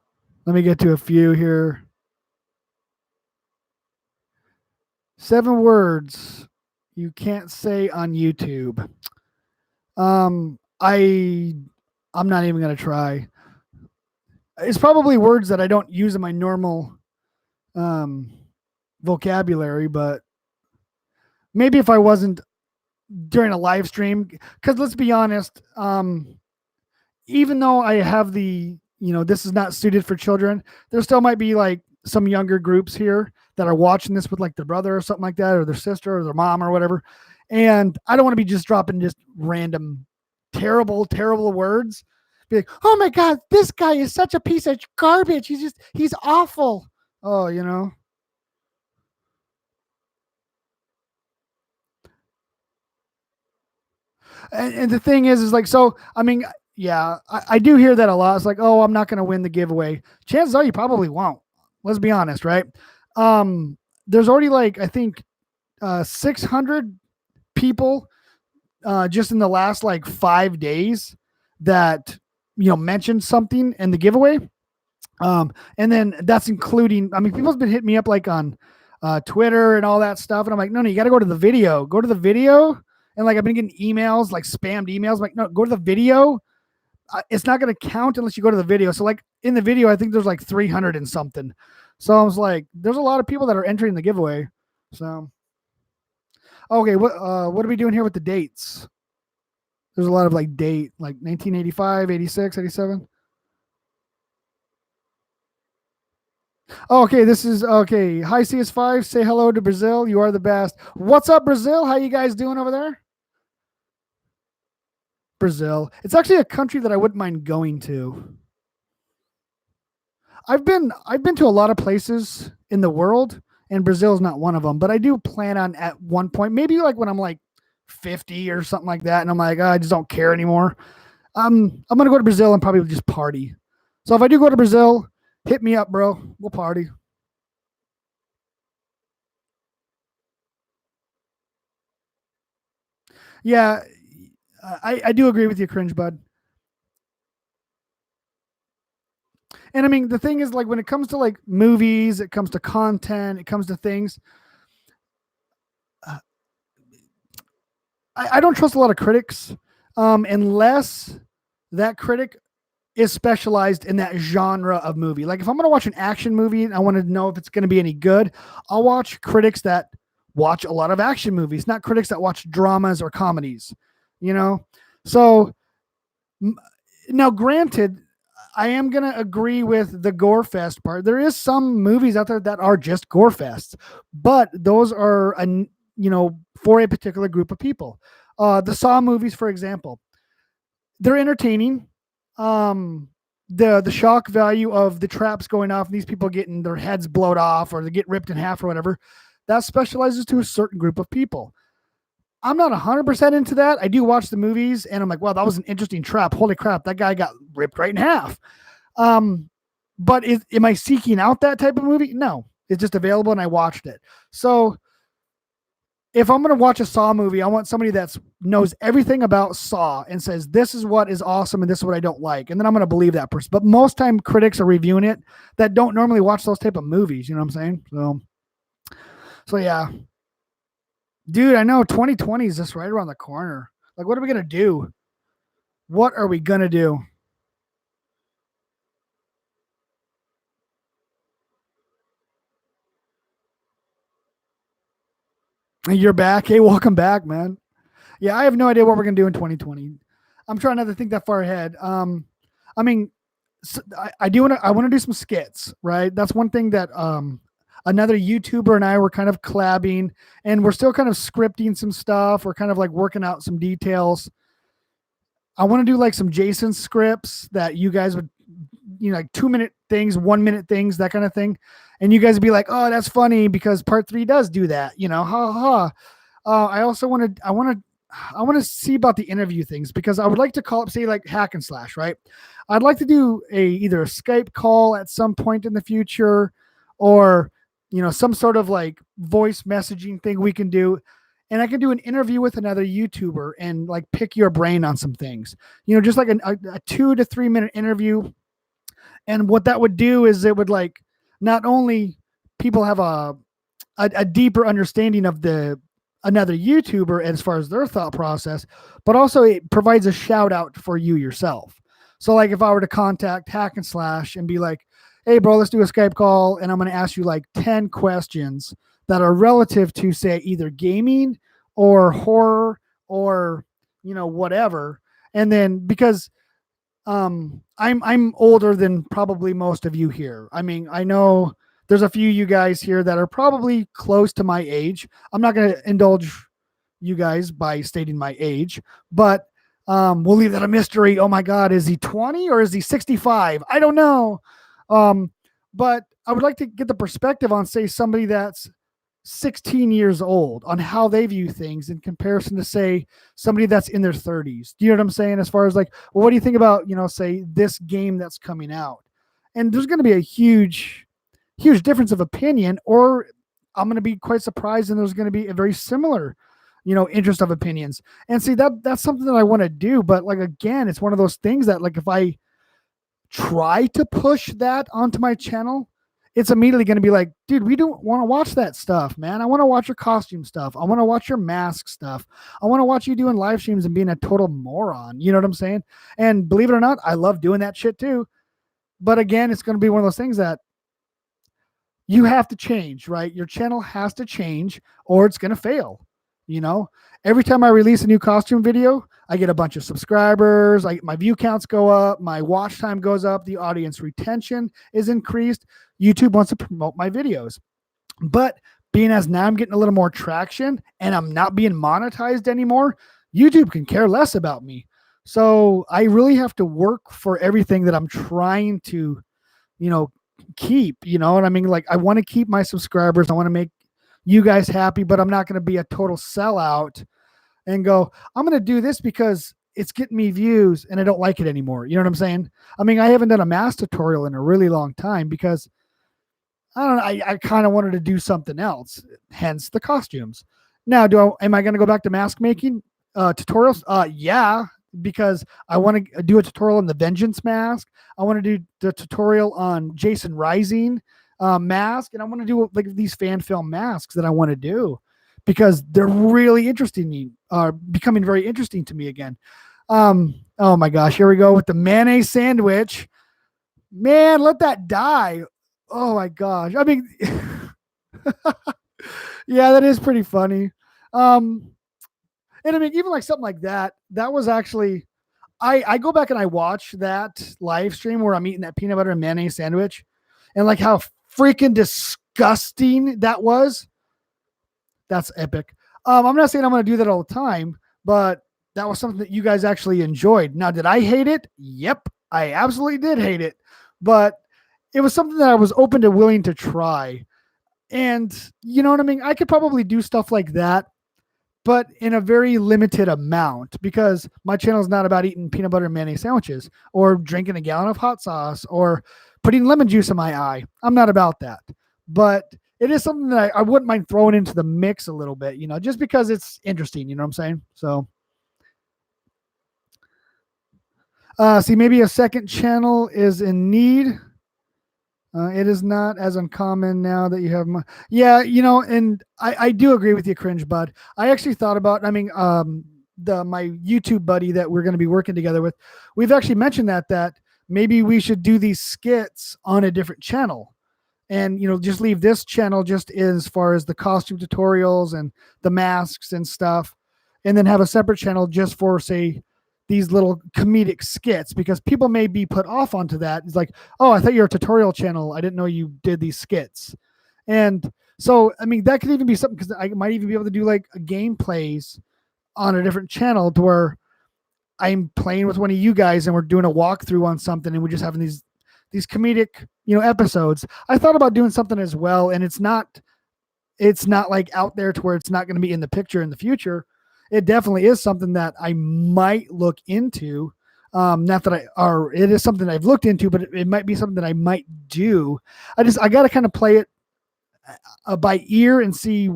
Let me get to a few here. 7 words you can't say on YouTube. I'm not even gonna try. It's probably words that I don't use in my normal um vocabulary, but maybe if I wasn't during a live stream, because let's be honest, even though I have this is not suited for children, there still might be like some younger groups here that are watching this with like their brother or something like that, or their sister or their mom or whatever. And I don't want to be just dropping just random terrible, terrible words. Be like, oh my God, this guy is such a piece of garbage. He's awful. Oh, and the thing is like, so, I mean, yeah, I do hear that a lot. It's like, oh, I'm not going to win the giveaway. Chances are you probably won't. Let's be honest, right? There's already like, I think, 600 people just in the last like 5 days that, mentioned something in the giveaway. And then that's including, I mean, people's been hitting me up like on Twitter and all that stuff. And I'm like, no, you got to go to the video. Go to the video. And like I've been getting emails, like spammed emails. I'm like, no, go to the video. It's not going to count unless you go to the video. So like in the video, I think there's like 300 and something. So I was like, there's a lot of people that are entering the giveaway. So okay, what are we doing here with the dates? There's a lot of like 1985, 86, 87. Okay, this is okay. Hi CS5, say hello to Brazil. You are the best. What's up, Brazil? How you guys doing over there? Brazil. It's actually a country that I wouldn't mind going to. I've been to a lot of places in the world, and Brazil is not one of them. But I do plan on at one point, maybe like when I'm like 50 or something like that, and I'm like, oh, I just don't care anymore. I'm gonna go to Brazil and probably just party. So if I do go to Brazil, hit me up, bro. We'll party. Yeah, I do agree with you, cringe bud. And I mean, the thing is, like, when it comes to like movies, it comes to content, it comes to things, uh, I don't trust a lot of critics unless that critic is specialized in that genre of movie. Like if I'm going to watch an action movie and I want to know if it's going to be any good, I'll watch critics that watch a lot of action movies, not critics that watch dramas or comedies, you know? So now granted, I am going to agree with the gore fest part. There is some movies out there that are just gore fests, but those are, for a particular group of people. The Saw movies, for example, they're entertaining. Um, the shock value of the traps going off and these people getting their heads blown off or they get ripped in half or whatever, that specializes to a certain group of people. I'm not 100% into that. I do watch the movies and I'm like, wow, that was an interesting trap. Holy crap, that guy got ripped right in half. But am I seeking out that type of movie? No, it's just available and I watched it. So if I'm going to watch a Saw movie, I want somebody that knows everything about Saw and says, this is what is awesome and this is what I don't like. And then I'm going to believe that person. But most time critics are reviewing it that don't normally watch those type of movies. You know what I'm saying? So yeah. Dude, I know 2020 is just right around the corner. Like, what are we going to do? What are we going to do? You're back. Hey, welcome back, man. Yeah, I have no idea what we're gonna do in 2020. I'm trying not to think that far ahead. I mean, I do want to. I want to do some skits, right? That's one thing that another YouTuber and I were kind of collabing, and we're still kind of scripting some stuff. We're kind of like working out some details. I want to do like some Jason scripts that you guys would, like 2-minute things, 1-minute things, that kind of thing. And you guys would be like, oh, that's funny because part 3 does do that, ha ha. I also I want to see about the interview things because I would like to call up, say like hack and slash, right? I'd like to do either a Skype call at some point in the future or, some sort of like voice messaging thing we can do. And I can do an interview with another YouTuber and like pick your brain on some things, just like a 2 to 3 minute interview. And what that would do is it would like, not only people have a deeper understanding of another YouTuber as far as their thought process, but also it provides a shout out for you yourself. So like if I were to contact Hack and Slash and be like, hey bro, let's do a Skype call and I'm going to ask you like 10 questions that are relative to say either gaming or horror or, whatever. And then because I'm older than probably most of you here. I mean, I know there's a few you guys here that are probably close to my age. I'm not going to indulge you guys by stating my age, but we'll leave that a mystery. Oh my God, is he 20 or is he 65? I don't know. But I would like to get the perspective on, say, somebody that's 16 years old on how they view things in comparison to, say, somebody that's in their 30s. Do you know what I'm saying? As far as like, well, what do you think about, say this game that's coming out? And there's going to be a huge difference of opinion, or I'm going to be quite surprised and there's going to be a very similar, interest of opinions. And see, that's something that I want to do. But like, again, it's one of those things that like, if I try to push that onto my channel, it's immediately going to be like, dude, we don't want to watch that stuff, man. I want to watch your costume stuff. I want to watch your mask stuff. I want to watch you doing live streams and being a total moron. You know what I'm saying? And believe it or not, I love doing that shit too. But again, it's going to be one of those things that you have to change, right? Your channel has to change or it's going to fail. Every time I release a new costume video, I get a bunch of subscribers. My view counts go up. My watch time goes up. The audience retention is increased. YouTube wants to promote my videos. But being as now I'm getting a little more traction and I'm not being monetized anymore, YouTube can care less about me. So I really have to work for everything that I'm trying to, keep, and I mean, like, I want to keep my subscribers. I want to make you guys happy, but I'm not going to be a total sellout and go, I'm going to do this because it's getting me views and I don't like it anymore. You know what I'm saying? I mean, I haven't done a mask tutorial in a really long time because I don't know. I kind of wanted to do something else, hence the costumes. Now, am I going to go back to mask making tutorials? Yeah. because I want to do a tutorial on the Vengeance mask. I want to do the tutorial on Jason Rising mask, and I want to do like these fan film masks that I want to do because they're really interesting. Are becoming very interesting to me again. Oh my gosh, here we go with the mayonnaise sandwich. Man, let that die. Oh my gosh. I mean, yeah, that is pretty funny. Um, and I mean, even like something like that, that was actually I go back and I watch that live stream where I'm eating that peanut butter and mayonnaise sandwich and like how freaking disgusting that was. That's epic. I'm not saying I'm going to do that all the time, but that was something that you guys actually enjoyed. Now, did I hate it? Yep, I absolutely did hate it, but it was something that I was open to willing to try. And you know what I mean? I could probably do stuff like that, but in a very limited amount because my channel is not about eating peanut butter and mayonnaise sandwiches or drinking a gallon of hot sauce or putting lemon juice in my eye. I'm not about that. But it is something that I wouldn't mind throwing into the mix a little bit, just because it's interesting. You know what I'm saying? So, see, maybe a second channel is in need. It is not as uncommon now that you have yeah, and I do agree with you, Cringe Bud. I actually thought about, I mean, my YouTube buddy that we're going to be working together with, we've actually mentioned that maybe we should do these skits on a different channel and, just leave this channel just as far as the costume tutorials and the masks and stuff. And then have a separate channel just for, say, these little comedic skits because people may be put off onto that. It's like, oh, I thought you were a tutorial channel. I didn't know you did these skits. And so, I mean, that could even be something because I might even be able to do like gameplays on a different channel to where I'm playing with one of you guys and we're doing a walkthrough on something and we're just having these comedic, episodes. I thought about doing something as well, and it's not like out there to where it's not going to be in the picture in the future. It definitely is something that I might look into. Not that it is something I've looked into, but it might be something that I might do. I got to kind of play it by ear and see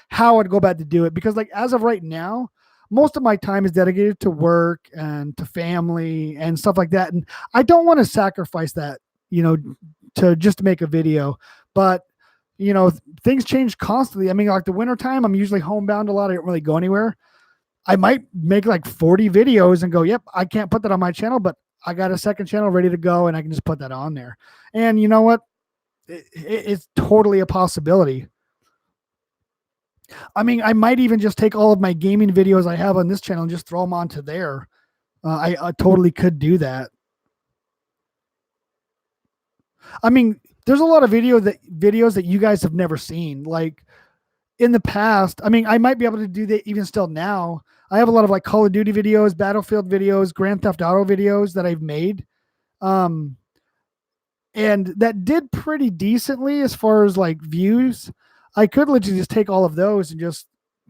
how I'd go about to do it. Because like, as of right now, most of my time is dedicated to work and to family and stuff like that. And I don't want to sacrifice that, to just make a video, but things change constantly. I mean, like the wintertime, I'm usually homebound a lot. I don't really go anywhere. I might make like 40 videos and go, yep, I can't put that on my channel, but I got a second channel ready to go and I can just put that on there. And you know what? It's totally a possibility. I mean, I might even just take all of my gaming videos I have on this channel and just throw them onto there. I totally could do that. I mean, there's a lot of videos that you guys have never seen. Like in the past, I mean, I might be able to do that even still now. I have a lot of like Call of Duty videos, Battlefield videos, Grand Theft Auto videos that I've made. And that did pretty decently as far as like views. I could literally just take all of those and just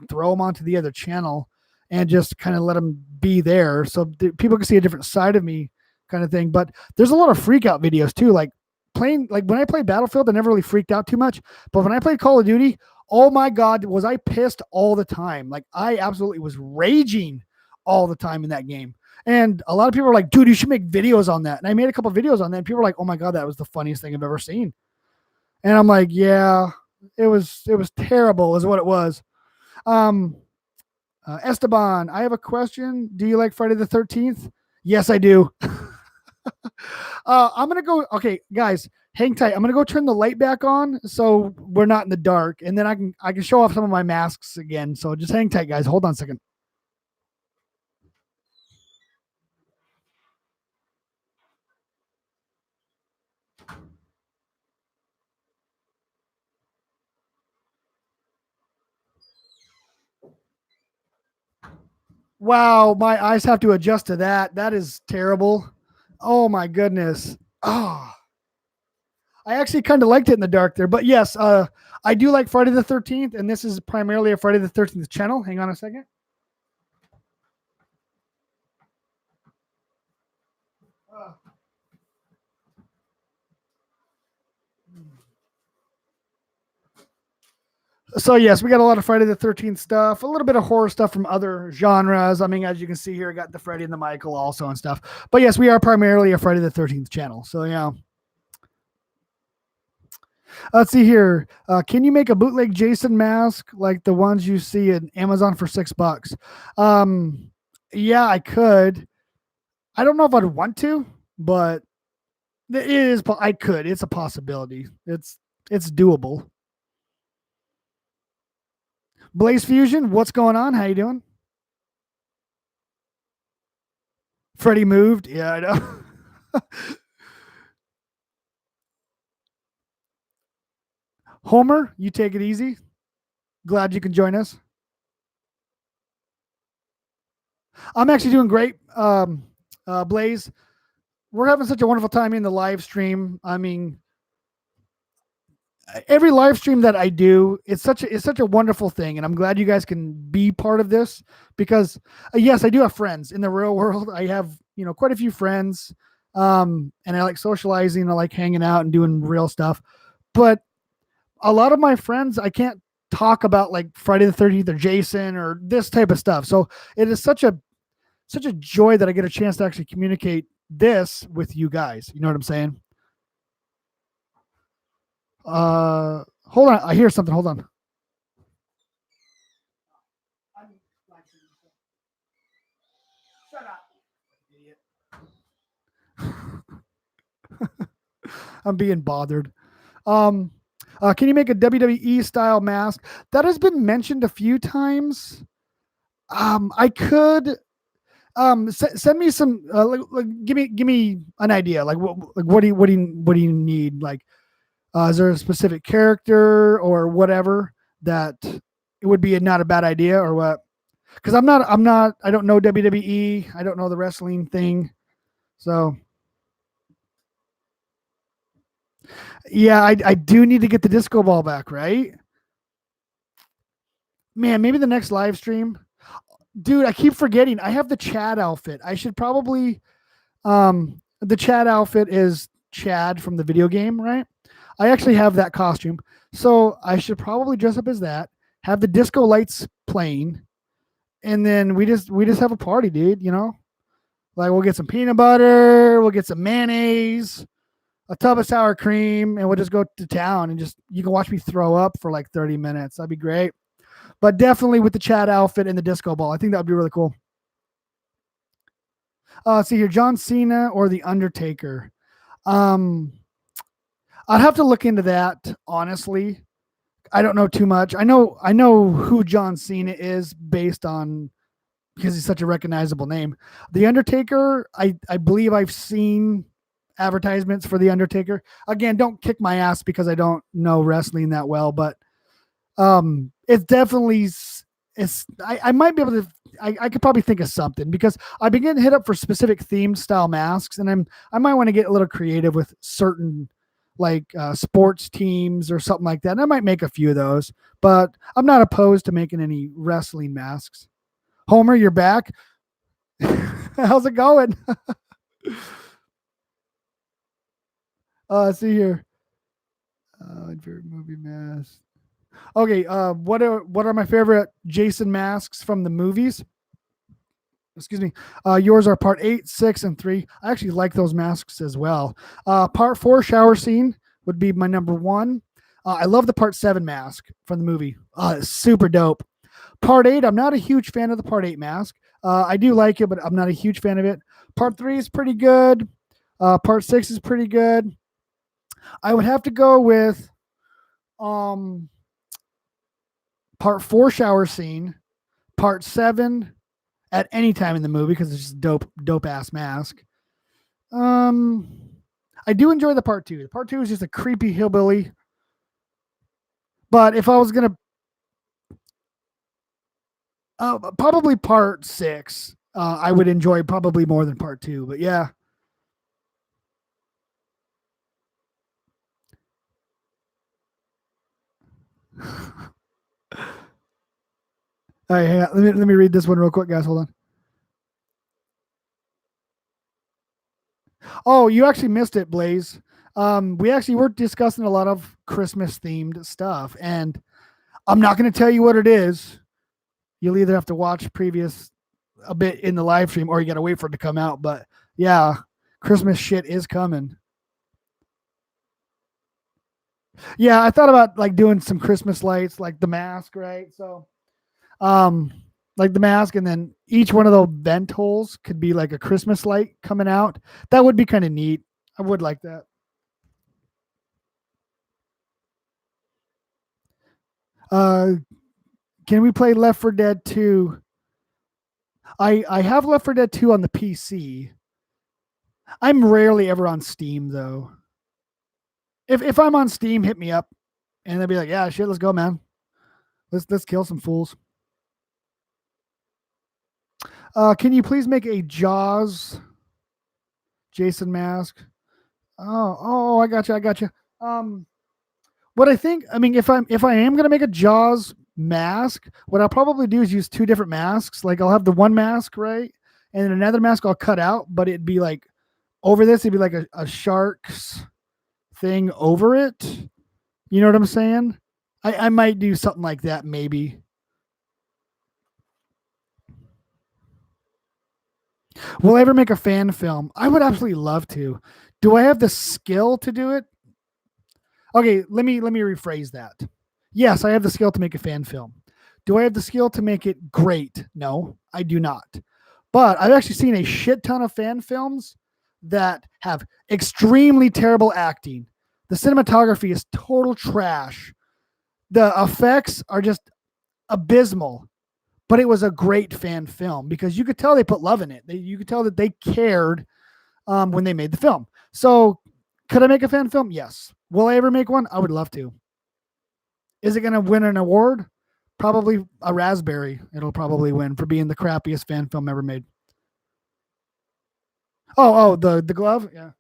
throw them onto the other channel and just kind of let them be there so people can see a different side of me kind of thing. But there's a lot of freak out videos too. Like when I played Battlefield, I never really freaked out too much. But when I played Call of Duty, oh my God, was I pissed all the time. Like I absolutely was raging all the time in that game. And a lot of people are like, dude, you should make videos on that. And I made a couple of videos on that. And people were like, oh my God, that was the funniest thing I've ever seen. And I'm like, yeah, it was terrible is what it was. Esteban, I have a question. Do you like Friday the 13th? Yes, I do. I'm going to go. Okay, guys, hang tight. I'm going to go turn the light back on so we're not in the dark. And then I can show off some of my masks again. So just hang tight, guys. Hold on a second. Wow, my eyes have to adjust to that. That is terrible. Oh my goodness. Oh, I actually kind of liked it in the dark there, but yes, I do like Friday the 13th, and this is primarily a Friday the 13th channel. Hang on a second. So yes, we got a lot of Friday the 13th stuff, a little bit of horror stuff from other genres. I mean, as you can see here, I got the Freddy and the Michael also and stuff. But yes, we are primarily a Friday the 13th channel. So yeah. Let's see here. Can you make a bootleg Jason mask like the ones you see at Amazon for $6? Yeah, I could. I don't know if I'd want to, but it is. I could. It's a possibility. It's doable. Blaze Fusion, what's going on? How you doing? Freddie moved. Yeah, I know. Homer, you take it easy. Glad you can join us. I'm actually doing great. Blaze, we're having such a wonderful time in the live stream. I mean, every live stream that I do, it's such a wonderful thing, and I'm glad you guys can be part of this because yes, I do have friends in the real world. I have quite a few friends, and I like socializing. I like hanging out and doing real stuff, but a lot of my friends I can't talk about like Friday the 13th or Jason or this type of stuff. So it is such a joy that I get a chance to actually communicate this with you guys. You know what I'm saying? Hold on. I hear something. Hold on. Shut up, idiot. I'm being bothered. Um, can you make a WWE style mask? That has been mentioned a few times. I could. Send me some. Give me an idea. Like what do you need? Like, is there a specific character or whatever that it would be not a bad idea or what? Because I'm not. I don't know WWE. I don't know the wrestling thing. So yeah, I do need to get the disco ball back, right? Man, maybe the next live stream. Dude, I keep forgetting. I have the Chad outfit. I should probably the Chad outfit is Chad from the video game, right? I actually have that costume. So I should probably dress up as that, have the disco lights playing, and then we just have a party, dude. Like we'll get some peanut butter, we'll get some mayonnaise, a tub of sour cream, and we'll just go to town and just you can watch me throw up for like 30 minutes. That'd be great. But definitely with the Chad outfit and the disco ball. I think that would be really cool. Let's see here, John Cena or the Undertaker. Um, I'd have to look into that honestly. I don't know too much. I know who John Cena is based on because he's such a recognizable name. The Undertaker, I believe I've seen advertisements for the Undertaker. Again, don't kick my ass because I don't know wrestling that well, but it's definitely I might be able to I could probably think of something because I've been getting hit up for specific themed style masks, and I might want to get a little creative with certain like sports teams or something like that. And I might make a few of those, but I'm not opposed to making any wrestling masks. Homer, you're back. How's it going? Let's see here. Favorite movie mask. Okay, what are my favorite Jason masks from the movies? Excuse me. Yours are part 8, 6, and 3. I actually like those masks as well. Part 4 shower scene would be my number 1. I love the part 7 mask from the movie. It's super dope. Part 8, I'm not a huge fan of the part 8 mask. I do like it, but I'm not a huge fan of it. Part 3 is pretty good. Part 6 is pretty good. I would have to go with um part 4 shower scene, part 7 at any time in the movie because it's just dope ass mask. Um, I do enjoy the part 2. The part 2 is just a creepy hillbilly. But if I was gonna, probably part 6, I would enjoy probably more than part 2. But yeah. All right, hang on. Let me read this one real quick, guys. Hold on. Oh, you actually missed it, Blaze. We actually were discussing a lot of Christmas themed stuff, and I'm not going to tell you what it is. You'll either have to watch previous a bit in the live stream or you got to wait for it to come out. But yeah, Christmas shit is coming. Yeah, I thought about like doing some Christmas lights, like the mask, right? So, um, like the mask, and then each one of those vent holes could be like a Christmas light coming out. That would be kind of neat. I would like that. Uh, can we play Left 4 Dead 2? I have Left 4 Dead 2 on the PC. I'm rarely ever on Steam though. If I'm on Steam, hit me up, and they'll be like, "Yeah, shit, let's go, man. Let's kill some fools." Can you please make a Jaws Jason mask? Oh, I got you. I got you. What I think, I mean, if I am gonna make a Jaws mask, what I'll probably do is use two different masks. Like I'll have the one mask, right, and then another mask I'll cut out, but it'd be like over this. It'd be like a shark's thing over it. You know what I'm saying? I might do something like that, maybe. Will I ever make a fan film? I would absolutely love to. Do I have the skill to do it? Okay, let me rephrase that. Yes, I have the skill to make a fan film. Do I have the skill to make it great? No, I do not. But I've actually seen a shit ton of fan films that have extremely terrible acting. The cinematography is total trash. The effects are just abysmal. But it was a great fan film because you could tell they put love in it. You could tell that they cared when they made the film. So, could I make a fan film? Yes. Will I ever make one? I would love to. Is it going to win an award? Probably a raspberry. It'll probably win for being the crappiest fan film ever made. Oh, the glove? Yeah.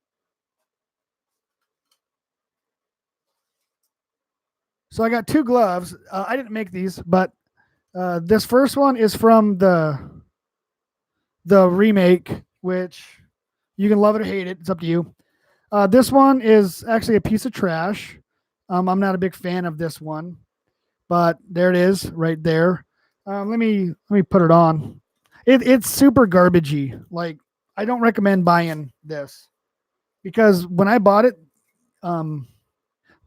So I got two gloves. I didn't make these, but this first one is from the remake, which you can love it or hate it. It's up to you. This one is actually a piece of trash. I'm not a big fan of this one, but there it is, right there. Let me put it on. It's super garbagey. Like I don't recommend buying this because when I bought it, um,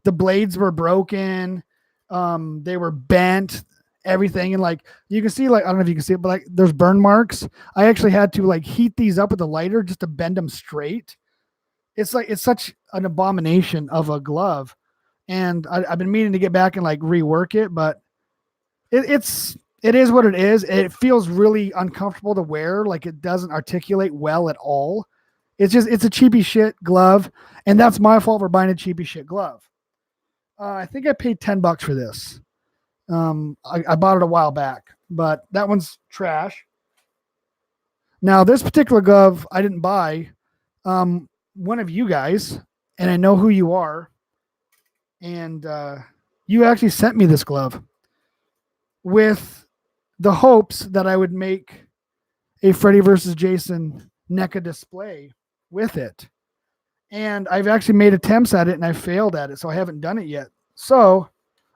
the blades were broken, they were bent, everything, and like you can see, like I don't know if you can see it, but like there's burn marks. I actually had to like heat these up with a lighter just to bend them straight. It's like it's such an abomination of a glove, and I've been meaning to get back and like rework it, but it is what it is. It feels really uncomfortable to wear. Like it doesn't articulate well at all. It's a cheapy shit glove, and that's my fault for buying a cheapy shit glove. I think I paid $10 for this. I bought it a while back, but that one's trash. Now this particular glove I didn't buy. One of you guys, and I know who you are, and you actually sent me this glove with the hopes that I would make a Freddy versus Jason NECA display with it. And I've actually made attempts at it and I failed at it, so I haven't done it yet. So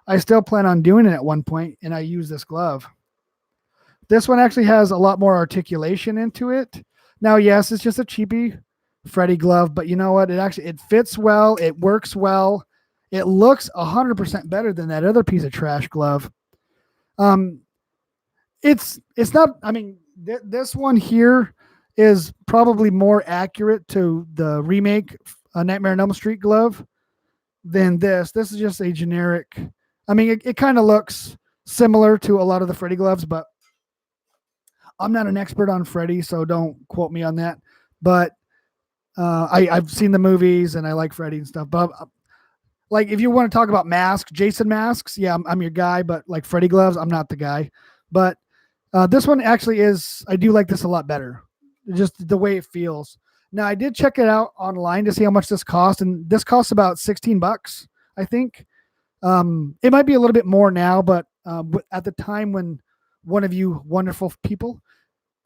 I still plan on doing it at one point, and I use this glove. This one actually has a lot more articulation into it. Now, yes, it's just a cheapy Freddy glove, but you know what? It fits well. It works well. It looks 100% better than that other piece of trash glove. It's not. I mean, this one here is probably more accurate to the remake Nightmare on Elm Street glove than this. This is just a generic. I mean, it kind of looks similar to a lot of the Freddy gloves, but I'm not an expert on Freddy, so don't quote me on that. But I've seen the movies and I like Freddy and stuff. But like, if you want to talk about masks, Jason masks, yeah, I'm your guy. But like Freddy gloves, I'm not the guy. But this one actually is. I do like this a lot better, just the way it feels. Now I did check it out online to see how much this cost, and this costs about $16, I think. It might be a little bit more now, but at the time when one of you wonderful people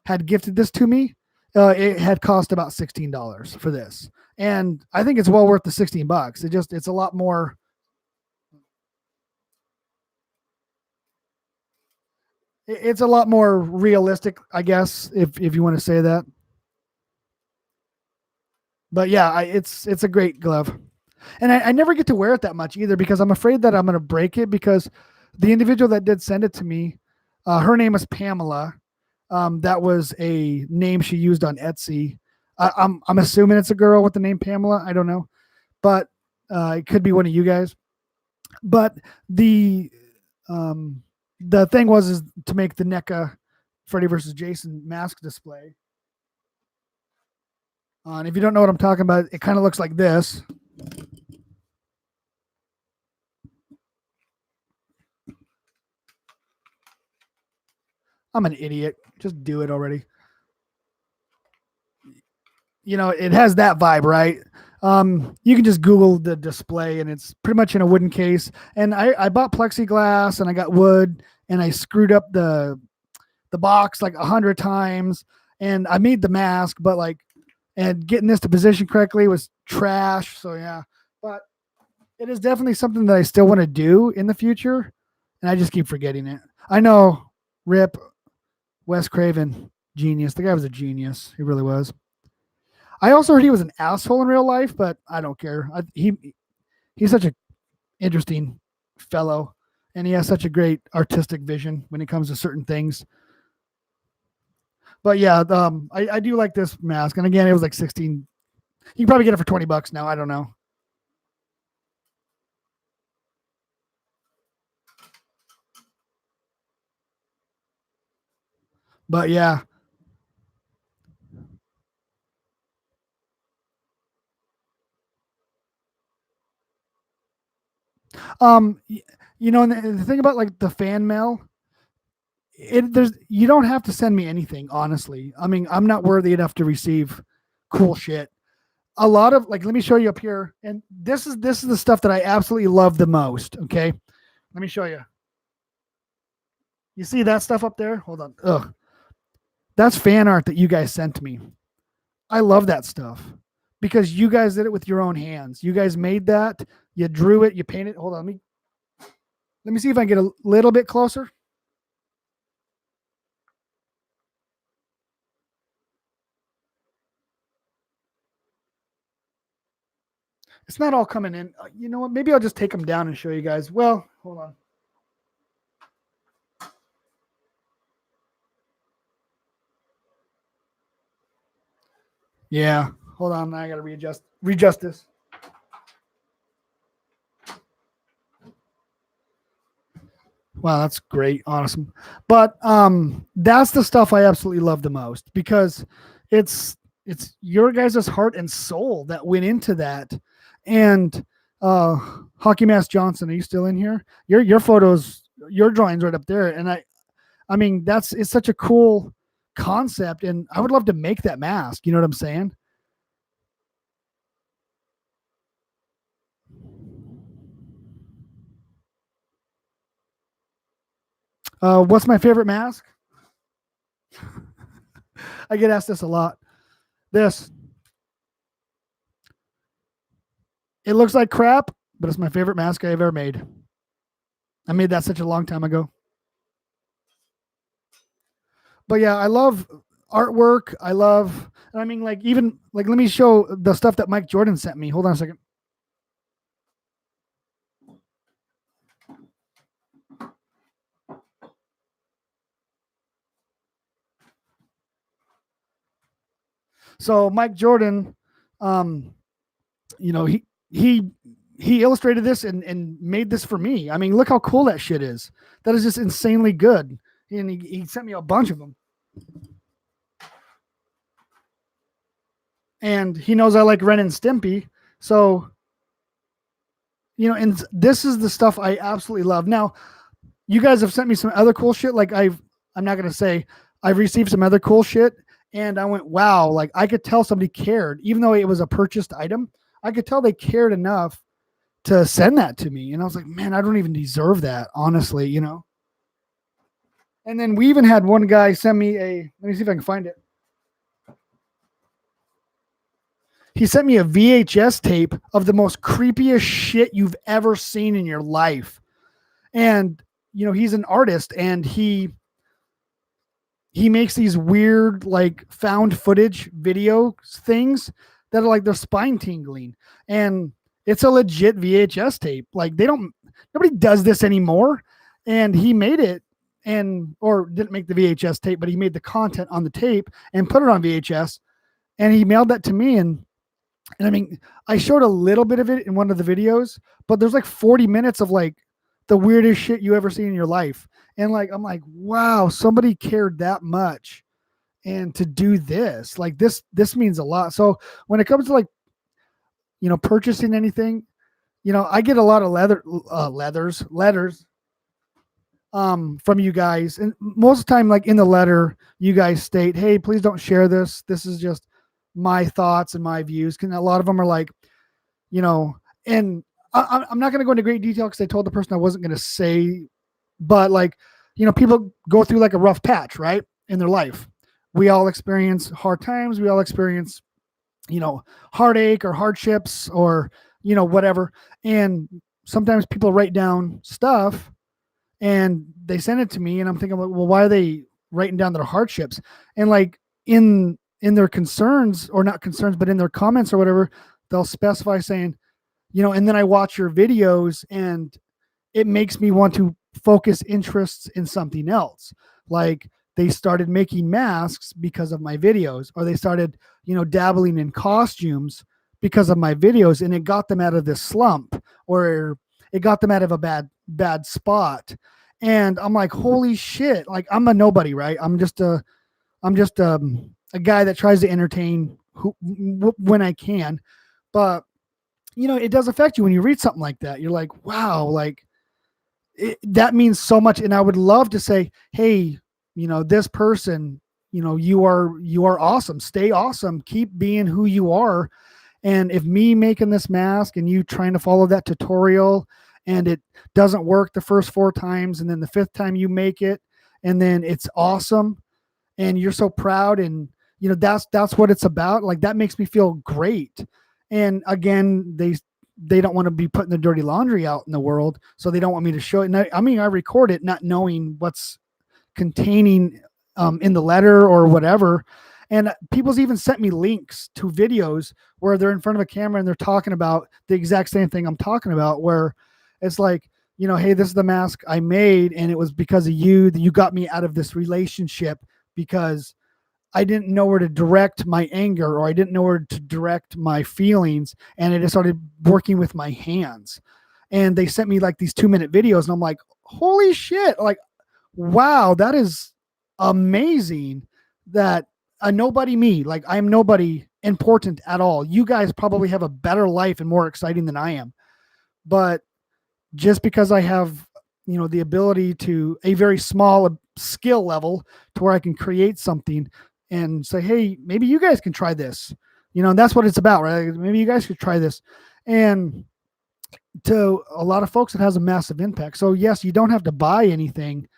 had gifted this to me, it had cost about $16 for this, and I think it's well worth the $16. It's a lot more. It's a lot more realistic, I guess, if you want to say that. But yeah, it's a great glove, and I never get to wear it that much either because I'm afraid that I'm going to break it because the individual that did send it to me, her name is Pamela. That was a name she used on Etsy. I'm assuming it's a girl with the name Pamela. I don't know, but it could be one of you guys. But um, the thing was is to make the NECA Freddy versus Jason mask display. And if you don't know what I'm talking about, it kind of looks like this. I'm an idiot. Just do it already. You know, it has that vibe, right? You can just Google the display, and it's pretty much in a wooden case. And I bought plexiglass, and I got wood, and I screwed up the box like 100 times, and I made the mask, but like, and getting this to position correctly was trash. So yeah, but it is definitely something that I still want to do in the future, and I just keep forgetting it. I know, Rip, Wes Craven, genius. The guy was a genius. He really was. I also heard he was an asshole in real life, but I don't care. He's such an interesting fellow, and he has such a great artistic vision when it comes to certain things. But yeah, I do like this mask, and again, it was like 16. You can probably get it for $20 now. I don't know. But yeah, um, you know, and the thing about like the fan mail, there's you don't have to send me anything. Honestly, I mean, I'm not worthy enough to receive cool shit. A lot of like, let me show you up here, and this is the stuff that I absolutely love the most. Okay, let me show you. You see that stuff up there? Hold on. Ugh, that's fan art that you guys sent me. I love that stuff because you guys did it with your own hands. You guys made that. You drew it. You painted. Hold on. Let me see if I can get a little bit closer. It's not all coming in. You know what? Maybe I'll just take them down and show you guys. Well, hold on. Yeah. Hold on. I got to readjust this. Wow, that's great, awesome. But that's the stuff I absolutely love the most because it's your guys' heart and soul that went into that. And Hockey Mask Johnson, are you still in here? Your photos, your drawings right up there. And I mean it's such a cool concept, and I would love to make that mask. You know what I'm saying? What's my favorite mask? I get asked this a lot. This. It looks like crap, but it's my favorite mask I've ever made. I made that such a long time ago. But yeah, I love artwork. I love, and I mean, like, even, like, let me show the stuff that Mike Jordan sent me. Hold on a second. So Mike Jordan, um, you know, he illustrated this and made this for me. I mean, look how cool that shit is. That is just insanely good. And he sent me a bunch of them. And he knows I like Ren and Stimpy. So, you know, and this is the stuff I absolutely love. Now, you guys have sent me some other cool shit. Like I'm not going to say I've received some other cool shit. And I went, wow, like I could tell somebody cared, even though it was a purchased item. I could tell they cared enough to send that to me. And I was like, man, I don't even deserve that, honestly, you know? And then we even had one guy send me let me see if I can find it. He sent me a VHS tape of the most creepiest shit you've ever seen in your life. And, you know, he's an artist, and he he makes these weird like found footage video things that are like they're spine tingling, and it's a legit VHS tape. Like nobody does this anymore, and he made it, and or didn't make the VHS tape, but he made the content on the tape and put it on VHS, and he mailed that to me. And I mean, I showed a little bit of it in one of the videos, but there's like 40 minutes of like the weirdest shit you ever seen in your life. And like, I'm like, wow, somebody cared that much. And to do this, like this means a lot. So when it comes to like, purchasing anything, I get a lot of letters from you guys. And most of the time, like in the letter, you guys state, hey, please don't share this. This is just my thoughts and my views. And a lot of them are like, and I'm not going to go into great detail because I told the person I wasn't going to say, but like, people go through like a rough patch, right, in their life. We all experience hard times. We all experience, heartache or hardships or, whatever. And sometimes people write down stuff and they send it to me, and I'm thinking, well, why are they writing down their hardships? And like in their concerns, or not concerns, but in their comments or whatever, they'll specify saying, and then I watch your videos and it makes me want to focus interests in something else. Like they started making masks because of my videos, or they started, dabbling in costumes because of my videos, and it got them out of this slump, or it got them out of a bad spot. And I'm like, holy shit, like I'm a nobody, right? I'm just a guy that tries to entertain when I can. But it does affect you when you read something like that. You're like, wow, like that means so much. And I would love to say, hey, this person, you are awesome. Stay awesome. Keep being who you are. And if me making this mask and you trying to follow that tutorial and it doesn't work the first 4 times, and then the 5th time you make it, and then it's awesome and you're so proud, and that's what it's about. Like that makes me feel great. And again, they don't want to be putting the dirty laundry out in the world, so they don't want me to show it. And I record it not knowing what's containing in the letter or whatever. And people's even sent me links to videos where they're in front of a camera and they're talking about the exact same thing I'm talking about, where it's like, hey, this is the mask I made, and it was because of you that you got me out of this relationship, because I didn't know where to direct my anger, or I didn't know where to direct my feelings, and I just started working with my hands. And they sent me like these 2-minute videos, and I'm like, holy shit, like, wow, that is amazing. That a nobody me, like I'm nobody important at all. You guys probably have a better life and more exciting than I am. But just because I have, the ability to a very small skill level to where I can create something and say, hey, maybe you guys can try this, and that's what it's about, right? Maybe you guys could try this. And to a lot of folks, it has a massive impact. So yes, you don't have to buy anything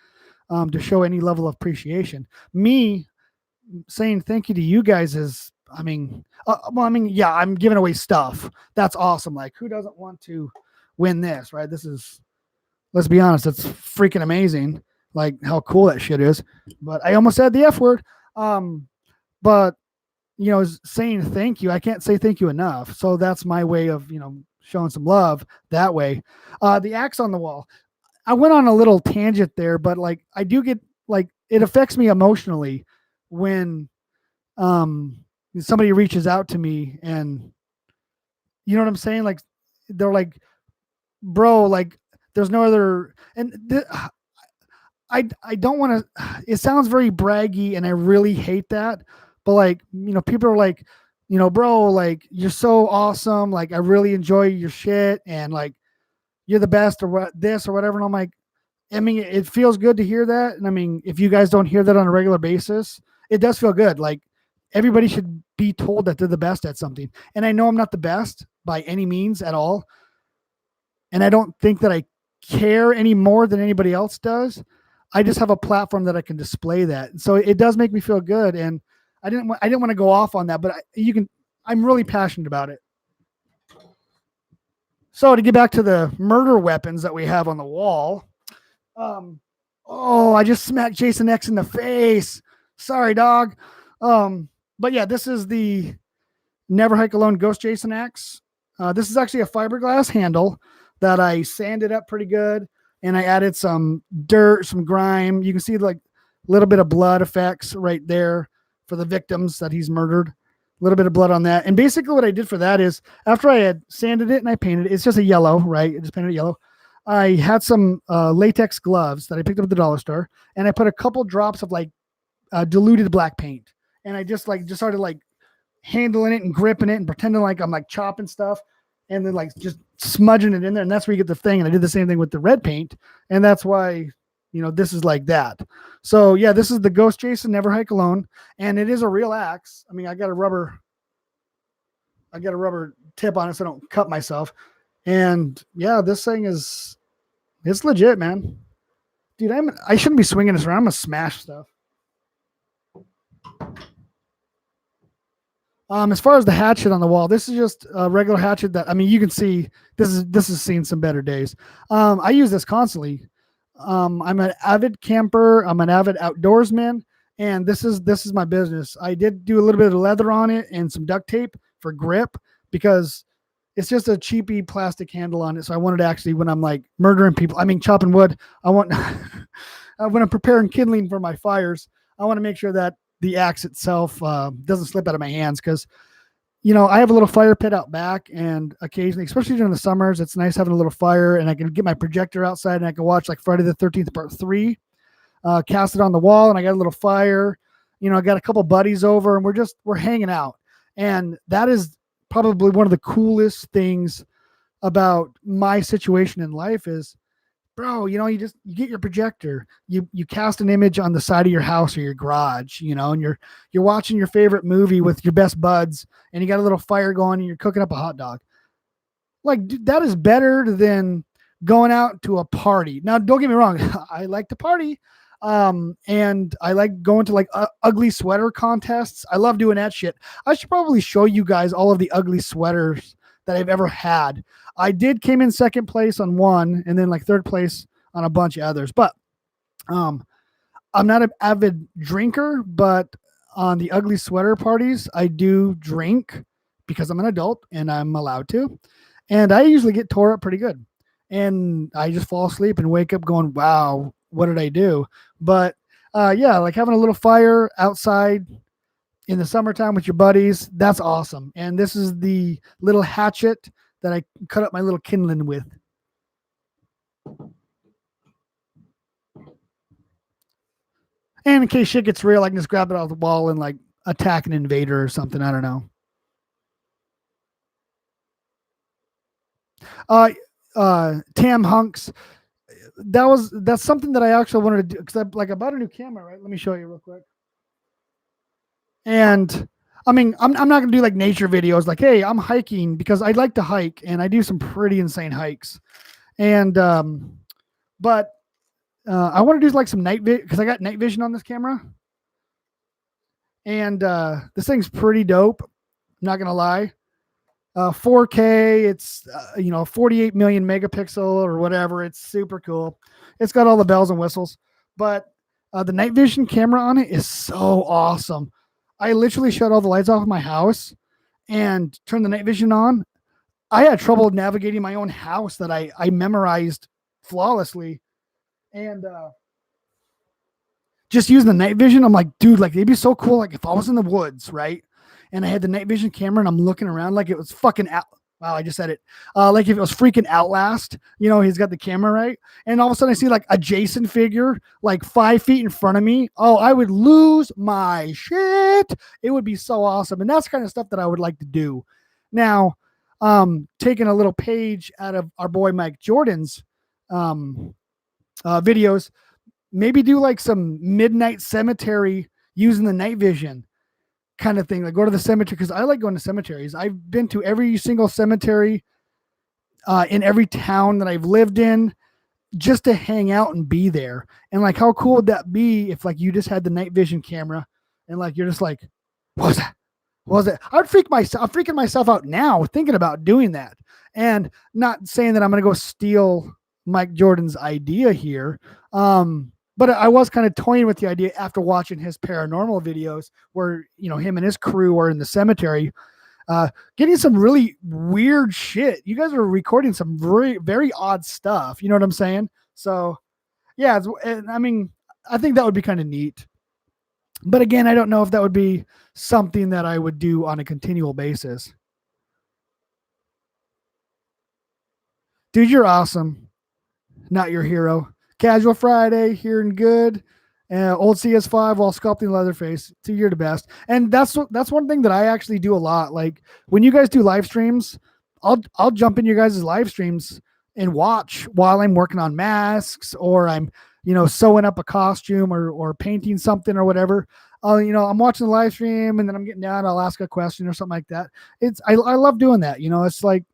to show any level of appreciation. Me saying thank you to you guys is, yeah, I'm giving away stuff. That's awesome. Like, who doesn't want to win this, right? This is, let's be honest, it's freaking amazing, like how cool that shit is. But I almost said the F word. But saying thank you, I can't say thank you enough. So that's my way of, showing some love that way. The axe on the wall, I went on a little tangent there, but like I do get, like, it affects me emotionally when somebody reaches out to me, and you know what I'm saying? Like they're like, bro, like there's no other, and I don't want to, it sounds very braggy, and I really hate that. But like, people are like, bro, like you're so awesome. Like I really enjoy your shit, and like you're the best, or what, this or whatever. And I'm like, it feels good to hear that. And if you guys don't hear that on a regular basis, it does feel good. Like everybody should be told that they're the best at something. And I know I'm not the best by any means at all. And I don't think that I care any more than anybody else does. I just have a platform that I can display that. So it does make me feel good. And I didn't want to go off on that, but I'm really passionate about it. So to get back to the murder weapons that we have on the wall. I just smacked Jason X in the face. Sorry, dog. But yeah, this is the Never Hike Alone Ghost Jason axe. This is actually a fiberglass handle that I sanded up pretty good, and I added some dirt, some grime. You can see like a little bit of blood effects right there for the victims that he's murdered. A little bit of blood on that. And basically what I did for that is after I had sanded it and I painted it, it's just a yellow, right? I just painted it yellow. I had some latex gloves that I picked up at the dollar store, and I put a couple drops of like diluted black paint. And I just started like handling it and gripping it and pretending like I'm like chopping stuff and then like just smudging it in there. And that's where you get the thing. And I did the same thing with the red paint. And that's why, this is like that. So yeah, this is the Ghost Jason Never Hike Alone. And it is a real axe. I mean, I got a rubber tip on it so I don't cut myself. And yeah, this thing it's legit, man. Dude, I shouldn't be swinging this around. I'm gonna smash stuff. As far as the hatchet on the wall, this is just a regular hatchet that, I mean, you can see this has seen some better days. I use this constantly. I'm an avid camper. I'm an avid outdoorsman, and this is my business. I did do a little bit of leather on it and some duct tape for grip because it's just a cheapy plastic handle on it. So I wanted to actually, when I'm like murdering people, I mean, chopping wood, I want, when I'm preparing kindling for my fires, I want to make sure that the axe itself doesn't slip out of my hands because, I have a little fire pit out back, and occasionally, especially during the summers, it's nice having a little fire, and I can get my projector outside and I can watch like Friday the 13th Part 3, cast it on the wall, and I got a little fire. I got a couple buddies over, and we're hanging out. And that is probably one of the coolest things about my situation in life is, bro, you get your projector, you cast an image on the side of your house or your garage, and you're watching your favorite movie with your best buds, and you got a little fire going, and you're cooking up a hot dog. Like, dude, that is better than going out to a party. Now, don't get me wrong, I like to party, and I like going to like ugly sweater contests. I love doing that shit. I should probably show you guys all of the ugly sweaters that I've ever had. I came in second place on one, and then like third place on a bunch of others. But I'm not an avid drinker, but on the ugly sweater parties, I do drink because I'm an adult and I'm allowed to. And I usually get tore up pretty good. And I just fall asleep and wake up going, wow, what did I do? But yeah, like having a little fire outside in the summertime with your buddies, that's awesome. And this is the little hatchet that I cut up my little kindling with. And in case shit gets real, I can just grab it off the wall and like attack an invader or something. I don't know. Tam hunks. That's something that I actually wanted to do because I bought a new camera, right? Let me show you real quick. And I mean, I'm not going to do like nature videos like, hey, I'm hiking, because I like to hike and I do some pretty insane hikes. And, but I want to do like some night vision because I got night vision on this camera. And this thing's pretty dope. I'm not going to lie. 4K, it's, 48 million megapixel or whatever. It's super cool. It's got all the bells and whistles, but the night vision camera on it is so awesome. I literally shut all the lights off of my house and turned the night vision on. I had trouble navigating my own house that I memorized flawlessly. And just using the night vision, I'm like, dude, like it'd be so cool. Like if I was in the woods, right? And I had the night vision camera and I'm looking around like it was fucking wow, I just said it. Like if it was freaking Outlast, he's got the camera right. And all of a sudden I see like a Jason figure like 5 feet in front of me. Oh, I would lose my shit. It would be so awesome. And that's the kind of stuff that I would like to do. Now, taking a little page out of our boy Mike Jordan's videos, maybe do like some midnight cemetery using the night vision kind of thing. Like go to the cemetery, because I like going to cemeteries. I've been to every single cemetery in every town that I've lived in just to hang out and be there. And like, how cool would that be if like you just had the night vision camera and like you're just like, what was that? What was it? I'm freaking myself out now thinking about doing that. And not saying that I'm going to go steal Mike Jordan's idea here. but I was kind of toying with the idea after watching his paranormal videos where, him and his crew are in the cemetery, getting some really weird shit. You guys are recording some very, very odd stuff. You know what I'm saying? So yeah, I mean, I think that would be kind of neat. But again, I don't know if that would be something that I would do on a continual basis. Dude, you're awesome. Not your hero. Casual Friday, here and good. Old CS5 while sculpting Leatherface. So you're the best. And that's one thing that I actually do a lot. Like when you guys do live streams, I'll jump in your guys' live streams and watch while I'm working on masks or I'm sewing up a costume or painting something or whatever. I'm watching the live stream and then I'm getting down. I'll ask a question or something like that. I love doing that. It's like,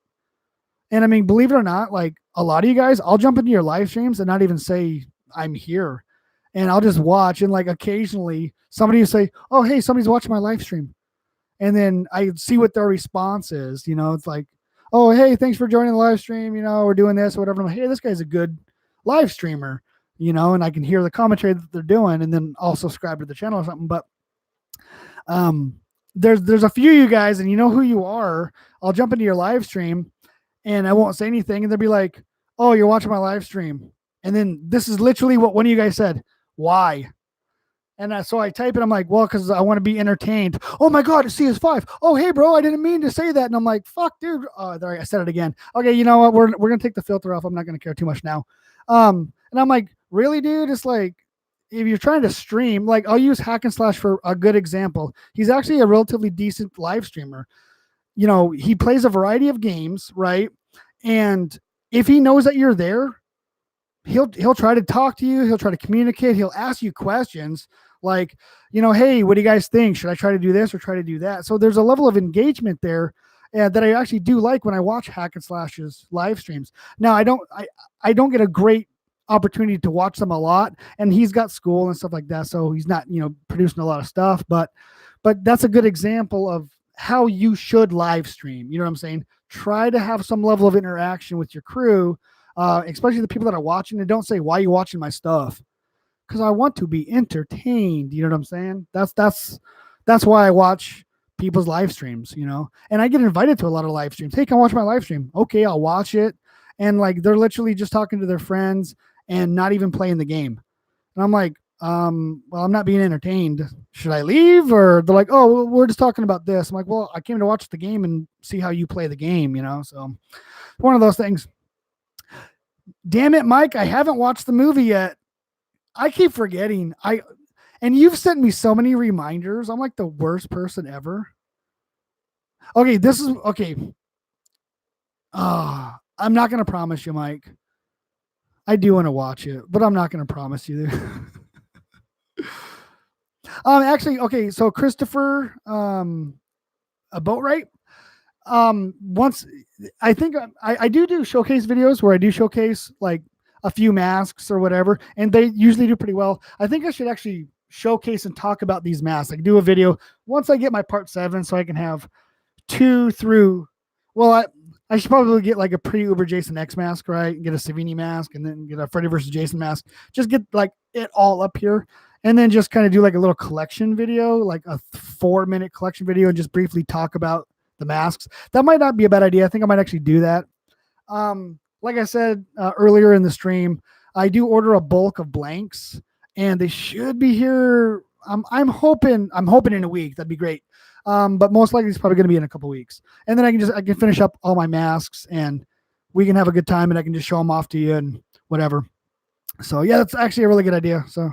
and I mean, believe it or not, like a lot of you guys, I'll jump into your live streams and not even say I'm here. And I'll just watch. And like occasionally somebody will say, oh, hey, somebody's watching my live stream. And then I see what their response is. It's like, oh, hey, thanks for joining the live stream. We're doing this or whatever. I'm like, hey, this guy's a good live streamer, and I can hear the commentary that they're doing and then I'll subscribe to the channel or something. But there's a few of you guys and you know who you are. I'll jump into your live stream and I won't say anything. And they'll be like, oh, you're watching my live stream. And then this is literally what one of you guys said. Why? And so I type it. I'm like, well, because I want to be entertained. Oh my God, it's CS5. Oh, hey, bro, I didn't mean to say that. And I'm like, fuck, dude. There, I said it again. Okay, you know what? We're going to take the filter off. I'm not going to care too much now. And I'm like, really, dude? It's like, if you're trying to stream, like I'll use Hack and Slash for a good example. He's actually a relatively decent live streamer. He plays a variety of games, right? And if he knows that you're there, he'll try to talk to you. He'll try to communicate. He'll ask you questions like, hey, what do you guys think? Should I try to do this or try to do that? So there's a level of engagement there that I actually do like when I watch Hack and Slash's live streams. Now I don't get a great opportunity to watch them a lot, and he's got school and stuff like that, so he's not producing a lot of stuff. But that's a good example of how you should live stream. You know what I'm saying? Try to have some level of interaction with your crew, especially the people that are watching. And don't say, why are you watching my stuff? Because I want to be entertained. You know what I'm saying? That's why I watch people's live streams, and I get invited to a lot of live streams. Hey, come watch my live stream. Okay, I'll watch it. And like, they're literally just talking to their friends and not even playing the game. And I'm like, well, I'm not being entertained. Should I leave? Or they're like, oh, well, we're just talking about this. I'm like, well, I came to watch the game and see how you play the game, so one of those things. Damn it, Mike, I haven't watched the movie yet. I keep forgetting. And you've sent me so many reminders. I'm like the worst person ever. Okay, this is okay. I'm not going to promise you, Mike. I do want to watch it, but I'm not going to promise you. Actually, okay. So Christopher, a Boatwright. Once I think I do showcase videos where I do showcase like a few masks or whatever, and they usually do pretty well. I think I should actually showcase and talk about these masks. Like do a video once I get my part 7, so I can have 2 through. Well, I should probably get like a pre-Uber Jason X mask, right? Get a Savini mask and then get a Freddy versus Jason mask. Just get like it all up here. And then just kind of do like a little collection video, like a 4-minute collection video, and just briefly talk about the masks. That might not be a bad idea. I think I might actually do that. Like I said earlier in the stream, I do order a bulk of blanks, and they should be here. I'm hoping in a week. That'd be great. But most likely it's probably going to be in a couple weeks. And then I can finish up all my masks and we can have a good time and I can just show them off to you and whatever. So yeah, that's actually a really good idea. So.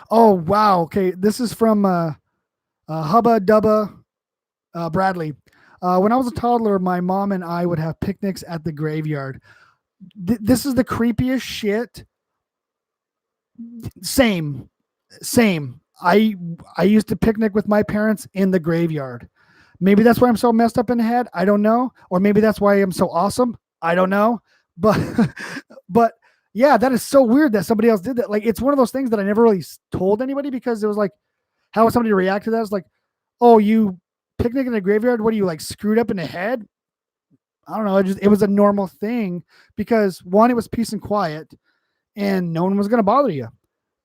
Oh, wow. Okay. This is from Hubba Dubba Bradley. When I was a toddler, my mom and I would have picnics at the graveyard. This is the creepiest shit. Same. I used to picnic with my parents in the graveyard. Maybe that's why I'm so messed up in the head. I don't know. Or maybe that's why I'm so awesome. I don't know. But yeah, that is so weird that somebody else did that. Like, it's one of those things that I never really told anybody because it was like, how would somebody react to that? It's like, oh, you picnic in the graveyard? What are you, like, screwed up in the head? I don't know. It was a normal thing because one, it was peace and quiet, and no one was going to bother you.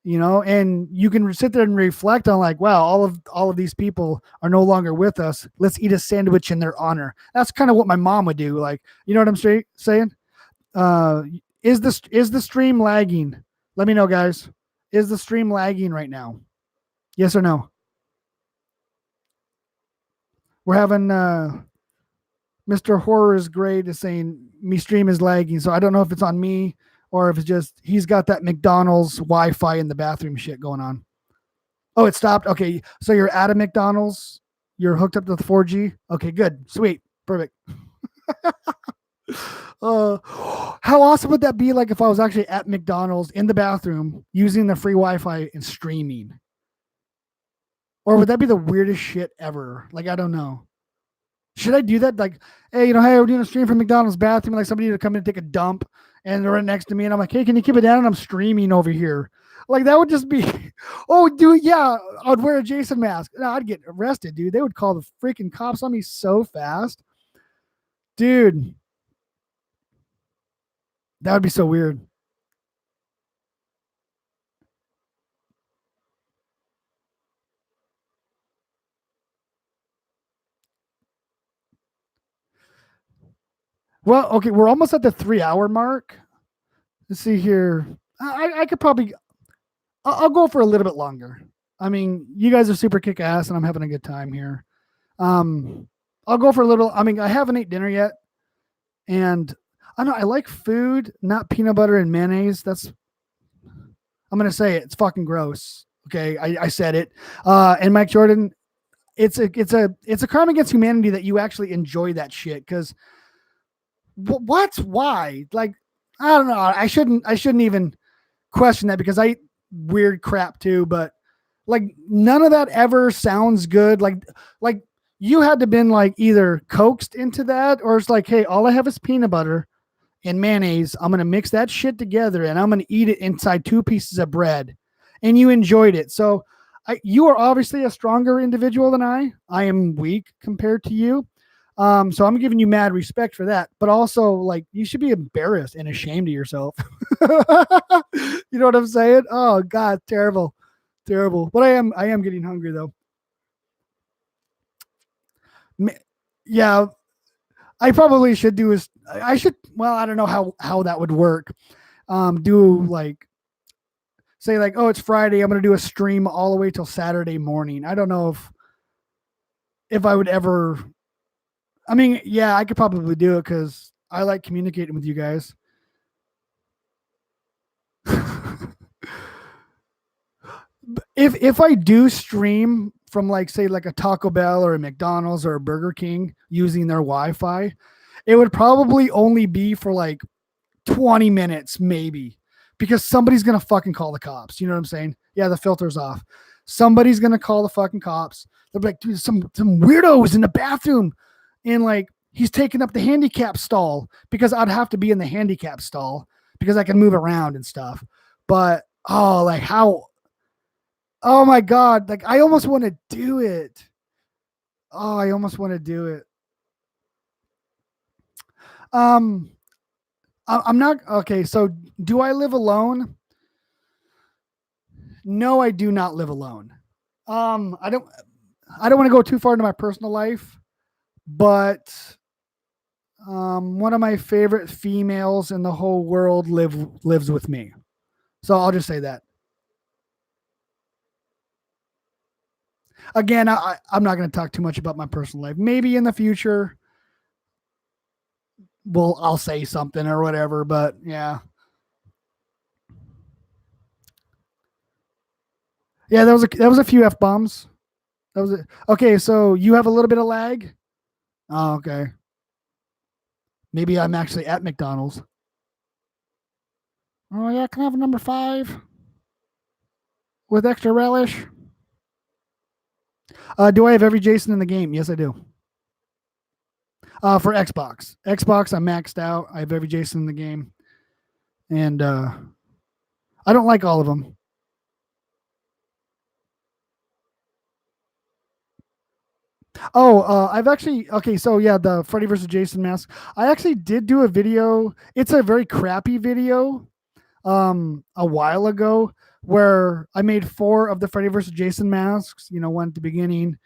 And you can sit there and reflect on like, wow, all of these people are no longer with us. Let's eat a sandwich in their honor. That's kind of what my mom would do. Like, you know what I'm saying? Uh, is the stream lagging? Let me know, guys. Is the stream lagging right now? Yes or no? We're having Mr. Horror is great is saying me stream is lagging. So I don't know if it's on me or if it's just he's got that McDonald's Wi-Fi in the bathroom shit going on. Oh, it stopped. Okay, so you're at a McDonald's. You're hooked up to the 4G. Okay, good, sweet, perfect. How awesome would that be? Like if I was actually at McDonald's in the bathroom using the free Wi-Fi and streaming, or would that be the weirdest shit ever? Like I don't know. Should I do that? Like, hey, hey, we're doing a stream from McDonald's bathroom. Like somebody to come in and take a dump, and they're right next to me, and I'm like, hey, can you keep it down? And I'm streaming over here. Like that would just be, oh, dude, yeah, I'd wear a Jason mask. No, I'd get arrested, dude. They would call the freaking cops on me so fast, dude. That would be so weird. Well, okay, we're almost at the 3 hour mark. Let's see here. I could probably, I'll go for a little bit longer. I mean, you guys are super kick ass, and I'm having a good time here. Um, I'll go for a little. I mean, I haven't ate dinner yet, and I know I like food, not peanut butter and mayonnaise. I'm gonna say it. It's fucking gross. Okay, I said it. And Mike Jordan, it's a crime against humanity that you actually enjoy that shit. Because what? Why? Like, I don't know. I shouldn't even question that because I eat weird crap too. But like, none of that ever sounds good. Like you had to been like either coaxed into that, or it's like, hey, all I have is peanut butter and mayonnaise. I'm gonna mix that shit together and I'm gonna eat it inside 2 pieces of bread. And you enjoyed it. So you are obviously a stronger individual than I. I am weak compared to you. So I'm giving you mad respect for that. But also, like, you should be embarrassed and ashamed of yourself. You know what I'm saying? Oh God, terrible, terrible. But I am getting hungry though. Yeah, I probably should do is I should. Well, I don't know how that would work. Do like say like, oh, it's Friday. I'm gonna do a stream all the way till Saturday morning. I don't know if I would ever. I mean, yeah, I could probably do it because I like communicating with you guys. If I do stream from like say like a Taco Bell or a McDonald's or a Burger King using their Wi-Fi, it would probably only be for like 20 minutes maybe, because somebody's gonna fucking call the cops. You know what I'm saying? Yeah, the filter's off. Somebody's gonna call the fucking cops. They'll be like, dude, some weirdos in the bathroom, and like he's taking up the handicap stall, because I'd have to be in the handicap stall because I can move around and stuff. But oh, like how? Oh my god! Like I almost want to do it. Oh, I almost want to do it. Um, I'm not okay. So, do I live alone? No, I do not live alone. I don't. I don't want to go too far into my personal life, but one of my favorite females in the whole world lives with me. So I'll just say that. Again, I'm not going to talk too much about my personal life. Maybe in the future, I'll say something or whatever. But yeah, yeah, that was a few f bombs. That was it. Okay. So you have a little bit of lag. Oh, okay. Maybe I'm actually at McDonald's. Oh yeah, can I have a number 5 with extra relish? Do I have every Jason in the game? Yes, I do. For Xbox, I'm maxed out. I have every Jason in the game, and I don't like all of them. Oh, I've actually okay. So yeah, the Freddy versus Jason mask. I actually did do a video. It's a very crappy video. A while ago where I made four of the Freddy versus Jason masks. You know, one at the beginning,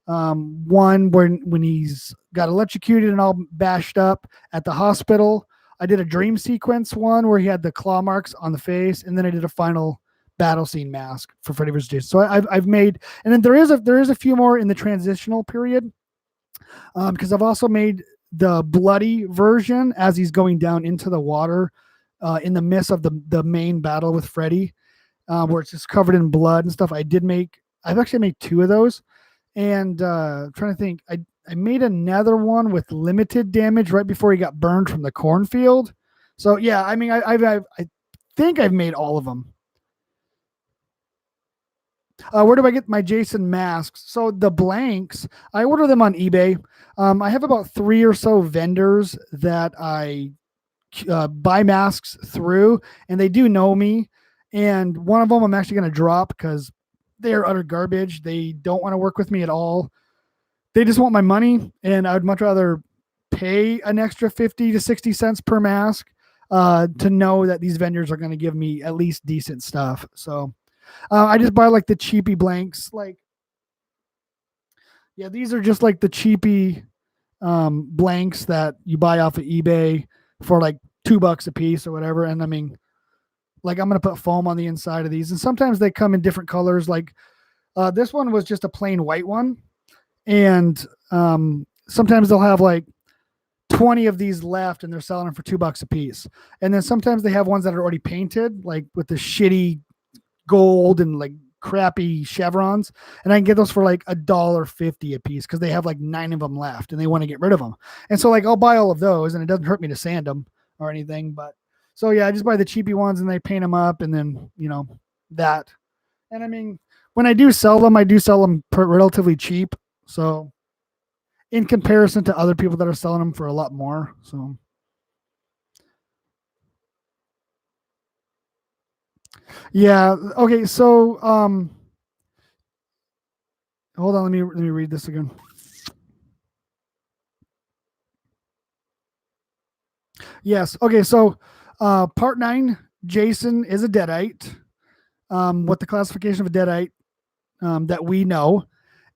one when he's got electrocuted and all bashed up at the hospital. I did a dream sequence one where he had the claw marks on the face, and then I did a final battle scene mask for Freddy vs. Jason. So I've made, and then there is a few more in the transitional period, because I've also made the bloody version as he's going down into the water, in the midst of the main battle with Freddy, where it's just covered in blood and stuff. I've actually made two of those, and I'm trying to think. I made another one with limited damage right before he got burned from the cornfield. So yeah, I mean, I think I've made all of them. Where do I get my Jason masks? So the blanks, I order them on eBay. I have about three or so vendors that I buy masks through, and they do know me. And one of them I'm actually going to drop because they are utter garbage. They don't want to work with me at all. They just want my money, and I would much rather pay an extra 50 to 60 cents per mask, to know that these vendors are going to give me at least decent stuff. So I just buy like the cheapy blanks. Like, yeah, these are just like the cheapy blanks that you buy off of eBay for like $2 a piece or whatever. And I mean, like, I'm gonna put foam on the inside of these, and sometimes they come in different colors. Like, this one was just a plain white one, and sometimes they'll have like 20 of these left, and they're selling them for $2 a piece. And then sometimes they have ones that are already painted, like with the shitty gold and like crappy chevrons, and I can get those for like $1.50 a piece because they have like 9 of them left and they want to get rid of them. And so like I'll buy all of those, and it doesn't hurt me to sand them or anything. But so yeah, I just buy the cheapy ones and they paint them up, and then that. And I mean, when I do sell them relatively cheap. So in comparison to other people that are selling them for a lot more. So yeah, okay. So hold on, let me read this again. Yes. Okay. So, part 9, Jason is a deadite. What the classification of a deadite, that we know.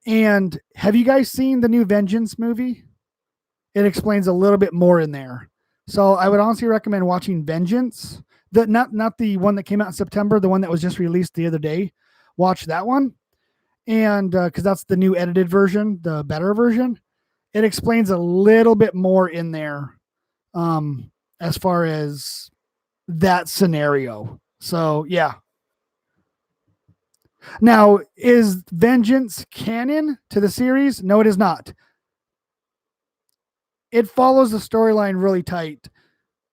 And have you guys seen the new Vengeance movie? It explains a little bit more in there. So I would honestly recommend watching Vengeance. The not the one that came out in September, the one that was just released the other day. Watch that one, and because that's the new edited version, the better version. It explains a little bit more in there, as far as that scenario. So yeah. Now, is Vengeance canon to the series? No, it is not. It follows the storyline really tight.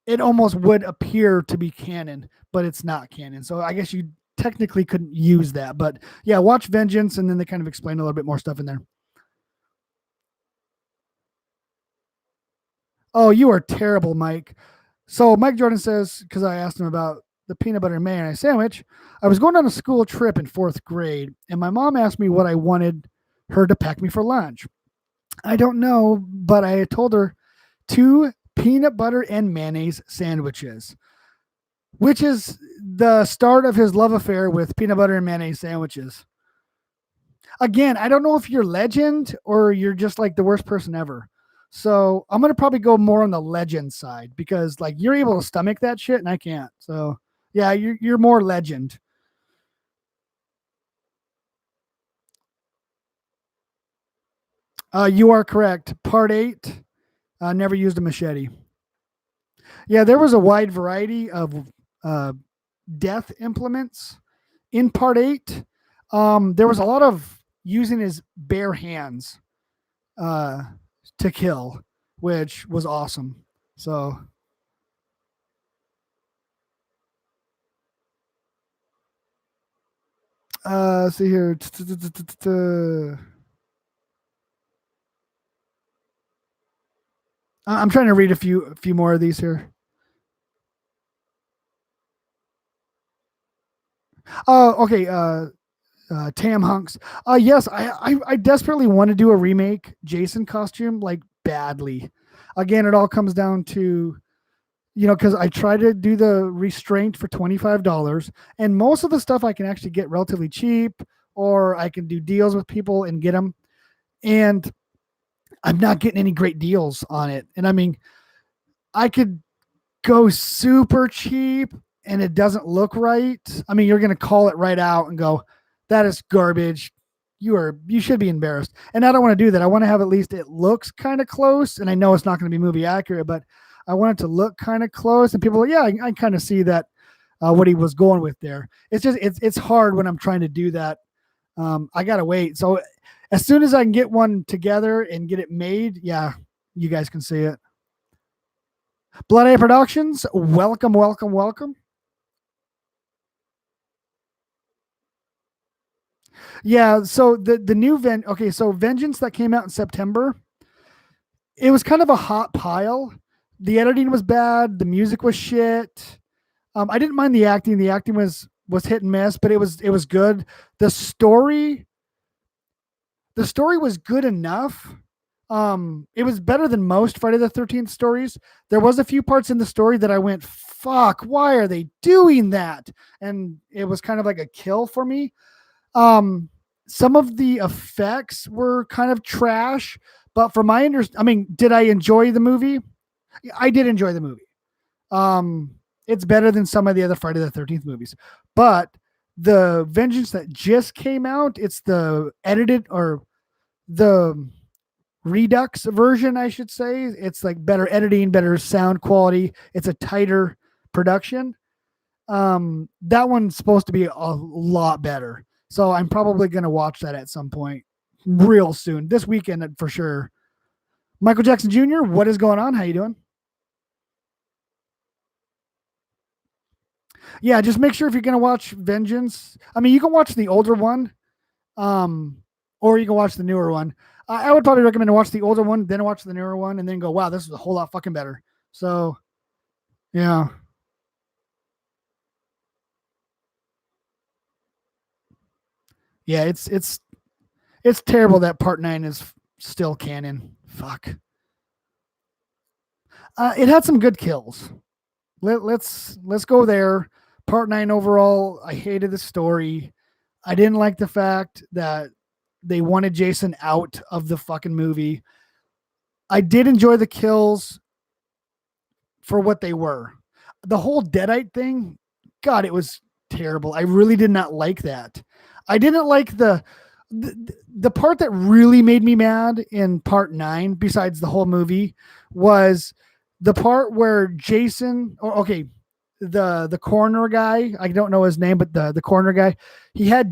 It almost would appear to be canon, but it's not canon. So I guess you technically couldn't use that. But yeah, watch Vengeance, and then they kind of explain a little bit more stuff in there. Oh, you are terrible, Mike. So Mike Jordan says, because I asked him about the peanut butter and mayonnaise sandwich, I was going on a school trip in 4th grade, and my mom asked me what I wanted her to pack me for lunch. I don't know, but I told her 2 peanut butter and mayonnaise sandwiches, which is the start of his love affair with peanut butter and mayonnaise sandwiches. Again, I don't know if you're legend or you're just like the worst person ever. So I'm gonna probably go more on the legend side because like you're able to stomach that shit and I can't. So yeah, you're more legend. You are correct. Part 8, never used a machete. Yeah, there was a wide variety of uh, death implements in part 8. There was a lot of using his bare hands, uh, to kill, which was awesome. So, see here. I'm trying to read a few more of these here. Oh, okay. Tam Hunks. Yes, I desperately want to do a remake Jason costume, like badly. Again, it all comes down to, because I try to do the restraint for $25, and most of the stuff I can actually get relatively cheap, or I can do deals with people and get them. And I'm not getting any great deals on it. And I mean, I could go super cheap and it doesn't look right. I mean, you're going to call it right out and go, that is garbage. You should be embarrassed. And I don't want to do that. I want to have at least it looks kind of close. And I know it's not going to be movie accurate, but I want it to look kind of close. And people are, yeah, I kind of see that what he was going with there. It's just, it's hard when I'm trying to do that. I got to wait. So as soon as I can get one together and get it made, yeah, you guys can see it. Blood A Productions, welcome, welcome, welcome. Yeah, so the new so Vengeance that came out in September, it was kind of a hot pile. The editing was bad, the music was shit. I didn't mind the acting. The acting was hit and miss, but it was good. The story was good enough. It was better than most Friday the 13th stories. There was a few parts in the story that I went, fuck, why are they doing that? And it was kind of like a kill for me. Some of the effects were kind of trash, but from my did I enjoy the movie? I did enjoy the movie. It's better than some of the other Friday the 13th movies, but the Vengeance that just came out, it's the edited or the Redux version, I should say. It's like better editing, better sound quality. It's a tighter production. That one's supposed to be a lot better. So I'm probably going to watch that at some point real soon, this weekend for sure. Michael Jackson Jr., what is going on? How you doing? Yeah, just make sure if you're going to watch Vengeance, I mean, you can watch the older one, or you can watch the newer one. I would probably recommend to watch the older one, then watch the newer one, and then go, wow, this is a whole lot fucking better. So, yeah. Yeah, it's terrible that part 9 is still canon. Fuck. It had some good kills. Let's go there. Part 9 overall, I hated the story. I didn't like the fact that they wanted Jason out of the fucking movie. I did enjoy the kills for what they were. The whole Deadite thing, God, it was terrible. I really did not like that. I didn't like the part that really made me mad in part 9, besides the whole movie, was the part where Jason, the coroner guy, I don't know his name, but the coroner guy, he had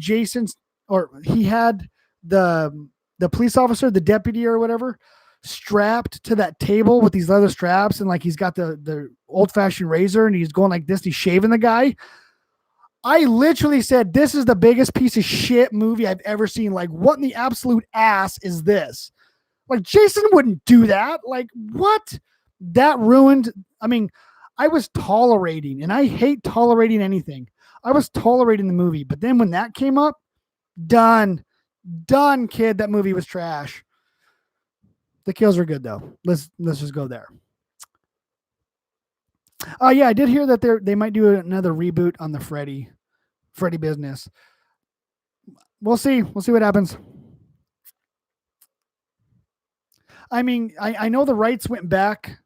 the police officer, the deputy or whatever, strapped to that table with these leather straps, and like he's got the old fashioned razor and he's going like this, he's shaving the guy. I literally said, this is the biggest piece of shit movie I've ever seen. Like, what in the absolute ass is this? Like, Jason wouldn't do that. Like, what? That ruined. I mean, I was tolerating, and I hate tolerating anything. I was tolerating the movie, but then when that came up, done, kid. That movie was trash. The kills were good though. Let's just go there. Yeah, I did hear that they might do another reboot on the Freddy business. We'll see. We'll see what happens. I mean, I know the rights went back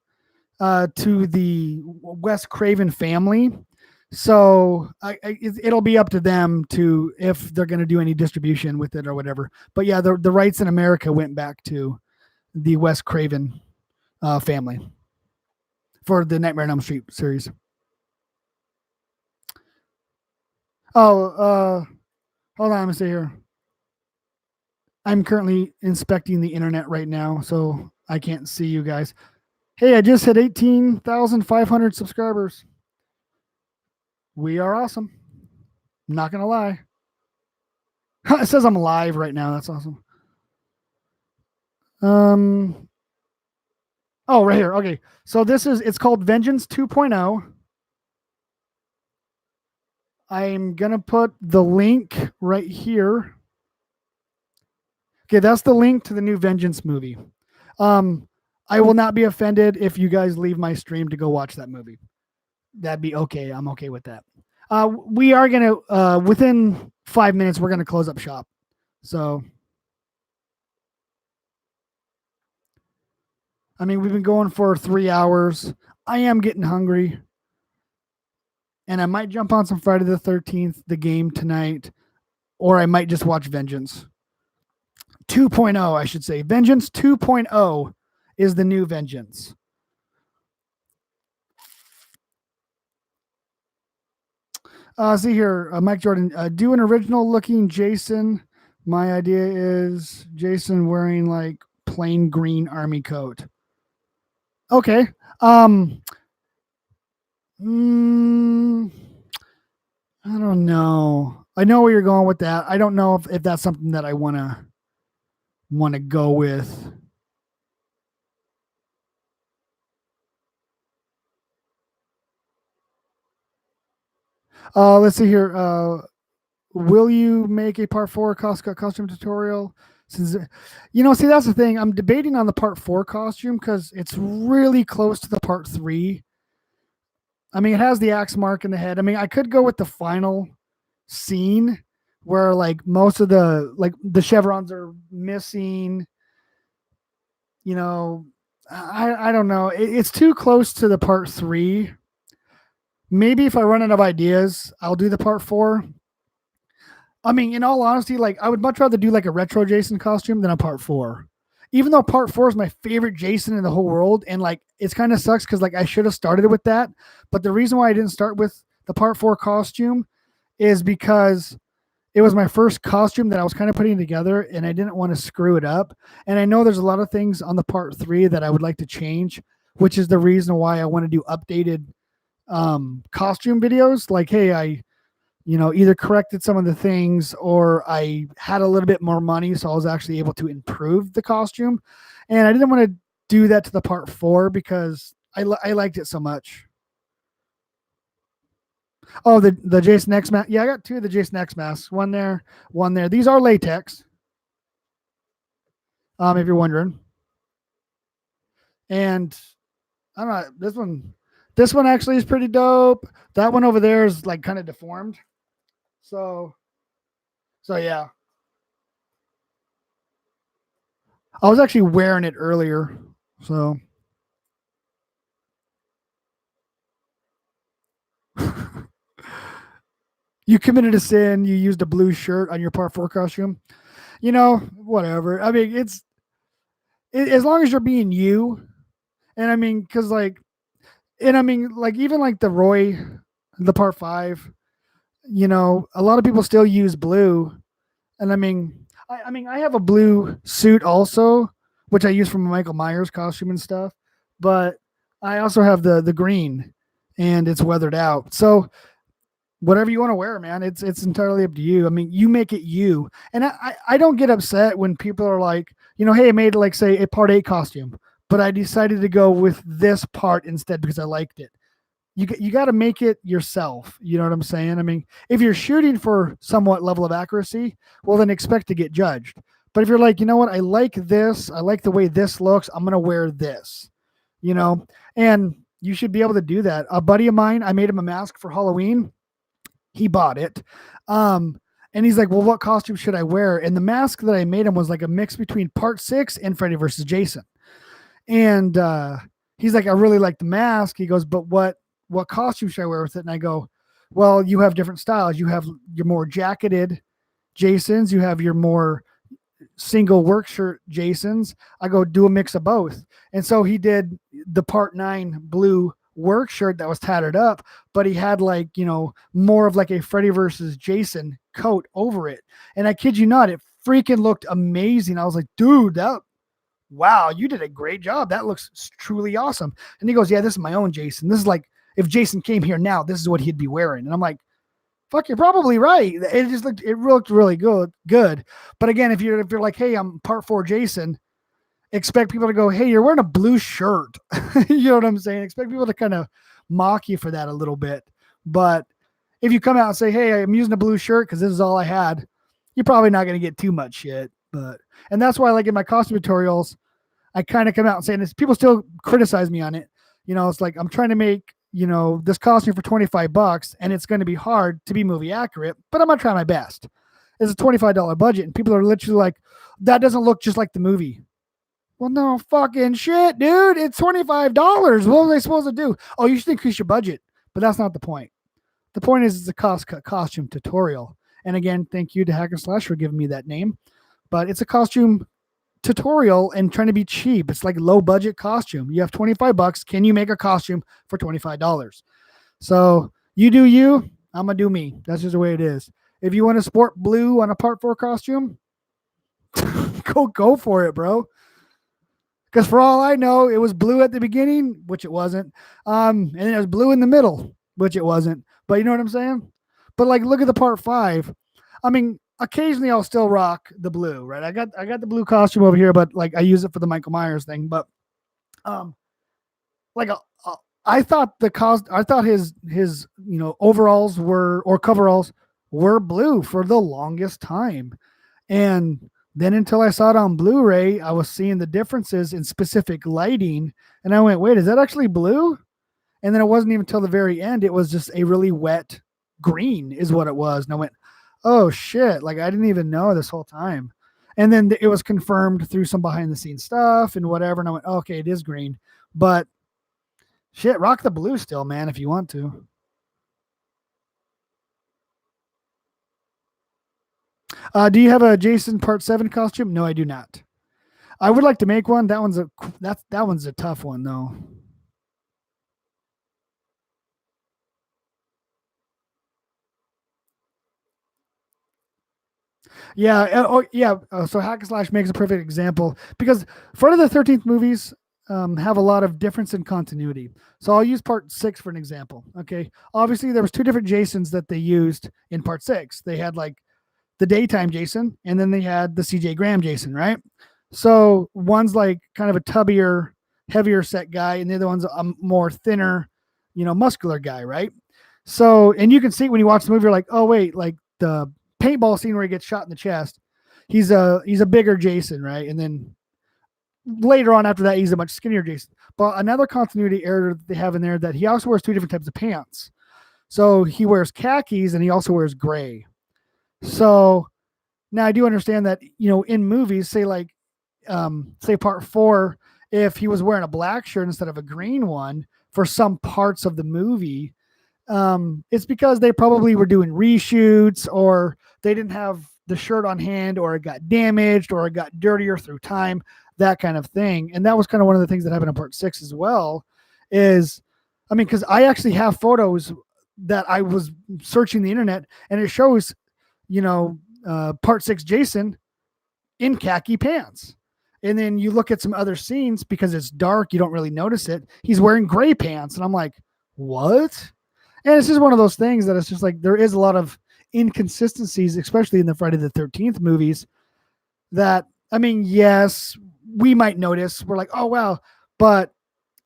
to the Wes Craven family, so it'll be up to them to if they're going to do any distribution with it or whatever. But yeah, the rights in America went back to the Wes Craven family for the Nightmare on Elm Street series. Oh, hold on, let me see here. I'm currently inspecting the internet right now, so I can't see you guys. Hey, I just hit 18,500 subscribers. We are awesome. I'm not going to lie. It says I'm live right now. That's awesome. Oh, right here. Okay. So it's called Vengeance 2.0. I'm going to put the link right here. Okay, that's the link to the new Vengeance movie. I will not be offended if you guys leave my stream to go watch that movie. That'd be okay. I'm okay with that. We are gonna within 5 minutes we're gonna close up shop. So I mean we've been going for 3 hours. I am getting hungry. And I might jump on some Friday the 13th, the game tonight, or I might just watch Vengeance 2.0, I should say. Vengeance 2.0 is the new Vengeance. See here, Mike Jordan, do an original looking Jason. My idea is Jason wearing like plain green army coat. Okay. I don't know. I know where you're going with that. I don't know if that's something that I want to go with. Let's see here. Will you make a part 4 costume tutorial? Since see, that's the thing. I'm debating on the part 4 costume because it's really close to the part 3. I mean, it has the axe mark in the head. I mean, I could go with the final scene where like most of the chevrons are missing. I don't know. It's too close to the part 3. Maybe if I run out of ideas, I'll do the part 4. I mean, in all honesty, like I would much rather do like a retro Jason costume than a part 4. Even though part 4 is my favorite Jason in the whole world, and like it's kind of sucks because like I should have started with that. But the reason why I didn't start with the part 4 costume is because it was my first costume that I was kind of putting together, and I didn't want to screw it up. And I know there's a lot of things on the part 3 that I would like to change, which is the reason why I want to do updated costume videos. Like, hey, I either corrected some of the things or I had a little bit more money, so I was actually able to improve the costume. And I didn't want to do that to the part 4 because I liked it so much. Oh, the Jason X mask. Yeah, I got 2 of the Jason X masks. One there, one there. These are latex. If you're wondering. And I don't know, this one actually is pretty dope. That one over there is like kind of deformed. So yeah. I was actually wearing it earlier. So you committed a sin. You used a blue shirt on your part 4 costume. Whatever. I mean, as long as you're being you. And I mean, because like, even like the Roy, the part 5, a lot of people still use blue. And I mean, I have a blue suit also, which I use from Michael Myers costume and stuff. But I also have the green, and it's weathered out. So whatever you want to wear, man, it's entirely up to you. I mean, you make it you. And I don't get upset when people are like, hey, I made like say a part 8 costume, but I decided to go with this part instead because I liked it. You got to make it yourself. You know what I'm saying? I mean, if you're shooting for somewhat level of accuracy, well, then expect to get judged. But if you're like, you know what, I like this, I like the way this looks, I'm going to wear this, and you should be able to do that. A buddy of mine, I made him a mask for Halloween. He bought it. And he's like, well, what costume should I wear? And the mask that I made him was like a mix between part 6 and Freddy versus Jason. And he's like, I really like the mask. He goes, but what costume should I wear with it? And I go, well, you have different styles. You have your more jacketed Jasons. You have your more single work shirt Jasons. I go, do a mix of both. And so he did the part 9 blue work shirt that was tattered up, but he had like, more of like a Freddy versus Jason coat over it. And I kid you not, it freaking looked amazing. I was like, dude, wow, you did a great job. That looks truly awesome. And he goes, yeah, this is my own Jason. This is like, if Jason came here now, this is what he'd be wearing. And I'm like, fuck, you're probably right. It looked really good. But again, if you're like, hey, I'm part 4 Jason, expect people to go, hey, you're wearing a blue shirt. You know what I'm saying? Expect people to kind of mock you for that a little bit. But if you come out and say, hey, I'm using a blue shirt because this is all I had, you're probably not going to get too much shit. And that's why, like in my costume tutorials, I kind of come out and saying this. People still criticize me on it. It's like I'm trying to make this costume for $25, and it's going to be hard to be movie accurate, but I'm gonna try my best. It's a $25 budget, and people are literally like, that doesn't look just like the movie. Well, no fucking shit, dude. It's $25. What was I supposed to do? Oh, you should increase your budget, but that's not the point. The point is it's a costume tutorial. And again, thank you to Hack and Slash for giving me that name. But it's a costume tutorial and trying to be cheap. It's like low budget costume. You have $25. Can you make a costume for $25? So you do you, I'm gonna do me. That's just the way it is. If you want to sport blue on a Part 4 costume, go for it, bro. Because for all I know, it was blue at the beginning, which it wasn't. And then it was blue in the middle, which it wasn't. But you know what I'm saying? But like, look at the Part 5. I mean, occasionally I'll still rock the blue, right? I got the blue costume over here, but like I use it for the Michael Myers thing. But like I thought his overalls or coveralls were blue for the longest time, and then until I saw it on Blu-ray, I was seeing the differences in specific lighting, and I went, "Wait, is that actually blue?" And then it wasn't even until the very end; it was just a really wet green, is what it was. And I went, "Oh shit!" Like I didn't even know this whole time. And then it was confirmed through some behind-the-scenes stuff and whatever. And I went, oh, "Okay, it is green," but shit, rock the blue still, man, if you want to. Do you have a Jason Part 7 costume? No, I do not. I would like to make one. That one's a tough one though. Yeah. Oh, yeah. So Hack and Slash makes a perfect example because Friday the 13th movies have a lot of difference in continuity. So I'll use Part 6 for an example. Okay. Obviously, there was two different Jasons that they used in Part 6. They had like the daytime Jason, and then they had the CJ Graham Jason, right? So one's like kind of a tubbier, heavier set guy, and the other one's a more thinner, muscular guy, right? So, and you can see when you watch the movie, you're like, oh wait, like the paintball scene where he gets shot in the chest, he's a bigger Jason, right? And then later on after that, he's a much skinnier Jason. But another continuity error that they have in there that he also wears two different types of pants. So he wears khakis and he also wears gray. So now I do understand that, in movies, say like, say Part 4, if he was wearing a black shirt instead of a green one for some parts of the movie, it's because they probably were doing reshoots or they didn't have the shirt on hand or it got damaged or it got dirtier through time, that kind of thing. And that was kind of one of the things that happened in Part 6 as well is, I mean, because I actually have photos that I was searching the internet and it shows, Part 6 Jason in khaki pants. And then you look at some other scenes because it's dark, you don't really notice it. He's wearing gray pants. And I'm like, what? And it's just one of those things that it's just like there is a lot of inconsistencies, especially in the Friday the 13th movies that, I mean, yes, we might notice. We're like, oh, wow. But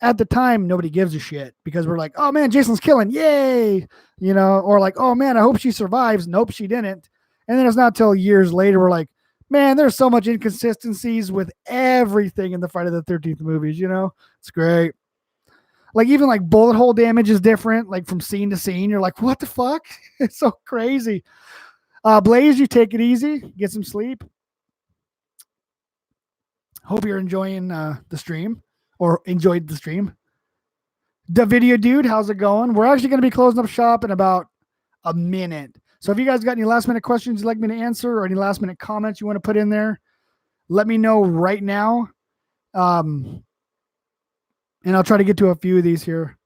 at the time, nobody gives a shit because we're like, oh, man, Jason's killing. Yay. Or like, oh, man, I hope she survives. Nope, she didn't. And then it's not till years later, we're like, man, there's so much inconsistencies with everything in the Friday the 13th movies. It's great. Like even like bullet hole damage is different, like from scene to scene. You're like, what the fuck? It's so crazy. Blaze, you take it easy. Get some sleep. Hope you're enjoying the stream or enjoyed the stream. The video dude, how's it going? We're actually going to be closing up shop in about a minute. So if you guys got any last minute questions you'd like me to answer or any last minute comments you want to put in there, let me know right now. And I'll try to get to a few of these here.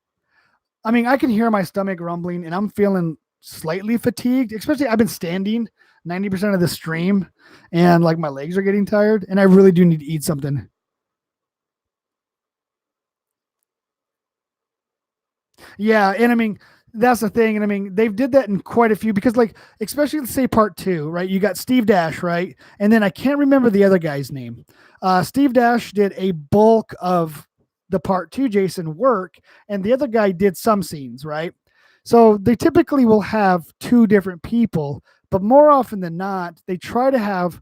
I mean, I can hear my stomach rumbling and I'm feeling slightly fatigued, especially I've been standing 90% of the stream and like my legs are getting tired and I really do need to eat something. Yeah. And I mean, that's the thing. And I mean, they've did that in quite a few because like, especially let's say Part 2, right? You got Steve Dash, right? And then I can't remember the other guy's name. Steve Dash did a bulk of the Part 2 Jason work and the other guy did some scenes, right? So they typically will have two different people, but more often than not, they try to have,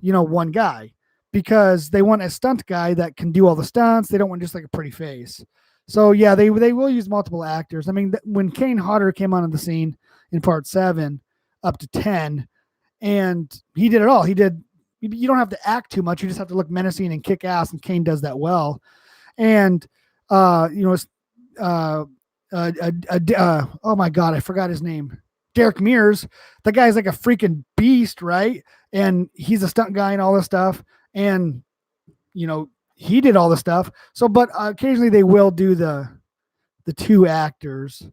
one guy because they want a stunt guy that can do all the stunts. They don't want just like a pretty face. So yeah, they will use multiple actors. I mean, when Kane Hodder came onto the scene in part 7 up to 10, and he did it all. He did. You don't have to act too much. You just have to look menacing and kick ass, and Kane does that well. And uh, you know, uh, oh my god, I forgot his name. Derek Mears. That guy's like a freaking beast, right? And he's a stunt guy and all this stuff. And he did all the stuff. So, but occasionally they will do the two actors,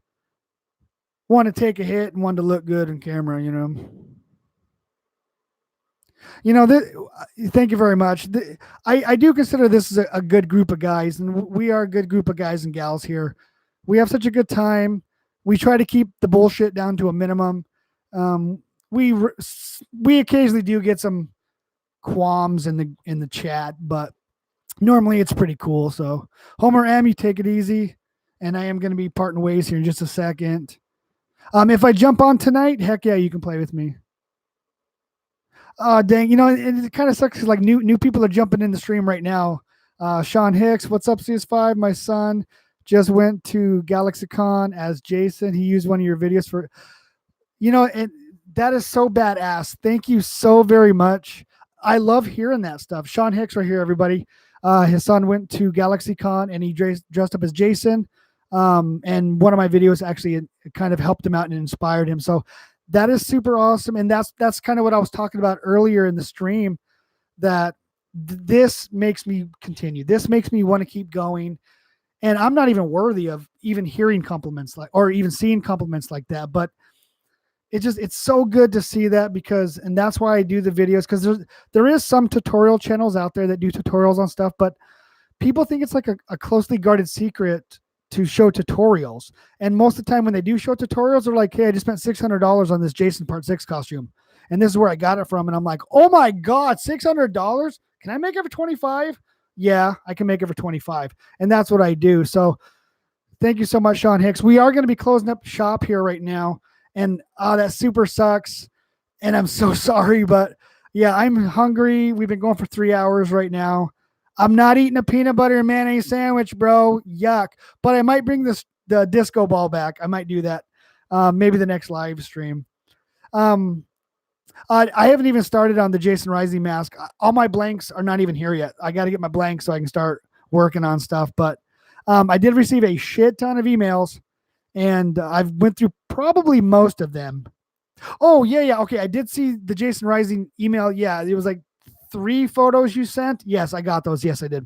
one to take a hit and one to look good on camera. Thank you very much. I do consider this a good group of guys, and we are a good group of guys and gals here. We have such a good time. We try to keep the bullshit down to a minimum. We occasionally do get some qualms in the chat, but normally it's pretty cool. So Homer M, you take it easy, and I am going to be parting ways here in just a second. If I jump on tonight, heck yeah, you can play with me. Dang, it kind of sucks because like new people are jumping in the stream right now. Sean Hicks, what's up, CS5? My son just went to GalaxyCon as Jason. He used one of your videos for, and that is so badass. Thank you so very much. I love hearing that stuff. Sean Hicks right here, everybody. His son went to GalaxyCon and he dressed up as Jason. And one of my videos actually it kind of helped him out and inspired him. So that is super awesome. And that's kind of what I was talking about earlier in the stream, that this makes me continue. This makes me want to keep going. And I'm not even worthy of even hearing compliments or even seeing compliments like that. But it's so good to see that and that's why I do the videos, because there is some tutorial channels out there that do tutorials on stuff, but people think it's like a closely guarded secret to show tutorials. And most of the time when they do show tutorials, they're like, hey, I just spent $600 on this Jason Part 6 costume. And this is where I got it from. And I'm like, oh my God, $600? Can I make it for 25? Yeah, I can make it for 25. And that's what I do. So thank you so much, Sean Hicks. We are going to be closing up shop here right now. And that super sucks. And I'm so sorry, but yeah, I'm hungry. We've been going for 3 hours right now. I'm not eating a peanut butter and mayonnaise sandwich, bro. Yuck. But I might bring the disco ball back. I might do that. Maybe the next live stream. I haven't even started on the Jason Rising mask. All my blanks are not even here yet. I got to get my blanks so I can start working on stuff. But I did receive a shit ton of emails, and I've went through probably most of them. Oh, yeah. Okay, I did see the Jason Rising email. Yeah, it was like 3 photos you sent. Yes, I got those. Yes, I did.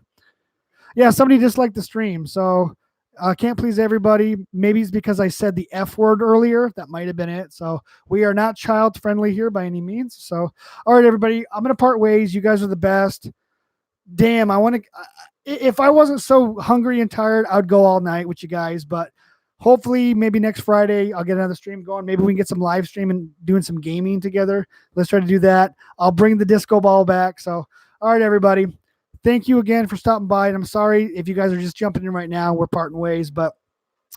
Yeah, somebody disliked the stream, so I can't please everybody. Maybe it's because I said the F word earlier. That might have been it. So we are not child friendly here by any means. So, all right, everybody, I'm going to part ways. You guys are the best. Damn, I want to, if I wasn't so hungry and tired, I'd go all night with you guys, but hopefully maybe next Friday I'll get another stream going. Maybe we can get some live stream and doing some gaming together. Let's try to do that. I'll bring the disco ball back. So, all right, everybody. Thank you again for stopping by. And I'm sorry if you guys are just jumping in right now. We're parting ways. But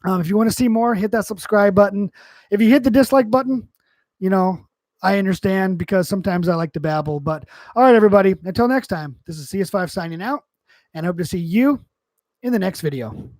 if you want to see more, hit that subscribe button. If you hit the dislike button, I understand, because sometimes I like to babble. But all right, everybody. Until next time, this is CS5 signing out. And I hope to see you in the next video.